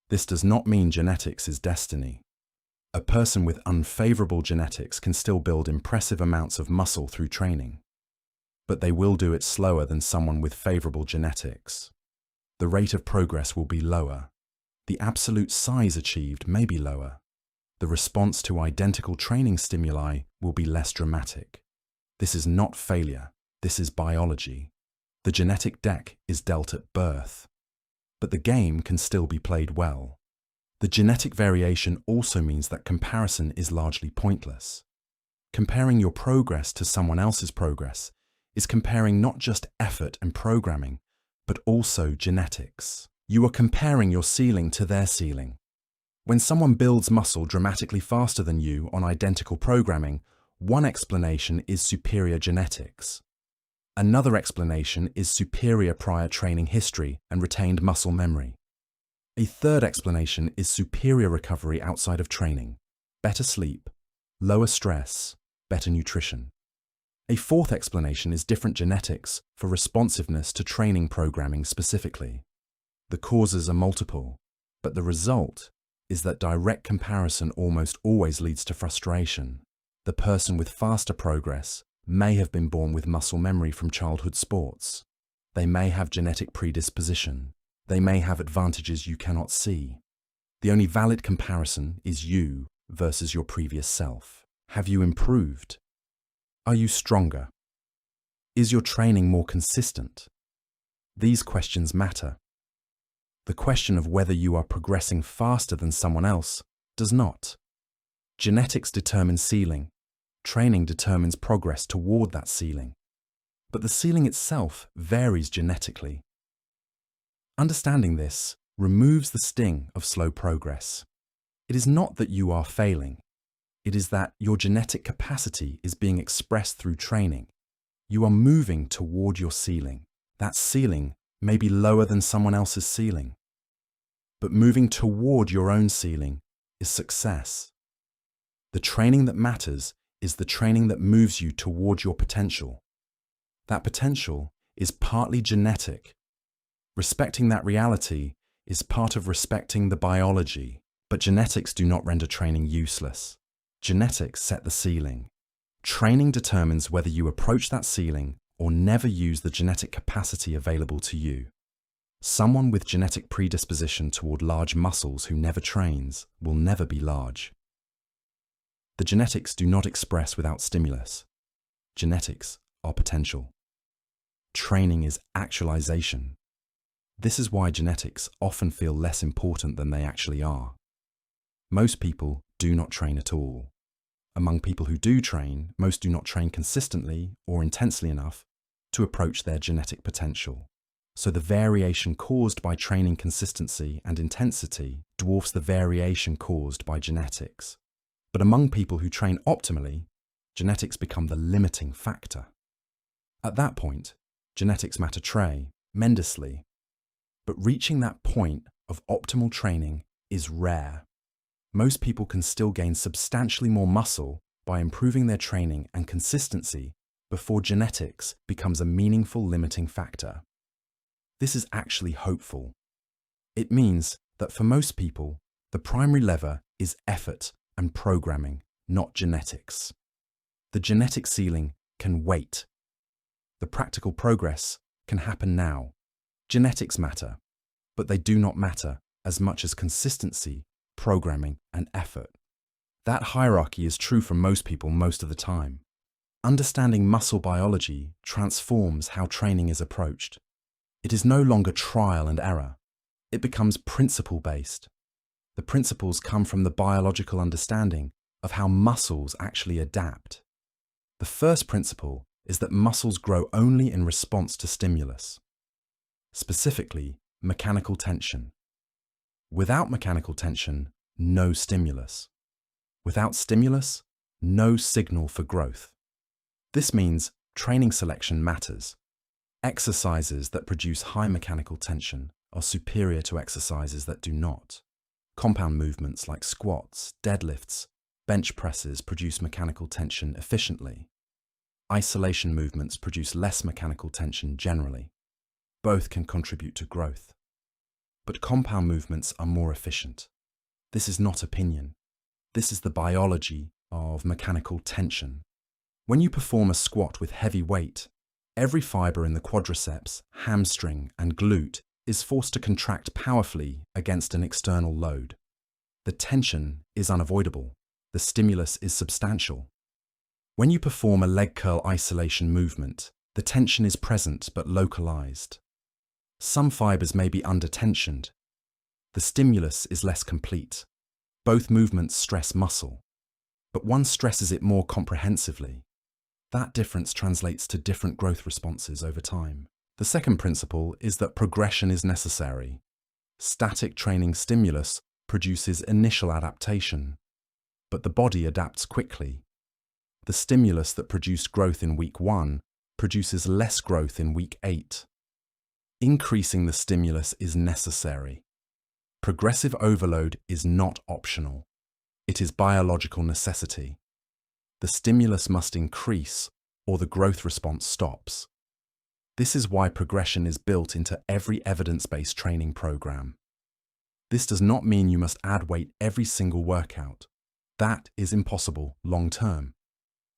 This does not mean genetics is destiny. A person with unfavorable genetics can still build impressive amounts of muscle through training, but they will do it slower than someone with favorable genetics. The rate of progress will be lower. The absolute size achieved may be lower. The response to identical training stimuli will be less dramatic. This is not failure. This is biology. The genetic deck is dealt at birth, but the game can still be played well. The genetic variation also means that comparison is largely pointless. Comparing your progress to someone else's progress is comparing not just effort and programming, but also genetics. You are comparing your ceiling to their ceiling. When someone builds muscle dramatically faster than you on identical programming, one explanation is superior genetics. Another explanation is superior prior training history and retained muscle memory. A third explanation is superior recovery outside of training, better sleep, lower stress, better nutrition. A fourth explanation is different genetics for responsiveness to training programming specifically. The causes are multiple, but the result is that direct comparison almost always leads to frustration. The person with faster progress may have been born with muscle memory from childhood sports. They may have genetic predisposition. They may have advantages you cannot see. The only valid comparison is you versus your previous self. Have you improved? Are you stronger? Is your training more consistent? These questions matter. The question of whether you are progressing faster than someone else does not. Genetics determine ceiling. Training determines progress toward that ceiling. But the ceiling itself varies genetically. Understanding this removes the sting of slow progress. It is not that you are failing. It is that your genetic capacity is being expressed through training. You are moving toward your ceiling. That ceiling may be lower than someone else's ceiling. But moving toward your own ceiling is success. The training that matters is the training that moves you toward your potential. That potential is partly genetic. Respecting that reality is part of respecting the biology, but genetics do not render training useless. Genetics set the ceiling. Training determines whether you approach that ceiling or never use the genetic capacity available to you. Someone with genetic predisposition toward large muscles who never trains will never be large. The genetics do not express without stimulus. Genetics are potential. Training is actualization. This is why genetics often feel less important than they actually are. Most people do not train at all. Among people who do train, most do not train consistently or intensely enough to approach their genetic potential. So the variation caused by training consistency and intensity dwarfs the variation caused by genetics. But among people who train optimally, genetics become the limiting factor. At that point, genetics matter tremendously. But reaching that point of optimal training is rare. Most people can still gain substantially more muscle by improving their training and consistency before genetics becomes a meaningful limiting factor. This is actually hopeful. It means that for most people, the primary lever is effort and programming, not genetics. The genetic ceiling can wait. The practical progress can happen now. Genetics matter, but they do not matter as much as consistency, programming, and effort. That hierarchy is true for most people most of the time. Understanding muscle biology transforms how training is approached. It is no longer trial and error. It becomes principle-based. The principles come from the biological understanding of how muscles actually adapt. The first principle is that muscles grow only in response to stimulus, specifically mechanical tension. Without mechanical tension, no stimulus. Without stimulus, no signal for growth. This means training selection matters. Exercises that produce high mechanical tension are superior to exercises that do not. Compound movements like squats, deadlifts, bench presses produce mechanical tension efficiently. Isolation movements produce less mechanical tension generally. Both can contribute to growth. But compound movements are more efficient. This is not opinion. This is the biology of mechanical tension. When you perform a squat with heavy weight, every fiber in the quadriceps, hamstring, and glute is forced to contract powerfully against an external load. The tension is unavoidable. The stimulus is substantial. When you perform a leg curl isolation movement, the tension is present but localized. Some fibers may be under-tensioned. The stimulus is less complete. Both movements stress muscle, but one stresses it more comprehensively. That difference translates to different growth responses over time. The second principle is that progression is necessary. Static training stimulus produces initial adaptation, but the body adapts quickly. The stimulus that produced growth in week 1 produces less growth in week 8. Increasing the stimulus is necessary. Progressive overload is not optional. It is biological necessity. The stimulus must increase or the growth response stops. This is why progression is built into every evidence-based training program. This does not mean you must add weight every single workout. That is impossible long-term.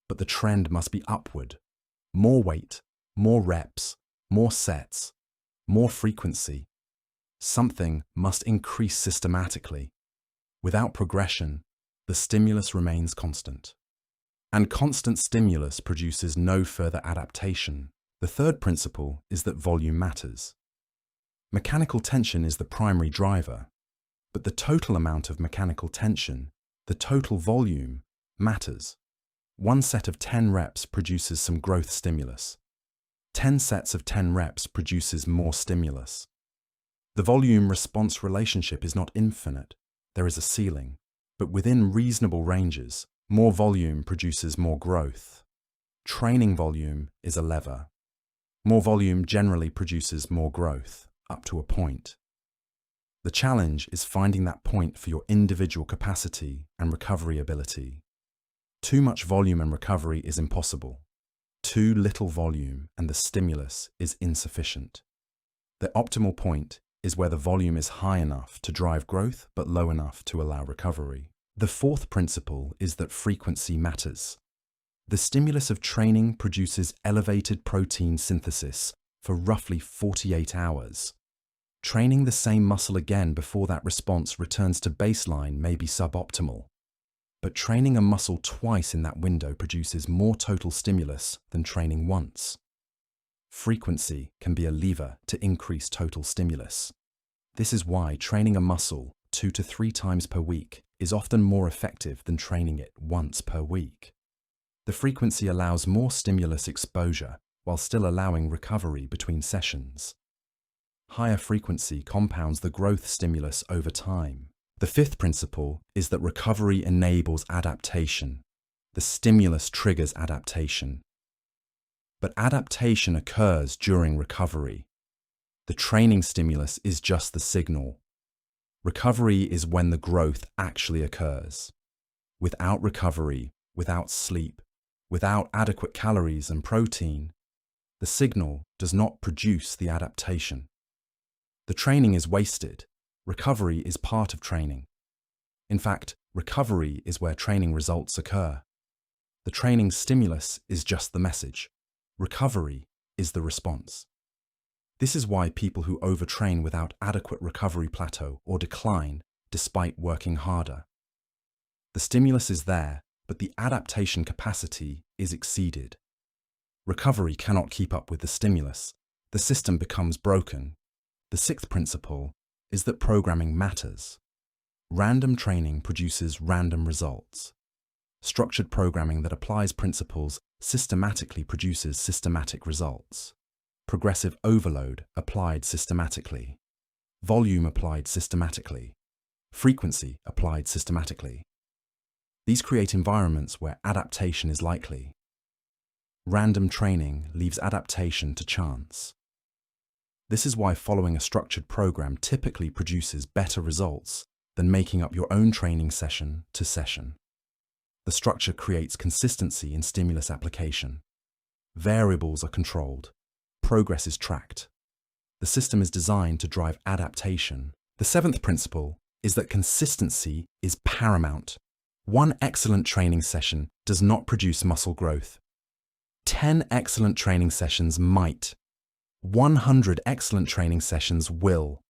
But the trend must be upward. More weight, more reps, more sets, more frequency. Something must increase systematically. Without progression, the stimulus remains constant. And constant stimulus produces no further adaptation. The third principle is that volume matters. Mechanical tension is the primary driver, but the total amount of mechanical tension, the total volume, matters. One set of 10 reps produces some growth stimulus. 10 sets of 10 reps produces more stimulus. The volume-response relationship is not infinite. There is a ceiling, but within reasonable ranges, more volume produces more growth. Training volume is a lever. More volume generally produces more growth, up to a point. The challenge is finding that point for your individual capacity and recovery ability. Too much volume and recovery is impossible. Too little volume and the stimulus is insufficient. The optimal point is where the volume is high enough to drive growth but low enough to allow recovery. The fourth principle is that frequency matters. The stimulus of training produces elevated protein synthesis for roughly 48 hours. Training the same muscle again before that response returns to baseline may be suboptimal. But training a muscle twice in that window produces more total stimulus than training once. Frequency can be a lever to increase total stimulus. This is why training a muscle 2 to 3 times per week is often more effective than training it once per week. The frequency allows more stimulus exposure while still allowing recovery between sessions. Higher frequency compounds the growth stimulus over time. The fifth principle is that recovery enables adaptation. The stimulus triggers adaptation. But adaptation occurs during recovery. The training stimulus is just the signal. Recovery is when the growth actually occurs. Without recovery, without sleep, without adequate calories and protein, the signal does not produce the adaptation. The training is wasted. Recovery is part of training. In fact, recovery is where training results occur. The training stimulus is just the message. Recovery is the response. This is why people who overtrain without adequate recovery plateau or decline despite working harder. The stimulus is there, but the adaptation capacity is exceeded. Recovery cannot keep up with the stimulus. The system becomes broken. The sixth principle is that programming matters. Random training produces random results. Structured programming that applies principles systematically produces systematic results. Progressive overload applied systematically. Volume applied systematically. Frequency applied systematically. These create environments where adaptation is likely. Random training leaves adaptation to chance. This is why following a structured program typically produces better results than making up your own training session to session. The structure creates consistency in stimulus application. Variables are controlled. Progress is tracked. The system is designed to drive adaptation. The seventh principle is that consistency is paramount. One excellent training session does not produce muscle growth. 10 excellent training sessions might. 100 excellent training sessions will.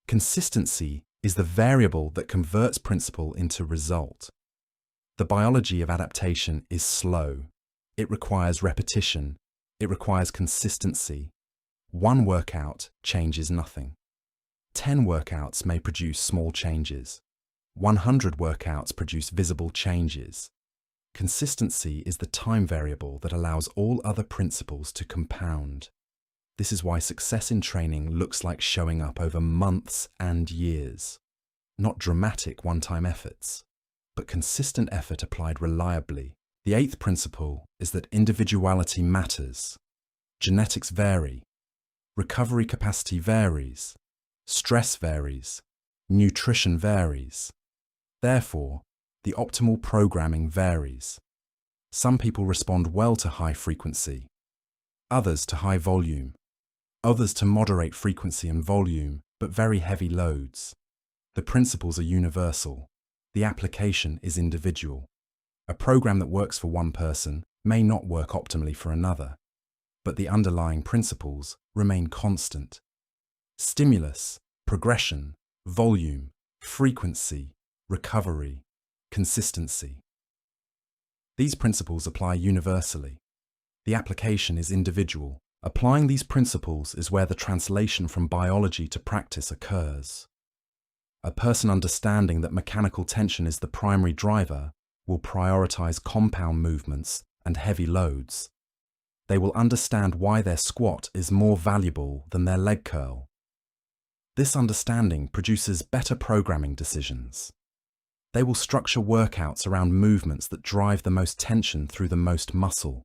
Consistency is the variable that converts principle into result. The biology of adaptation is slow. It requires repetition. It requires consistency. One workout changes nothing. 10 workouts may produce small changes. 100 workouts produce visible changes. Consistency is the time variable that allows all other principles to compound. This is why success in training looks like showing up over months and years. Not dramatic one-time efforts, but consistent effort applied reliably. The eighth principle is that individuality matters. Genetics vary. Recovery capacity varies. Stress varies. Nutrition varies. Therefore, the optimal programming varies. Some people respond well to high frequency. others to high volume, others to moderate frequency and volume, but very heavy loads. The principles are universal. The application is individual. A program that works for one person may not work optimally for another, but the underlying principles remain constant. Stimulus, progression, volume, frequency, recovery, consistency. These principles apply universally. The application is individual. Applying these principles is where the translation from biology to practice occurs. A person understanding that mechanical tension is the primary driver will prioritize compound movements and heavy loads. They will understand why their squat is more valuable than their leg curl. This understanding produces better programming decisions. They will structure workouts around movements that drive the most tension through the most muscle.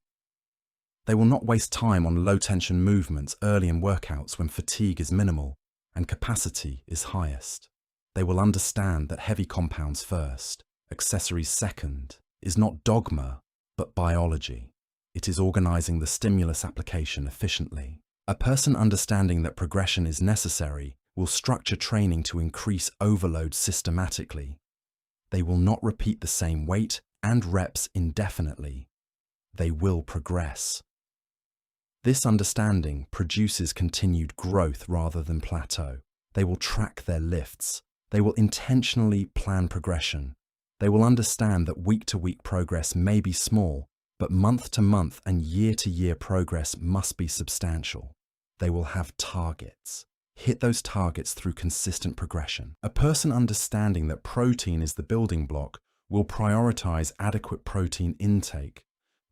They will not waste time on low-tension movements early in workouts when fatigue is minimal and capacity is highest. They will understand that heavy compounds first, accessories second, is not dogma, but biology. It is organizing the stimulus application efficiently. A person understanding that progression is necessary will structure training to increase overload systematically. They will not repeat the same weight and reps indefinitely. They will progress. This understanding produces continued growth rather than plateau. They will track their lifts. They will intentionally plan progression. They will understand that week-to-week progress may be small, but month-to-month and year-to-year progress must be substantial. They will have targets. Hit those targets through consistent progression. A person understanding that protein is the building block will prioritize adequate protein intake.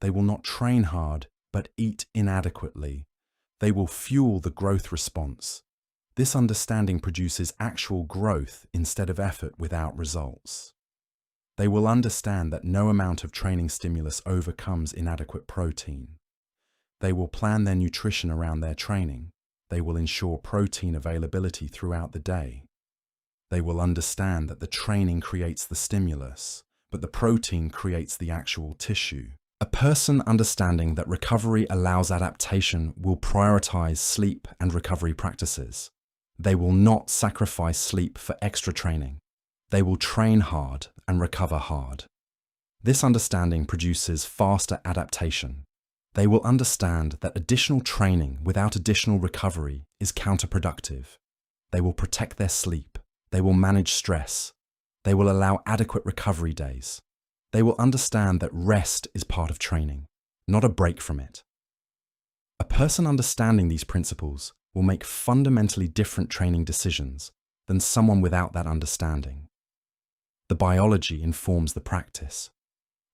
They will not train hard, but eat inadequately. They will fuel the growth response. This understanding produces actual growth instead of effort without results. They will understand that no amount of training stimulus overcomes inadequate protein. They will plan their nutrition around their training. They will ensure protein availability throughout the day. They will understand that the training creates the stimulus, but the protein creates the actual tissue. A person understanding that recovery allows adaptation will prioritize sleep and recovery practices. They will not sacrifice sleep for extra training. They will train hard and recover hard. This understanding produces faster adaptation. They will understand that additional training without additional recovery is counterproductive. They will protect their sleep. They will manage stress. They will allow adequate recovery days. They will understand that rest is part of training, not a break from it. A person understanding these principles will make fundamentally different training decisions than someone without that understanding. The biology informs the practice.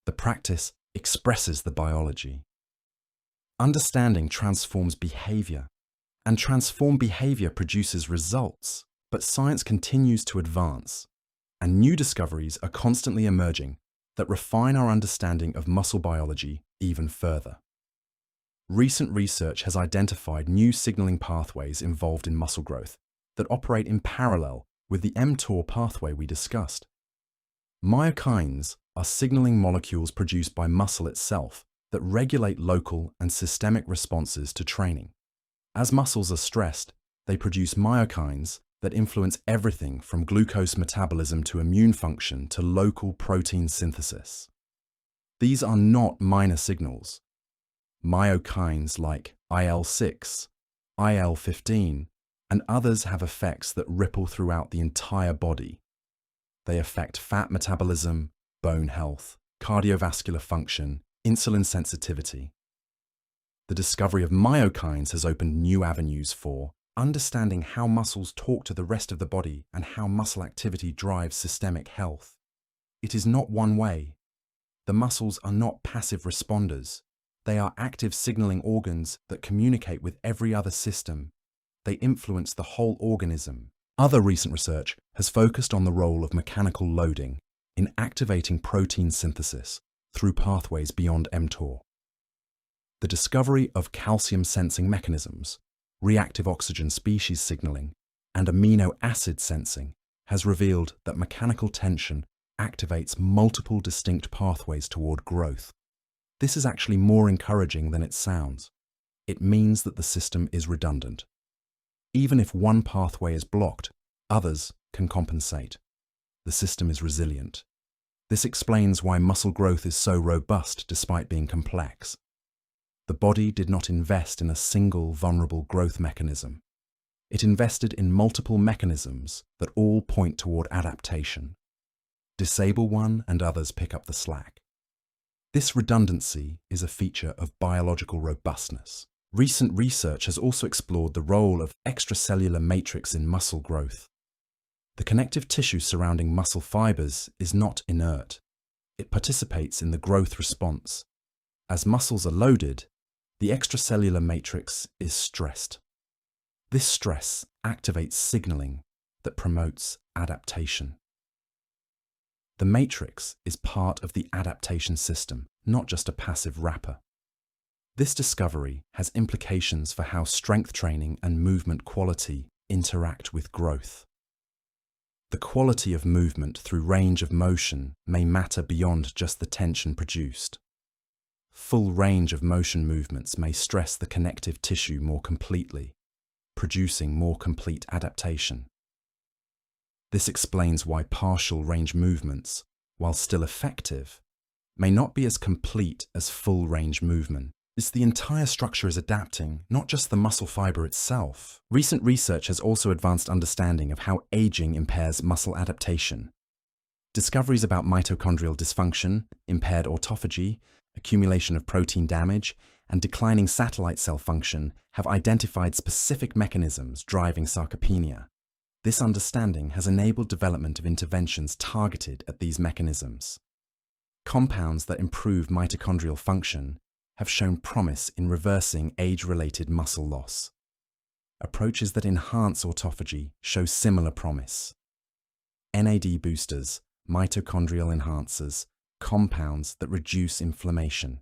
The practice expresses the biology. Understanding transforms behavior, and transformed behavior produces results. But science continues to advance, and new discoveries are constantly emerging that refine our understanding of muscle biology even further. Recent research has identified new signaling pathways involved in muscle growth that operate in parallel with the mTOR pathway we discussed. Myokines are signaling molecules produced by muscle itself that regulate local and systemic responses to training. As muscles are stressed, they produce myokines that influence everything from glucose metabolism to immune function to local protein synthesis. These are not minor signals. Myokines like IL-6, IL-15, and others have effects that ripple throughout the entire body. They affect fat metabolism, bone health, cardiovascular function, insulin sensitivity. The discovery of myokines has opened new avenues for understanding how muscles talk to the rest of the body and how muscle activity drives systemic health. It is not one way. The muscles are not passive responders. They are active signaling organs that communicate with every other system. They influence the whole organism. Other recent research has focused on the role of mechanical loading in activating protein synthesis through pathways beyond mTOR. The discovery of calcium-sensing mechanisms, reactive oxygen species signaling, and amino acid sensing has revealed that mechanical tension activates multiple distinct pathways toward growth. This is actually more encouraging than it sounds. It means that the system is redundant. Even if one pathway is blocked, others can compensate. The system is resilient. This explains why muscle growth is so robust despite being complex. The body did not invest in a single vulnerable growth mechanism. It invested in multiple mechanisms that all point toward adaptation. Disable one and others pick up the slack. This redundancy is a feature of biological robustness. Recent research has also explored the role of extracellular matrix in muscle growth. The connective tissue surrounding muscle fibers is not inert. It participates in the growth response. As muscles are loaded, the extracellular matrix is stressed. This stress activates signaling that promotes adaptation. The matrix is part of the adaptation system, not just a passive wrapper. This discovery has implications for how strength training and movement quality interact with growth. The quality of movement through range of motion may matter beyond just the tension produced. Full range of motion movements may stress the connective tissue more completely, producing more complete adaptation. This explains why partial range movements, while still effective, may not be as complete as full range movement. The entire structure is adapting, not just the muscle fiber itself. Recent research has also advanced understanding of how aging impairs muscle adaptation. Discoveries about mitochondrial dysfunction, impaired autophagy, accumulation of protein damage, and declining satellite cell function have identified specific mechanisms driving sarcopenia. This understanding has enabled development of interventions targeted at these mechanisms. Compounds that improve mitochondrial function have shown promise in reversing age-related muscle loss. Approaches that enhance autophagy show similar promise. NAD boosters, mitochondrial enhancers, compounds that reduce inflammation.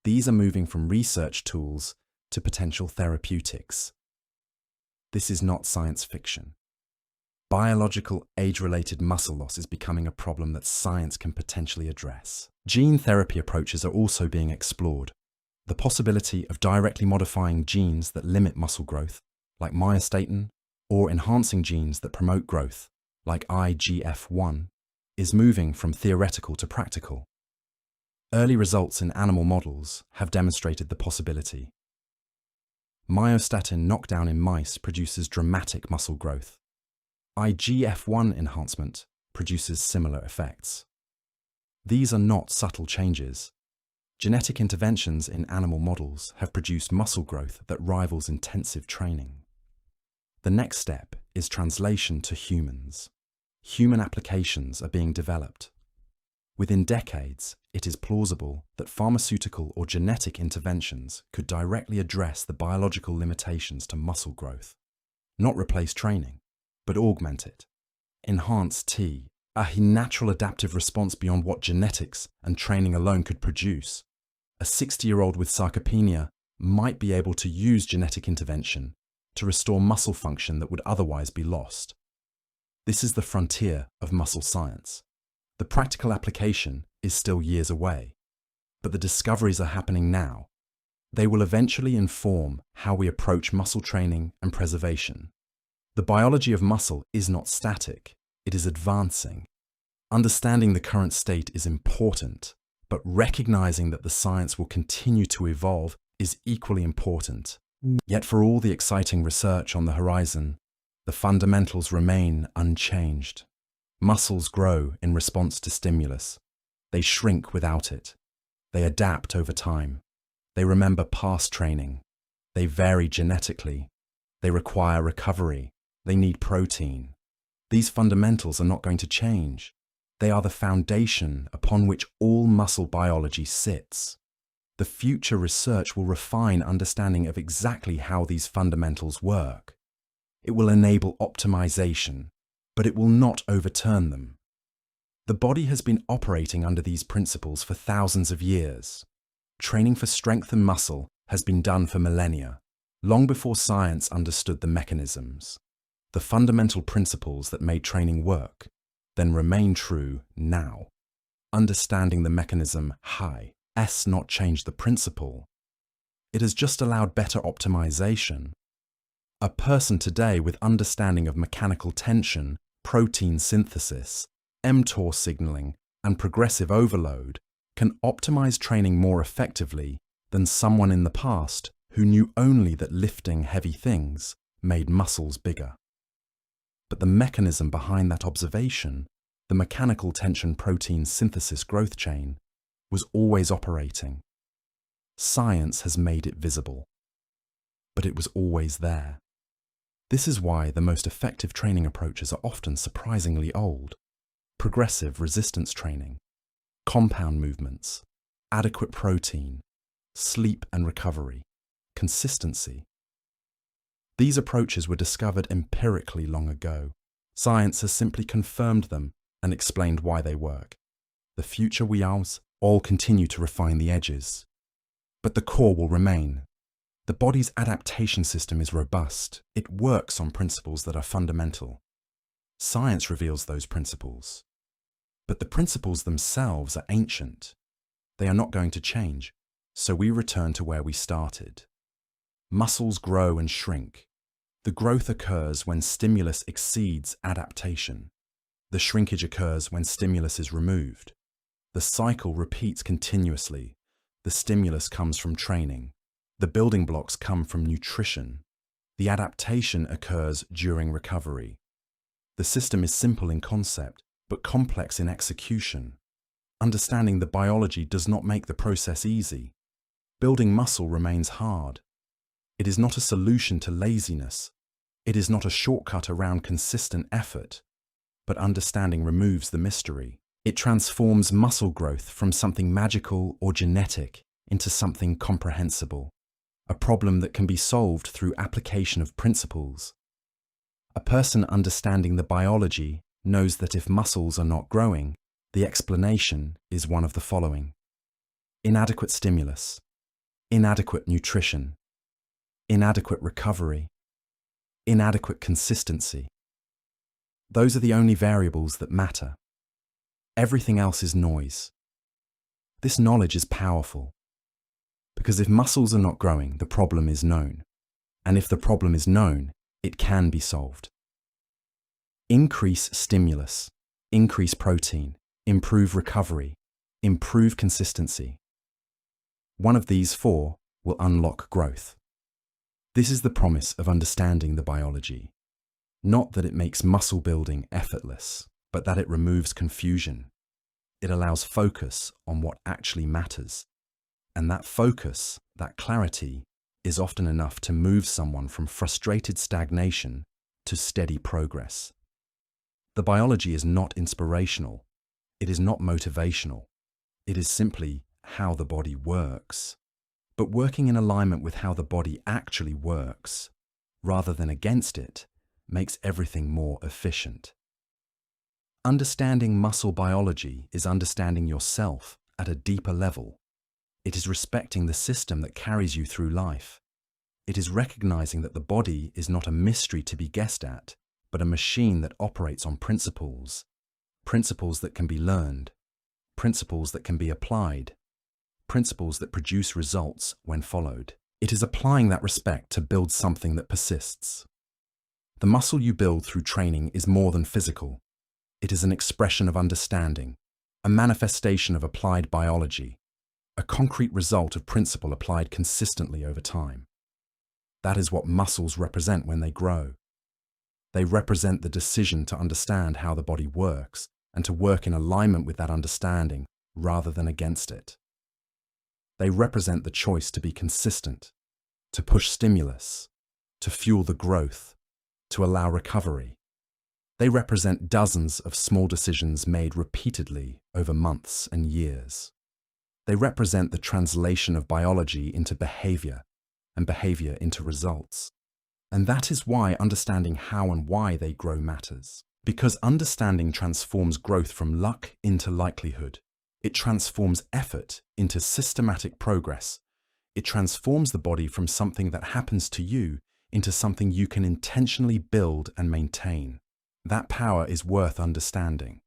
These are moving from research tools to potential therapeutics. This is not science fiction. Biological age-related muscle loss is becoming a problem that science can potentially address. Gene therapy approaches are also being explored. The possibility of directly modifying genes that limit muscle growth, like myostatin, or enhancing genes that promote growth, like IGF-1, is moving from theoretical to practical. Early results in animal models have demonstrated the possibility. Myostatin knockdown in mice produces dramatic muscle growth. IGF-1 enhancement produces similar effects. These are not subtle changes. Genetic interventions in animal models have produced muscle growth that rivals intensive training. The next step is translation to humans. Human applications are being developed. Within decades, it is plausible that pharmaceutical or genetic interventions could directly address the biological limitations to muscle growth, not replace training, but augment it. Enhance T, a natural adaptive response beyond what genetics and training alone could produce. A 60-year-old with sarcopenia might be able to use genetic intervention to restore muscle function that would otherwise be lost. This is the frontier of muscle science. The practical application is still years away, but the discoveries are happening now. They will eventually inform how we approach muscle training and preservation. The biology of muscle is not static, it is advancing. Understanding the current state is important, but recognizing that the science will continue to evolve is equally important. Yet for all the exciting research on the horizon, the fundamentals remain unchanged. Muscles grow in response to stimulus. They shrink without it. They adapt over time. They remember past training. They vary genetically. They require recovery. They need protein. These fundamentals are not going to change. They are the foundation upon which all muscle biology sits. The future research will refine understanding of exactly how these fundamentals work. It will enable optimization, but it will not overturn them. The body has been operating under these principles for thousands of years. Training for strength and muscle has been done for millennia, long before science understood the mechanisms. The fundamental principles that made training work then remain true now. Understanding the mechanism has not changed the principle. It has just allowed better optimization. A person today with understanding of mechanical tension, protein synthesis, mTOR signaling, and progressive overload can optimize training more effectively than someone in the past who knew only that lifting heavy things made muscles bigger. But the mechanism behind that observation, the mechanical tension protein synthesis growth chain, was always operating. Science has made it visible, but it was always there. This is why the most effective training approaches are often surprisingly old. Progressive resistance training, compound movements, adequate protein, sleep and recovery, consistency. These approaches were discovered empirically long ago. Science has simply confirmed them and explained why they work. The future we all continue to refine the edges, but the core will remain. The body's adaptation system is robust. It works on principles that are fundamental. Science reveals those principles. But the principles themselves are ancient. They are not going to change, so we return to where we started. Muscles grow and shrink. The growth occurs when stimulus exceeds adaptation. The shrinkage occurs when stimulus is removed. The cycle repeats continuously. The stimulus comes from training. The building blocks come from nutrition. The adaptation occurs during recovery. The system is simple in concept, but complex in execution. Understanding the biology does not make the process easy. Building muscle remains hard. It is not a solution to laziness. It is not a shortcut around consistent effort. But understanding removes the mystery. It transforms muscle growth from something magical or genetic into something comprehensible. A problem that can be solved through application of principles. A person understanding the biology knows that if muscles are not growing, the explanation is one of the following: inadequate stimulus, inadequate nutrition, inadequate recovery, inadequate consistency. Those are the only variables that matter. Everything else is noise. This knowledge is powerful. Because if muscles are not growing, the problem is known. And if the problem is known, it can be solved. Increase stimulus, increase protein, improve recovery, improve consistency. One of these four will unlock growth. This is the promise of understanding the biology. Not that it makes muscle building effortless, but that it removes confusion. It allows focus on what actually matters. And that focus, that clarity, is often enough to move someone from frustrated stagnation to steady progress. The biology is not inspirational. It is not motivational. It is simply how the body works. But working in alignment with how the body actually works, rather than against it, makes everything more efficient. Understanding muscle biology is understanding yourself at a deeper level. It is respecting the system that carries you through life. It is recognizing that the body is not a mystery to be guessed at, but a machine that operates on principles. Principles that can be learned. Principles that can be applied. Principles that produce results when followed. It is applying that respect to build something that persists. The muscle you build through training is more than physical. It is an expression of understanding, a manifestation of applied biology, a concrete result of principle applied consistently over time. That is what muscles represent when they grow. They represent the decision to understand how the body works and to work in alignment with that understanding rather than against it. They represent the choice to be consistent, to push stimulus, to fuel the growth, to allow recovery. They represent dozens of small decisions made repeatedly over months and years. They represent the translation of biology into behavior and behavior into results. And that is why understanding how and why they grow matters. Because understanding transforms growth from luck into likelihood. It transforms effort into systematic progress. It transforms the body from something that happens to you into something you can intentionally build and maintain. That power is worth understanding.